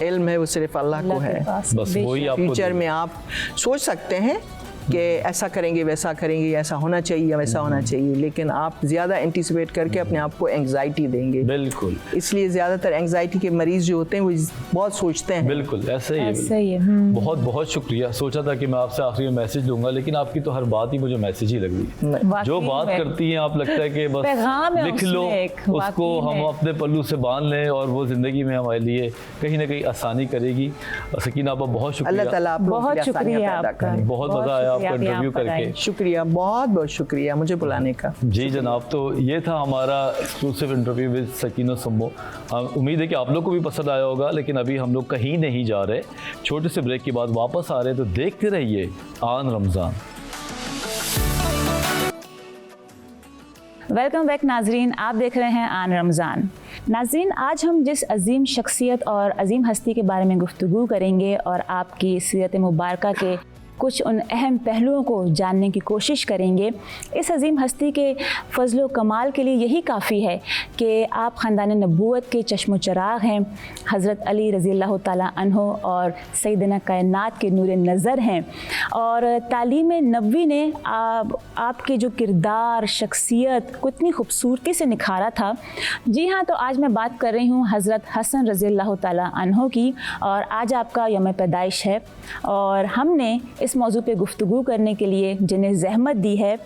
इल्म है वो सिर्फ अल्लाह को अल्लाह के है। पास बस बेशक। वही आपको फ्यूचर में आप सोच सकते हैं कि ऐसा करेंगे, वैसा करेंगे, ऐसा होना चाहिए या वैसा होना चाहिए, लेकिन आप ज़्यादा एंटिसिपेट करके अपने आप को एंग्जाइटी देंगे। बिल्कुल इसलिए ज़्यादातर एंग्जाइटी के मरीज़ जो होते हैं वो बहुत सोचते हैं। बिल्कुल ऐसे ही है, ऐसा ही है। बहुत बहुत शुक्रिया। सोचा था कि मैं आपसे आखिरी में मैसेज लूंगा, लेकिन आपकी तो हर बात ही मुझे मैसेज ही लग रही है। वाकई जो बात में। करती हैं आप, लगता है कि बस पैगाम है लिख लो उसमें एक, उसको, वाकई हम में। अपने पल्लू से बांध लें और वो ज़िंदगी में हमारे लिए कहीं ना कहीं आसानी करेगी। सकीना आपका बहुत अल्लाह शुक्रिया, ताला आप लोगों बहुत के लिए आसानियां शुक्रिया पैदा आपका। करे। बहुत मज़ा आया आपका शुक्रिया, आप इंटरव्यू यहाँ पर करके। आए। शुक्रिया, बहुत बहुत शुक्रिया मुझे बुलाने का। जी जनाब, तो ये था हमारा एक्सक्लूसिव इंटरव्यू विद सकीना सम्मो। उम्मीद है कि आप लोग को भी पसंद आया होगा, लेकिन अभी हम लोग कहीं नहीं जा रहे, छोटे से ब्रेक के बाद वापस आ रहे हैं, तो देखते रहिए आन रमज़ान। वेलकम बैक नाजरीन, आप देख रहे हैं आन रमज़ान। नाजरीन, आज हम जिस अजीम शख्सियत और अजीम हस्ती के बारे में गुफ्तगू करेंगे और आपकी सीरत मुबारका के कुछ उन अहम पहलुओं को जानने की कोशिश करेंगे। इस अजीम हस्ती के फजलो कमाल के लिए यही काफ़ी है कि आप ख़ानदान नबूवत के चश्मो चराग हैं, हज़रत अली रज़ी अल्लाह ताला अन्हो और सैयदना कायनात के नूर नज़र हैं, और तालीम नबवी ने आपके जो किरदार, शख्सियत को इतनी खूबसूरती से निखारा था। जी हाँ, तो आज मैं बात कर रही हूँ हज़रत हसन रज़ी अल्लाह ताला अन्हो की, और आज आपका यौम पैदाइश है, और हमने इस मौजू पे गुफ्तगू करने के लिए जिन्हें ज़हमत दी है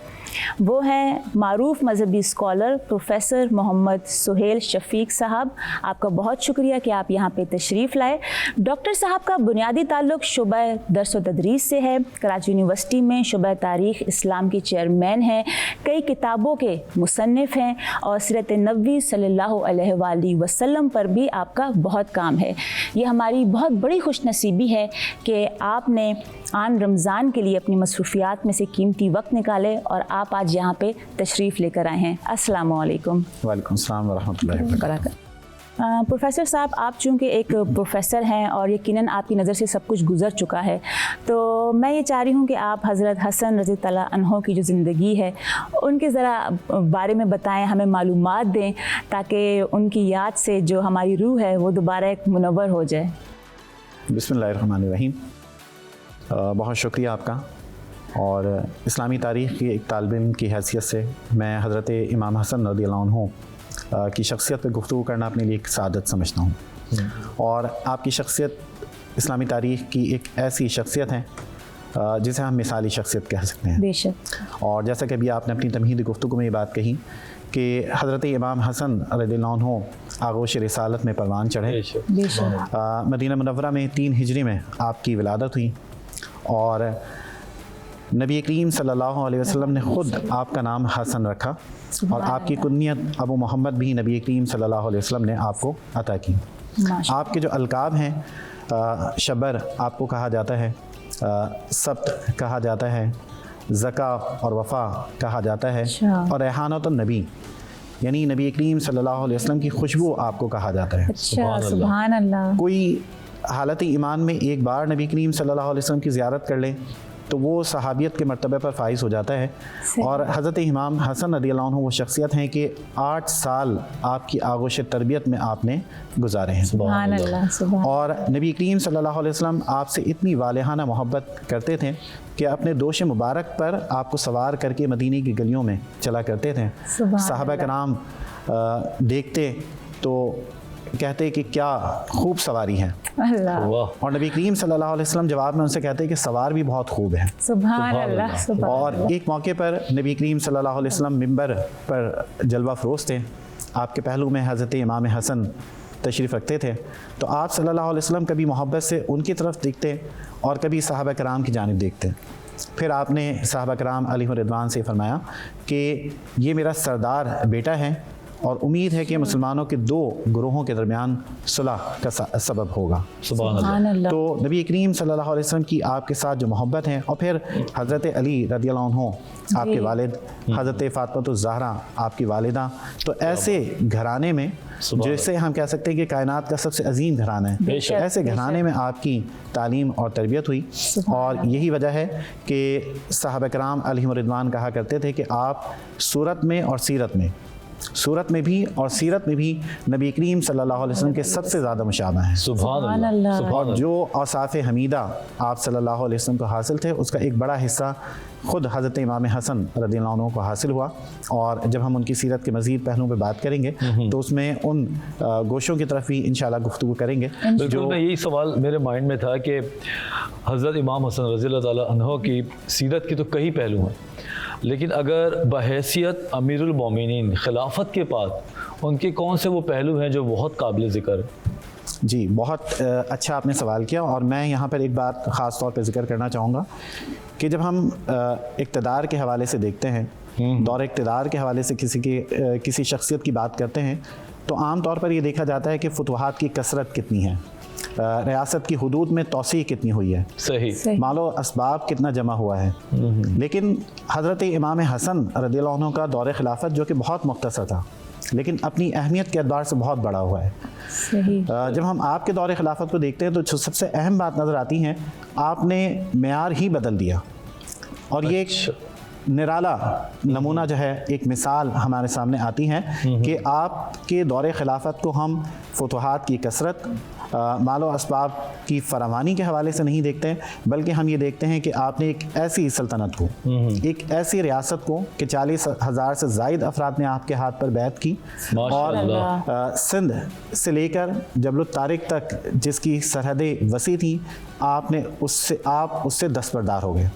वो हैं मारूफ मजहबी स्कॉलर प्रोफेसर मोहम्मद सुहेल शफीक साहब। आपका बहुत शुक्रिया कि आप यहाँ पे तशरीफ़ लाए। डॉक्टर साहब का बुनियादी ताल्लुक़ शुबा दर्स व तदरीस से है। कराची यूनिवर्सिटी में शुबा तारीख़ इस्लाम की चेयरमैन हैं, कई किताबों के मुसन्निफ़ हैं, और सीरत नबवी सल्लल्लाहु अलैहि वसल्लम पर भी आपका बहुत काम है। ये हमारी बहुत बड़ी खुशनसीबी है कि आपने आन रमज़ान के लिए अपनी मसरूफ़ियात में से कीमती वक्त निकाले और आप आज यहाँ पे तशरीफ़ लेकर आए हैं। अस्सलाम वालेकुम। वालेकुम सलाम व रहमतुल्लाहि व बरकातहू। प्रोफेसर साहब, आप चूँकि एक प्रोफेसर हैं और यकीनन आपकी नज़र से सब कुछ गुजर चुका है, तो मैं ये चाह रही हूँ कि आप हज़रत हसन रज़ी ताला अन्हो की जो ज़िंदगी है उनके ज़रा बारे में बताएं, हमें मालूमात दें, ताकि उनकी याद से जो हमारी रूह है वो दोबारा एक मुनव्वर हो जाए। बिस्मिल्लाहिर्रहमानिर्रहीम। बहुत शुक्रिया आपका, और इस्लामी तारीख़ की एक तालिब इल्म की हैसियत से मैं हज़रत इमाम हसन रज़ियल्लाहु अन्हु की शख्सियत पर गुफ्तगू करना अपने लिए एक सादत समझता हूँ। और आपकी शख्सियत इस्लामी तारीख़ की एक ऐसी शख्सियत है जिसे हम मिसाली शख्सियत कह सकते हैं। बेशक। और जैसा कि अभी आपने अपनी तमहीदी गुफ्तगू में ये बात कही कि हज़रत इमाम हसन रज़ियल्लाहु अन्हु आगोश रिसालत में परवान चढ़े। बेशक। मदीना मुनव्वरा में 3 हिजरी में आपकी विलादत हुई, और नबी करीम सल्लल्लाहु अलैहि वसल्लम ने ख़ुद आपका नाम हसन रखा, और आपकी कुन्नियत अबू मोहम्मद भी नबी करीम सल्लल्लाहु अलैहि वसल्लम ने आपको अता की। आपके जो अलकाब हैं, शबर आपको कहा जाता है, सब्त कहा जाता है, ज़का और वफ़ा कहा जाता है, और रेहानतुन नबी यानी नबी करीम सल्लल्लाहु अलैहि वसल्लम की खुशबू आपको कहा जाता है। अच्छा, सुभान अल्लाह। कोई हालत ईमान में एक बार नबी करीम सल्लल्लाहु अलैहि वसल्लम की ज़ियारत कर ले तो वो सहाबियत के मर्तबे पर फाइज हो जाता है। और हज़रत इमाम हसन रज़ियल्लाहु अन्हु वो शख्सियत हैं कि 8 साल आपकी आगोश तरबियत में आपने गुजारे हैं। सुभान अल्लाह, सुभान। और नबी करीम सल्लल्लाहु अलैहि वसल्लम आपसे इतनी वालिहाना मोहब्बत करते थे कि अपने दोश मुबारक पर आपको सवार करके मदीने की गलियों में चला करते थे। सहाबा कराम देखते तो कहते कि क्या खूब सवारी है, अल्लाह। और नबी करीम सल्लल्लाहु अलैहि वसल्लम जवाब में उनसे कहते हैं कि सवार भी बहुत खूब है। सुभान अल्लाह, सुभान। और एक मौके पर नबी करीम सल्लल्लाहु अलैहि वसल्लम मिंबर पर जलवा फरोश थे, आपके पहलू में हज़रत इमाम हसन तशरीफ़ रखते थे, तो आप सल्लल्लाहु अलैहि वसल्लम कभी मोहब्बत से उनकी तरफ देखते और कभी सहाबा कराम की जानिब देखते। फिर आपने साहबा कराम अलैहिम रिदवान से फरमाया कि ये मेरा सरदार बेटा है और उम्मीद है कि मुसलमानों के दो ग्रोहों के दरमियान सुलह का सबब होगा। सुभान अल्लाह। तो नबी करीम सल्लल्लाहु अलैहि वसल्लम की आपके साथ जो मोहब्बत है, और फिर हज़रत अली रज़ियल्लाहु अन्हु आपके वालिद, हज़रत फ़ातिमा ज़हरा आपकी वालिदा, तो ऐसे घराने में जैसे हम कह सकते हैं कि कायनात का सबसे अजीम घराना है, ऐसे घराने में आपकी तालीम और तरबियत हुई। और यही वजह है कि सहाबा कराम अलैहिम रिदवान कहा करते थे कि आप सूरत में और सीरत में, सूरत में भी और सीरत में भी नबी करीम सल्लल्लाहु अलैहि वसल्लम के सबसे ज़्यादा मुशाबा हैं। सुभान अल्लाह। और जो औसाफ़ हमीदा आप सल्लल्लाहु अलैहि वसल्लम को हासिल थे, उसका एक बड़ा हिस्सा ख़ुद हज़रत इमाम हसन रज़ियल्लाहु अन्हु को हासिल हुआ। और जब हम उनकी सीरत के मज़ीद पहलुओं पर बात करेंगे तो उसमें उन गोशों की तरफ भी इंशाअल्लाह गुफ्तगू करेंगे। बिल्कुल, मैं यही सवाल मेरे माइंड में था कि हज़रत इमाम हसन रज़ियल्लाहु ताला अन्हु की सीरत के तो कई पहलू हैं, लेकिन अगर बहैसियत अमीरुल मोमिनीन खिलाफत के बाद उनके कौन से वो पहलू हैं जो बहुत काबिल ज़िक्र है? जी, बहुत अच्छा आपने सवाल किया। और मैं यहाँ पर एक बात ख़ास तौर पर ज़िक्र करना चाहूँगा कि जब हम इक़्तिदार के हवाले से देखते हैं, दौर इक़्तिदार के हवाले से किसी शख्सियत की बात करते हैं, तो आम तौर पर ये देखा जाता है कि फतवाहात की कसरत कितनी है, रियासत की हुदूद में तौसी कितनी हुई है, सही मालो असबाब कितना जमा हुआ है। लेकिन हज़रत इमाम हसन रज़ियल्लाहु अन्हु का दौर खिलाफत जो कि बहुत मुख्तसर था, लेकिन अपनी अहमियत के एतबार से बहुत बड़ा हुआ है। सही। जब हम आपके दौर खिलाफत को देखते हैं तो सबसे अहम बात नज़र आती है, आपने मेयार ही बदल दिया। और ये एक निराला नमूना जो है, एक मिसाल हमारे सामने आती है कि आपके दौर खिलाफत को हम फतवाहात की कसरत, मालो असबाब की फरावानी के हवाले से नहीं देखते हैं, बल्कि हम ये देखते हैं कि आपने एक ऐसी सल्तनत को, एक ऐसी रियासत को कि 40,000 से ज़ायद अफराद ने आपके हाथ पर बैत की, और सिंध से लेकर जबल तारिक तक जिसकी सरहदें वसी थी, आप उससे दस्तबरदार हो गए।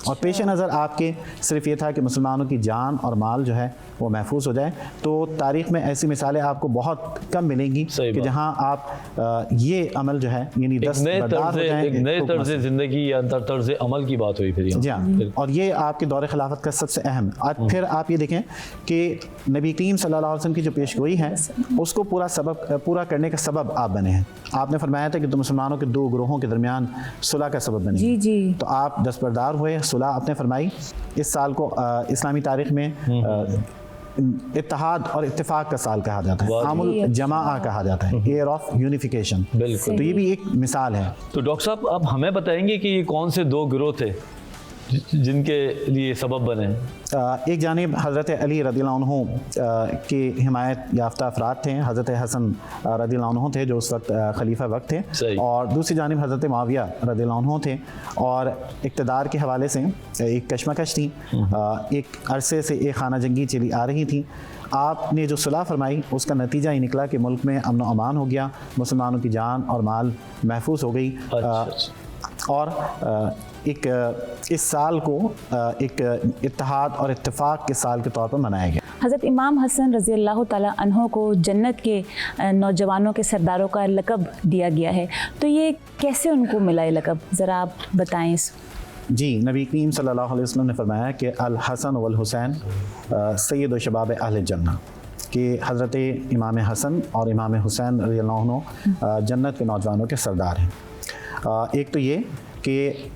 और पेश नज़र आपके सिर्फ ये था कि मुसलमानों की जान और माल जो है वो महफूज हो जाए। तो तारीख़ में ऐसी मिसालें आपको बहुत कम मिलेंगी कि जहां आप ये अमल जो है, यानी एक नए तर्ज़ ज़िंदगी या तर्ज़ अमल की बात हुई फिर। जी हाँ, और ये आपके दौर खिलाफत का सबसे अहम। फिर आप ये देखें कि नबी करीम सल्लल्लाहु अलैहि वसल्लम की जो पेशगोई है, उसको पूरा करने का सबब आप बने हैं। आपने फरमाया था कि तो मुसलमानों के दो ग्रोहों के दरमियान सुलह का सबब बने। जी जी। तो आप दस्तबरदार हुए, सुलह आपने फरमाई। इस साल को इस्लामी तारीख़ में इत्तेहाद और इत्तेफाक का साल कहा जाता है, आमुल जमाआ कहा जाता है, ईयर ऑफ यूनिफिकेशन। बिल्कुल, तो ये भी एक मिसाल है। तो डॉक्टर साहब, आप हमें बताएंगे कि ये कौन से दो गिरोह थे जिनके लिए सबब बने? एक जानिब हज़रत अली रज़ियल्लाहु अन्हु के हिमायत याफ्ता अफराद थे, हज़रत हसन रज़ियल्लाहु अन्हु थे जो उस वक्त खलीफा वक्त थे, और दूसरी जानिब हज़रत मुआविया रज़ियल्लाहु अन्हु थे। और इक़्तिदार के हवाले से एक कशमकश थी, एक अरसे से एक खाना जंगी चली आ रही थी। आपने जो सुलह फरमाई, उसका नतीजा ये निकला कि मुल्क में अमन व अमान हो गया, मुसलमानों की जान और माल महफूज हो गई। और इस साल को एक इत्तेहाद और इत्तेफाक के साल के तौर पर मनाया गया। हज़रत इमाम हसन रज़ी अल्लाह तआला अन्हो को जन्नत के नौजवानों के सरदारों का लक़ब दिया गया है, तो ये कैसे उनको मिला ये लक़ब, ज़रा आप बताएं इस। जी, नबी करीम सल्लल्लाहु अलैहि वसल्लम ने फरमाया कि अल हसन वल हुसैन सैयद शबाब अहल जन्नह, कि हज़रत इमाम हसन और इमाम हुसैन रज़ियल्लाहु अन्हु जन्नत के नौजवानों के सरदार हैं। एक तो ये कि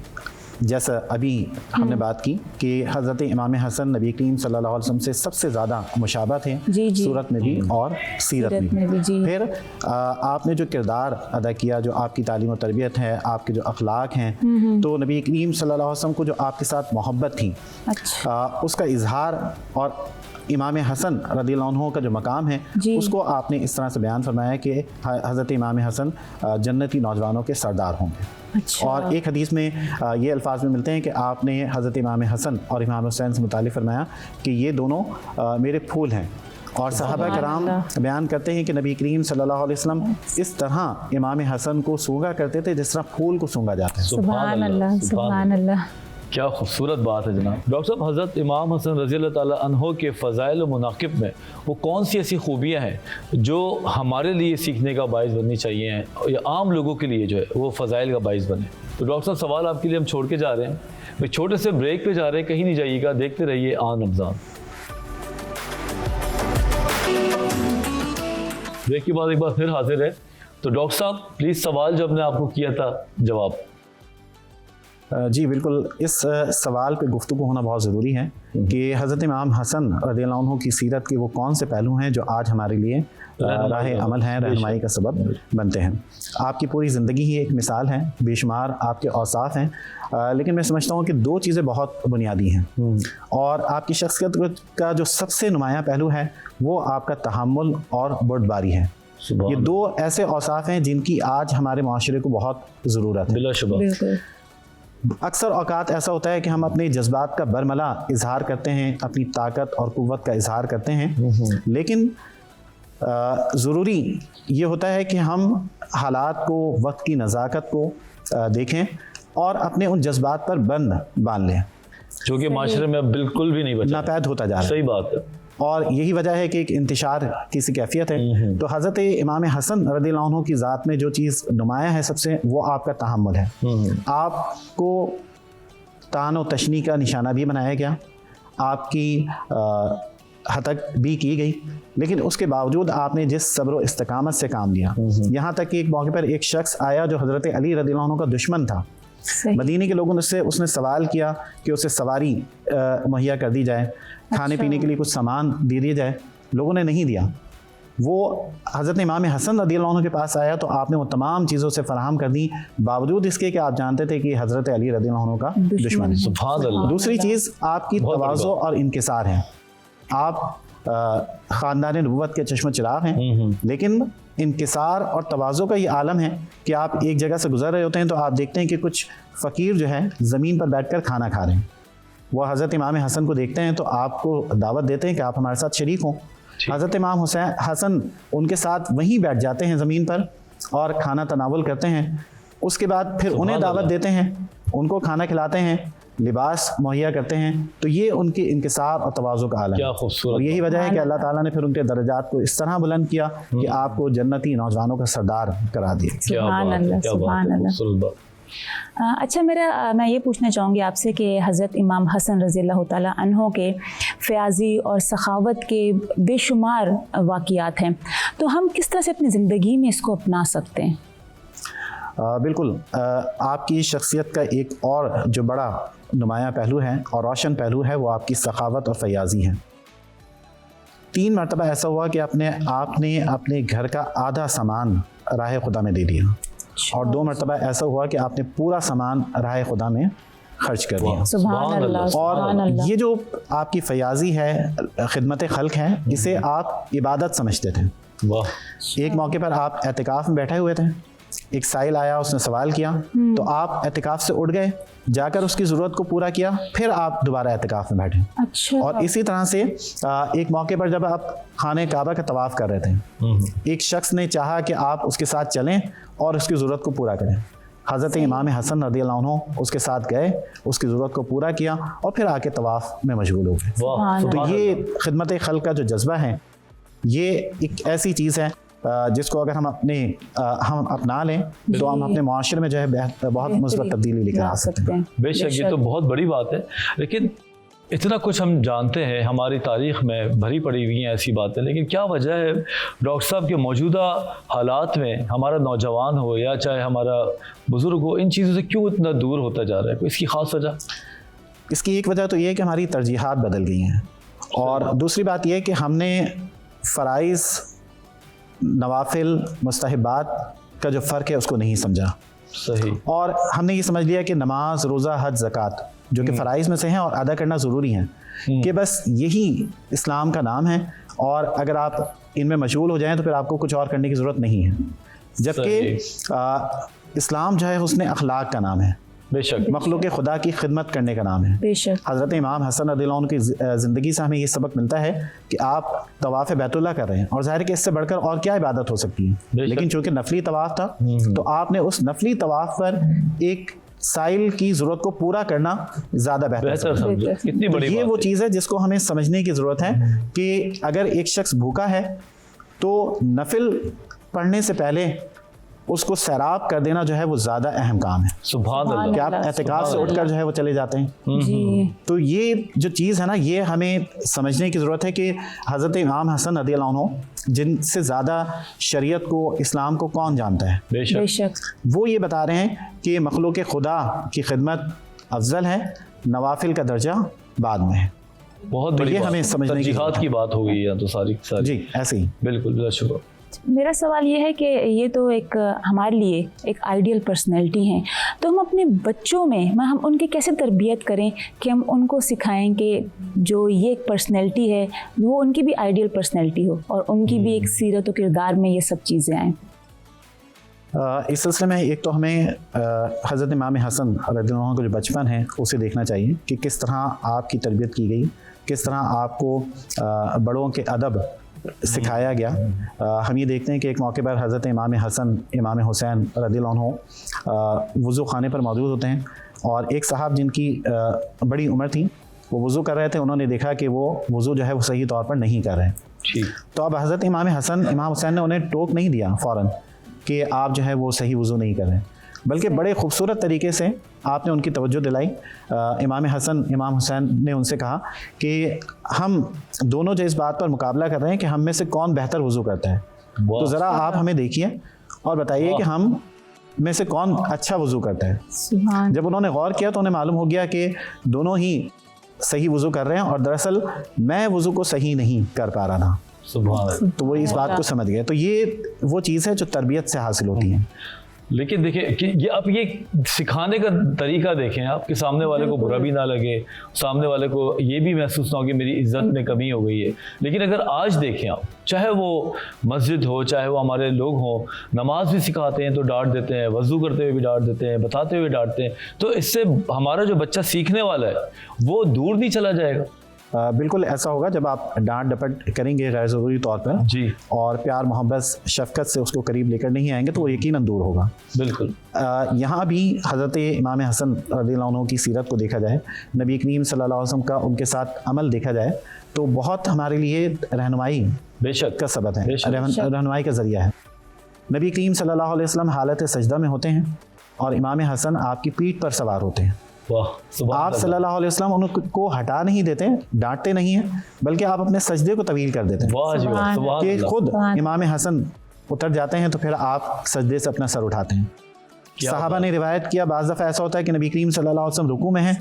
जैसा अभी हमने बात की कि हज़रत इमाम हसन नबी करीम सल्लल्लाहु अलैहि वसल्लम से सबसे ज़्यादा मुशाबा थे, सूरत में भी और सीरत में भी। फिर आपने जो किरदार अदा किया, जो आपकी तालीम और तरबियत है, आपके जो अखलाक हैं, तो नबी करीम सल्लल्लाहु अलैहि वसल्लम को जो आपके साथ मोहब्बत थी, उसका इजहार, और इमाम हसन रज़ियल्लाहु अन्हु का जो मकाम है उसको आपने इस तरह से बयान फरमाया कि हज़रत इमाम हसन जन्नती नौजवानों के सरदार होंगे। अच्छा। और एक हदीस में ये अल्फाज में मिलते हैं कि आपने हज़रत इमाम हसन और इमाम हुसैन से मुतालिक फरमाया कि ये दोनों मेरे फूल हैं। और सहाबा कराम बयान करते हैं कि नबी करीम सल्लल्लाहु अलैहि वसल्लम इस तरह इमाम हसन को सूंघा करते थे जिस तरह फूल को सूंघा जाता है। सुभान अल्लाह, सुभान अल्लाह, क्या खूबसूरत बात है जनाब। डॉक्टर साहब, हज़रत इमाम हसन रज़ियल्लाहु ताला अन्हु के फ़ज़ाइल व मुनाक़िब में वो कौन सी ऐसी खूबियाँ हैं जो हमारे लिए सीखने का बाइस बननी चाहिए या आम लोगों के लिए जो है वो फ़ज़ाइल का बाइस बने? तो डॉक्टर साहब सवाल आपके लिए हम छोड़ के जा रहे हैं, एक छोटे से ब्रेक पे जा रहे हैं, कहीं नहीं जाइएगा, देखते रहिए आन रमज़ान। ब्रेक के बाद एक बार फिर हाजिर है। तो डॉक्टर साहब प्लीज़ सवाल जो हमने आपको किया था जवाब। जी बिल्कुल, इस सवाल पे गुफ्तगू होना बहुत ज़रूरी है कि हज़रत इमाम हसन रज़ियल्लाहु अन्हु की सीरत के वो कौन से पहलू हैं जो आज हमारे लिए राह अमल हैं, रहनुमाई का सबब बनते हैं। आपकी पूरी ज़िंदगी ही एक मिसाल है, बेशुमार आपके औसाफ हैं, लेकिन मैं समझता हूँ कि दो चीज़ें बहुत बुनियादी हैं और आपकी शख्सियत का जो सबसे नुमायाँ पहलू है वो आपका तहम्मुल और बुर्दबारी है। ये दो ऐसे औसाफ हैं जिनकी आज हमारे माशरे को बहुत ज़रूरत है। बिल्कुल। अक्सर औकात ऐसा होता है कि हम अपने जज्बात का बरमला इजहार करते हैं, अपनी ताकत और क़ुव्वत का इजहार करते हैं, लेकिन ज़रूरी ये होता है कि हम हालात को, वक्त की नज़ाकत को देखें और अपने उन जज्बात पर बंद बांध लें, जो कि माशरे में अब बिल्कुल भी नहीं बचा, नापैद होता जा रहा है। सही बात है। और यही वजह है कि एक इंतशार की सी कैफियत है। तो हज़रत इमाम हसन रज़ियल्लाहु अन्हु की ज़ात में जो चीज़ नुमाया है सबसे, वो आपका तहम्मुल है। आपको तान और तशनी का निशाना भी बनाया गया, आपकी हतक भी की गई, लेकिन उसके बावजूद आपने जिस सब्र और इस्तकामत से काम लिया, यहाँ तक कि एक मौके पर एक शख्स आया जो हज़रत अली रज़ियल्लाहु अन्हु का दुश्मन था। मदीने के लोगों ने उसने सवाल किया कि उसे सवारी मुहैया कर दी जाए, खाने पीने के लिए कुछ सामान दे दिया जाए, लोगों ने नहीं दिया। वो हज़रत इमाम हसन रज़ियल्लाहु अन्हु के पास आया तो आपने वो तमाम चीज़ों से फराहम कर दी, बावजूद इसके कि आप जानते थे कि हज़रत अली रज़ियल्लाहु अन्हु का दुश्मन है। सुभान अल्लाह। दूसरी चीज़ आपकी तवाज़ो और इनकिसार है। आप ख़ानदान नबुव्वत के चश्म चिराग हैं, लेकिन इनकिसार और तवाज़ो का ये आलम है कि आप एक जगह से गुजर रहे होते हैं तो आप देखते हैं कि कुछ फ़कीर जो है ज़मीन पर बैठकर खाना खा रहे हैं। वो हज़रत इमाम हसन को देखते हैं तो आपको दावत देते हैं कि आप हमारे साथ शरीक हों। हज़रत इमाम हुसैन हसन उनके साथ वहीं बैठ जाते हैं ज़मीन पर और खाना तनावुल करते हैं। उसके बाद फिर उन्हें दावत देते हैं, उनको खाना खिलाते हैं, लिबास मुहैया करते हैं। तो ये उनके इंकिसार और तवाज़ु का आलम है। क्या खूबसूरत। और यही वजह है कि अल्लाह ताला ने फिर उनके दर्जात को इस तरह बुलंद किया कि आपको जन्नती नौजवानों का सरदार करा दिया। सुभान अल्लाह, सुभान अल्लाह। अच्छा, मैं ये पूछना चाहूँगी आपसे कि हज़रत इमाम हसन रज़ियल्लाहु ताला अन्हो के फ़याज़ी और सखावत के बेशुमार वाक़ियात हैं, तो हम किस तरह से अपनी ज़िंदगी में इसको अपना सकते हैं? बिल्कुल, आपकी शख्सियत का एक और जो बड़ा नुमायाँ पहलू है और रोशन पहलू है वो आपकी सखावत और फ़याज़ी है। 3 मरतबा ऐसा हुआ कि आपने अपने घर का आधा सामान राह खुदा में दे दिया और 2 मरतबा ऐसा हुआ कि आपने पूरा सामान राह खुदा में खर्च कर दिया। सुभान अल्लाह, सुभान और अल्लाह। ये जो आपकी फ़याज़ी है, खिदमत खल्क है, इसे आप इबादत समझते थे। वाह। एक मौके पर आप एतिकाफ़ में बैठे हुए थे, एक साइल आया, उसने सवाल किया तो आप एतिकाफ़ से उठ गए, जाकर उसकी ज़रूरत को पूरा किया, फिर आप दोबारा एतिकाफ़ में बैठे। अच्छा। और इसी तरह से एक मौके पर जब आप खाने काबा का तवाफ़ कर रहे थे, एक शख्स ने चाहा कि आप उसके साथ चलें और उसकी ज़रूरत को पूरा करें। हज़रत इमाम हसन रज़ियल्लाहु अन्हु उसके साथ गए, उसकी ज़रूरत को पूरा किया और फिर आके तवाफ़ में मशगूल हो गए। तो ये खिदमत खल्क का जो जज्बा है, ये एक ऐसी चीज़ है जिसको अगर हम अपना लें तो हम अपने माशरे में जो है बहुत मुस्बत तब्दीली लेकर आ सकते हैं। बेशक, ये तो बहुत बड़ी बात है, लेकिन इतना कुछ हम जानते हैं, हमारी तारीख़ में भरी पड़ी हुई हैं ऐसी बातें, लेकिन क्या वजह है डॉक्टर साहब के मौजूदा हालात में हमारा नौजवान हो या चाहे हमारा बुज़ुर्ग हो, इन चीज़ों से क्यों इतना दूर होता जा रहा है? कोई इसकी ख़ास वजह? इसकी एक वजह तो ये है कि हमारी तरजीहात बदल गई हैं, और दूसरी बात यह है कि हमने फ़राइज़, नवाफिल, मुस्तहबात का जो फ़र्क है उसको नहीं समझा। सही। और हमने ये समझ लिया कि नमाज, रोज़ा, हज, ज़कात जो कि फ़राइज़ में से हैं और अदा करना ज़रूरी है, कि बस यही इस्लाम का नाम है और अगर आप इनमें मशगूल हो जाएं तो फिर आपको कुछ और करने की ज़रूरत नहीं है। जबकि इस्लाम जो है हुस्न अखलाक का नाम है, बेशक मखलूक खुदा की खिदमत करने का नाम है। बेशक। हज़रत इमाम हसन रज़ियल्लाहु अन्हु की ज़िंदगी से हमें ये सबक मिलता है कि आप तवाफ़ बैतुल्लाह कर रहे हैं और ज़ाहिर है कि इससे बढ़कर और क्या इबादत हो सकती है, लेकिन चूँकि नफली तवाफ़ था तो आपने उस नफली तवाफ़ पर एक साइल की ज़रूरत को पूरा करना ज़्यादा बेहतर समझा। कितनी बड़ी ये बात वो है। चीज़ है जिसको हमें समझने की ज़रूरत है कि अगर एक शख्स भूखा है तो नफिल पढ़ने से पहले उसको सैराब कर देना जो है वो ज़्यादा अहम काम है। सुभान अल्लाह। कि आप एहतिकाफ से उठकर जो है वो चले जाते हैं। जी तो ये जो चीज़ है ना, ये हमें समझने की ज़रूरत है कि हज़रत इमाम हसन रज़ियल्लाहु अन्हु जिनसे ज़्यादा शरीयत को, इस्लाम को कौन जानता है, बेशक बेशक वो ये बता रहे हैं कि मखलूक खुदा की खिदमत अफजल है, नवाफिल का दर्जा बाद में है। बहुत बड़ी ये बात हमें है। समझने की तरजीहात ज़रूरत की बात हो गई है तो सारी सारी। जी ऐसे ही। बिल्कुल बहुत शुक्र। मेरा सवाल ये है कि ये तो एक हमारे लिए एक आइडियल पर्सनैलिटी हैं, तो हम अपने बच्चों में हम उनकी कैसे तरबियत करें कि हम उनको सिखाएं कि जो ये एक पर्सनैलिटी है वो उनकी भी आइडियल पर्सनैलिटी हो और उनकी भी एक सीरत व किरदार में ये सब चीज़ें आएँ। इस सिलसिले में एक तो हमें हज़रत इमाम हसन रज़ियल्लाहु अन्हु का जो बचपन है उसे देखना चाहिए कि किस तरह आपकी तरबियत की गई, किस तरह आपको बड़ों के अदब सिखाया गया। हम ये देखते हैं कि एक मौके पर हज़रत इमाम हसन इमाम हुसैन रज़ियल्लाहु अन्हु वज़ू खाने पर मौजूद होते हैं और एक साहब जिनकी बड़ी उम्र थी वो वज़ू कर रहे थे, उन्होंने देखा कि वो वज़ू जो है वो सही तौर पर नहीं कर रहे हैं। ठीक। तो अब हज़रत इमाम हसन इमाम हुसैन ने उन्हें टोक नहीं दिया फ़ौरन कि आप जो है वो सही वज़ू नहीं कर रहे हैं, बल्कि बड़े खूबसूरत तरीके से आपने उनकी तवज्जो दिलाई। इमाम हसन इमाम हुसैन ने उनसे कहा कि हम दोनों जो इस बात पर मुकाबला कर रहे हैं कि हम में से कौन बेहतर वज़ू करता है, तो ज़रा आप हमें देखिए और बताइए कि हम में से कौन अच्छा वज़ू करता है। सुभान। जब उन्होंने गौर किया तो उन्हें मालूम हो गया कि दोनों ही सही वज़ू कर रहे हैं और दरअसल मैं वज़ू को सही नहीं कर पा रहा था। सुभान अल्लाह। तो वो इस बात को समझ गए। तो ये वो चीज़ है जो तरबियत से हासिल होती है। लेकिन देखिए कि ये आप ये सिखाने का तरीका देखें, आपके सामने वाले को बुरा भी ना लगे, सामने वाले को ये भी महसूस ना हो कि मेरी इज्जत में कमी हो गई है। लेकिन अगर आज देखें आप, चाहे वो मस्जिद हो, चाहे वो हमारे लोग हों, नमाज भी सिखाते हैं तो डांट देते हैं, वज़ू करते हुए भी डांट देते हैं, बताते हुए डांटते हैं, तो इससे हमारा जो बच्चा सीखने वाला है वो दूर नहीं चला जाएगा। बिल्कुल ऐसा होगा जब आप डांट डपट करेंगे गैर ज़रूरी तौर पर जी। और प्यार मोहब्बत शफ़क़त से उसको करीब लेकर नहीं आएंगे तो वो यकीनन दूर होगा। बिल्कुल। यहाँ भी हज़रत इमाम हसन रज़ियल्लाहु अन्हु की सीरत को देखा जाए, नबी करीम सल्लल्लाहु अलैहि वसल्लम का उनके साथ अमल देखा जाए तो बहुत हमारे लिए रहनुमाई बेशक का सबब है, रहनुमाई का ज़रिया है। नबी करीम सल्लल्लाहु अलैहि वसल्लम हालत सजदा में होते हैं और इमाम हसन आपकी पीठ पर सवार होते हैं। आप सल्लल्लाहु अलैहि वसल्लम उनको हटा नहीं देते, डांटते नहीं हैं, बल्कि आप अपने सजदे को तवील कर देते हैं कि खुद इमाम हसन उतर जाते हैं तो फिर आप सजदे से अपना सर उठाते हैं। सहाबा ने रिवायत किया बाज़ दफ़ा ऐसा होता है कि नबी करीम सल्लल्लाहु अलैहि वसल्लम रुकू में हैं,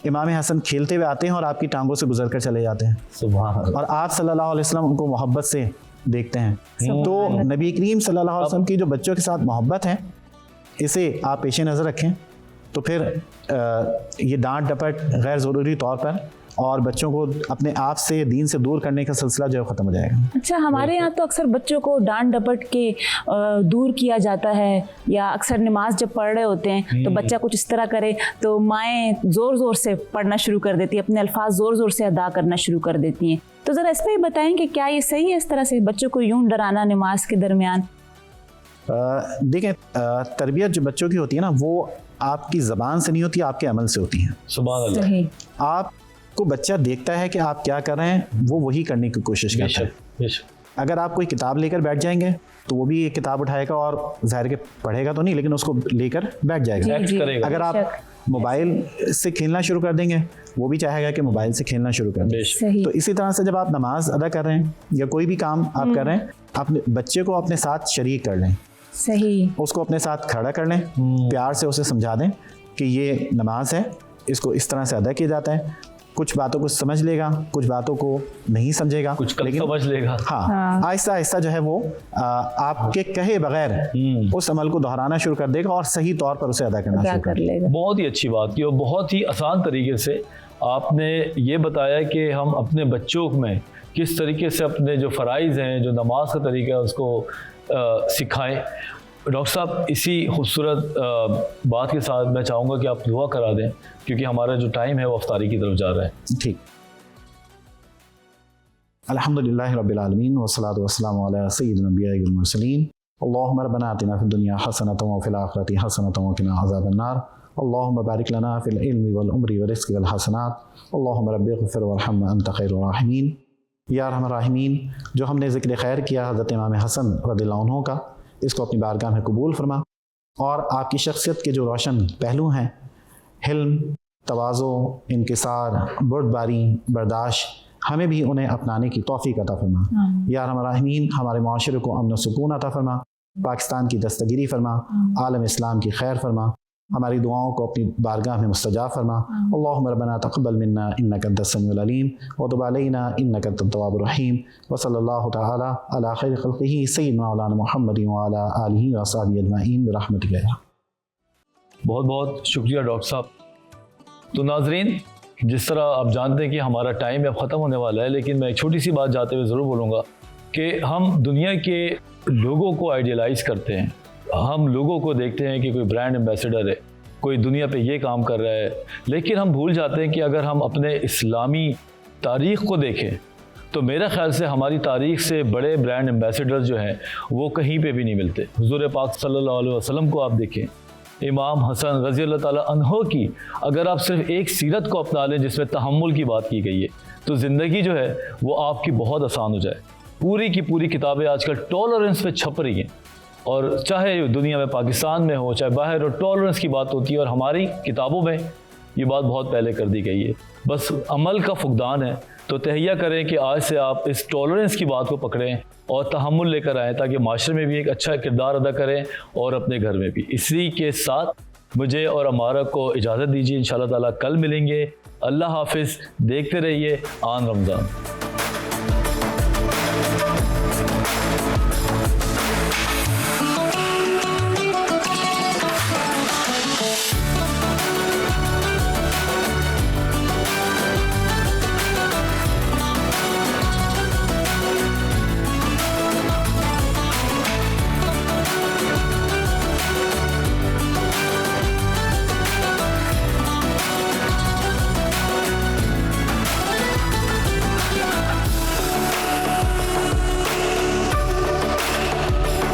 इमाम हसन खेलते हुए आते हैं और आपकी टांगों से गुजर कर चले जाते हैं और आप सल्लल्लाहु अलैहि वसल्लम उनको मोहब्बत से देखते हैं। तो नबी करीम सल्लल्लाहु अलैहि वसल्लम की जो बच्चों के साथ मोहब्बत है इसे आप पेश नज़र रखें तो फिर ये डांट डपट गैर ज़रूरी तौर पर और बच्चों को अपने आप से दीन से दूर करने का सिलसिला जो है ख़त्म हो जाएगा। अच्छा, हमारे यहाँ तो अक्सर बच्चों को डांट डपट के दूर किया जाता है, या अक्सर नमाज जब पढ़ रहे होते हैं तो बच्चा कुछ इस तरह करे तो माएँ ज़ोर ज़ोर से पढ़ना शुरू कर देती है, अपने अल्फाज ज़ोर ज़ोर से अदा करना शुरू कर देती हैं। तो ज़रा इस पर ही बताएँ कि क्या ये सही है इस तरह से बच्चों को यूँ डराना नमाज के दरमियान? देखें, तरबियत जो बच्चों की होती है ना वो आपकी ज़बान से नहीं होती, आपके अमल से होती है। सुभान अल्लाह। आपको बच्चा देखता है कि आप क्या कर रहे हैं, वो वही करने की कोशिश करता है। अगर आप कोई किताब लेकर बैठ जाएंगे तो वो भी एक किताब उठाएगा और ज़ाहिर के पढ़ेगा तो नहीं लेकिन उसको लेकर बैठ जाएगा। अगर आप मोबाइल से खेलना शुरू कर देंगे वो भी चाहेगा कि मोबाइल से खेलना शुरू कर दें। तो इसी तरह से जब आप नमाज अदा कर रहे हैं या कोई भी काम आप कर रहे हैं, अपने बच्चे को अपने साथ शरीक कर लें, सही, उसको अपने साथ खड़ा कर लें, प्यार से उसे समझा दें कि ये नमाज है, इसको इस तरह से अदा किया जाता है। कुछ बातों को समझ लेगा, कुछ बातों को नहीं समझेगा, कुछ लेकिन समझ लेगा। हाँ, आहिस्ता आहिस्ता जो है वो आपके कहे बगैर उस अमल को दोहराना शुरू कर देगा और सही तौर पर उसे अदा करना शुरू कर लेगा। बहुत ही अच्छी बात की और बहुत ही आसान तरीके से आपने ये बताया कि हम अपने बच्चों में किस तरीके से अपने जो फ़राइज़ हैं, जो नमाज का तरीका है उसको सिखाएं। डॉक्टर साहब, इसी खूबसूरत बात के साथ मैं चाहूँगा कि आप दुआ करा दें क्योंकि हमारा जो टाइम है वो अफ्तारी की तरफ जा रहा है। ठीक। अल्हम्दुलिल्लाह रब्बिल आलमीन वस्सलातु वस्सलामु अला सय्यिदिल अंबिया'i वल मुरसलीन। अल्लाहुम्मा रब्बना आतिना फिद दुनिया हसनतन व फिल आखिरति हसनतन व क़िना अज़ाबन नार। अल्लाहुम्मा बारिक लना फिल इल्मि वल उम्रि व रिज़्क़ि वल हसनात। अल्लाहुम्मा रब्बिग़फिर वरहम अंत खैरुर राहिमीन। या रहमान राहिमीन, जो हमने ज़िक्र खैर किया हज़रत इमाम हसन रज़ियल्लाहु अन्हु का, इसको अपनी बारगाह में कबूल फरमा। और आपकी शख्सियत के जो रोशन पहलू हैं, हिल्म, तवाज़ो, इनकिसार, बुर्दबारी, बर्दाश्त, हमें भी उन्हें अपनाने की तौफीक अता फरमा। या रहमीन हमारे माशरे को अमन सुकून अता फरमा, पाकिस्तान की दस्तगिरी फरमा, आलम इस्लाम की खैर फरमा, हमारी दुआओं को अपनी बारगाह में मुस्तजाब फरमा। अल्लाहुम्मा रब्बना तक़ब्बल मिन्ना इन्नका अंतस समीउल अलीम व तुब अलैना इन्नका अंतत तव्वाबुर रहीम व सल्लल्लाहु तआला अला खैरि खल्क़िही सय्यिदिना मौलाना मुहम्मदिन व अला आलिहि व अस्हाबिहि अजमईन बिरहमतिका या। बहुत बहुत शुक्रिया डॉक्टर साहब। तो नाजरीन, जिस तरह आप जानते हैं कि हमारा टाइम अब ख़त्म होने वाला है, लेकिन मैं एक छोटी सी बात जाते हुए ज़रूर बोलूँगा कि हम दुनिया के लोगों को आइडियलाइज़ करते हैं। हम लोगों को देखते हैं कि कोई ब्रांड एम्बेसडर है, कोई दुनिया पे ये काम कर रहा है, लेकिन हम भूल जाते हैं कि अगर हम अपने इस्लामी तारीख़ को देखें तो मेरा ख़्याल से हमारी तारीख़ से बड़े ब्रांड एम्बेसडर जो हैं वो कहीं पे भी नहीं मिलते। हुज़ूर पाक सल्लल्लाहु अलैहि वसल्लम को आप देखें, इमाम हसन रज़ी अल्लाह ताला अन्हो की अगर आप सिर्फ एक सीरत को अपना लें जिसमें तहम्मुल की बात की गई है, तो ज़िंदगी जो है वो आपकी बहुत आसान हो जाए। पूरी की पूरी किताबें आजकल टॉलरेंस पे छप रही हैं, और चाहे दुनिया में पाकिस्तान में हो चाहे बाहर हो, टॉलरेंस की बात होती है, और हमारी किताबों में ये बात बहुत पहले कर दी गई है। बस अमल का फुकदान है। तो तहैया करें कि आज से आप इस टॉलरेंस की बात को पकड़ें और तहम्मुल लेकर आएँ, ताकि माशरे में भी एक अच्छा किरदार अदा करें और अपने घर में भी। इसी के साथ मुझे और अमारा को इजाज़त दीजिए। इंशाअल्लाह ताला कल मिलेंगे। अल्लाह हाफिज़। देखते रहिए आन रमज़ान।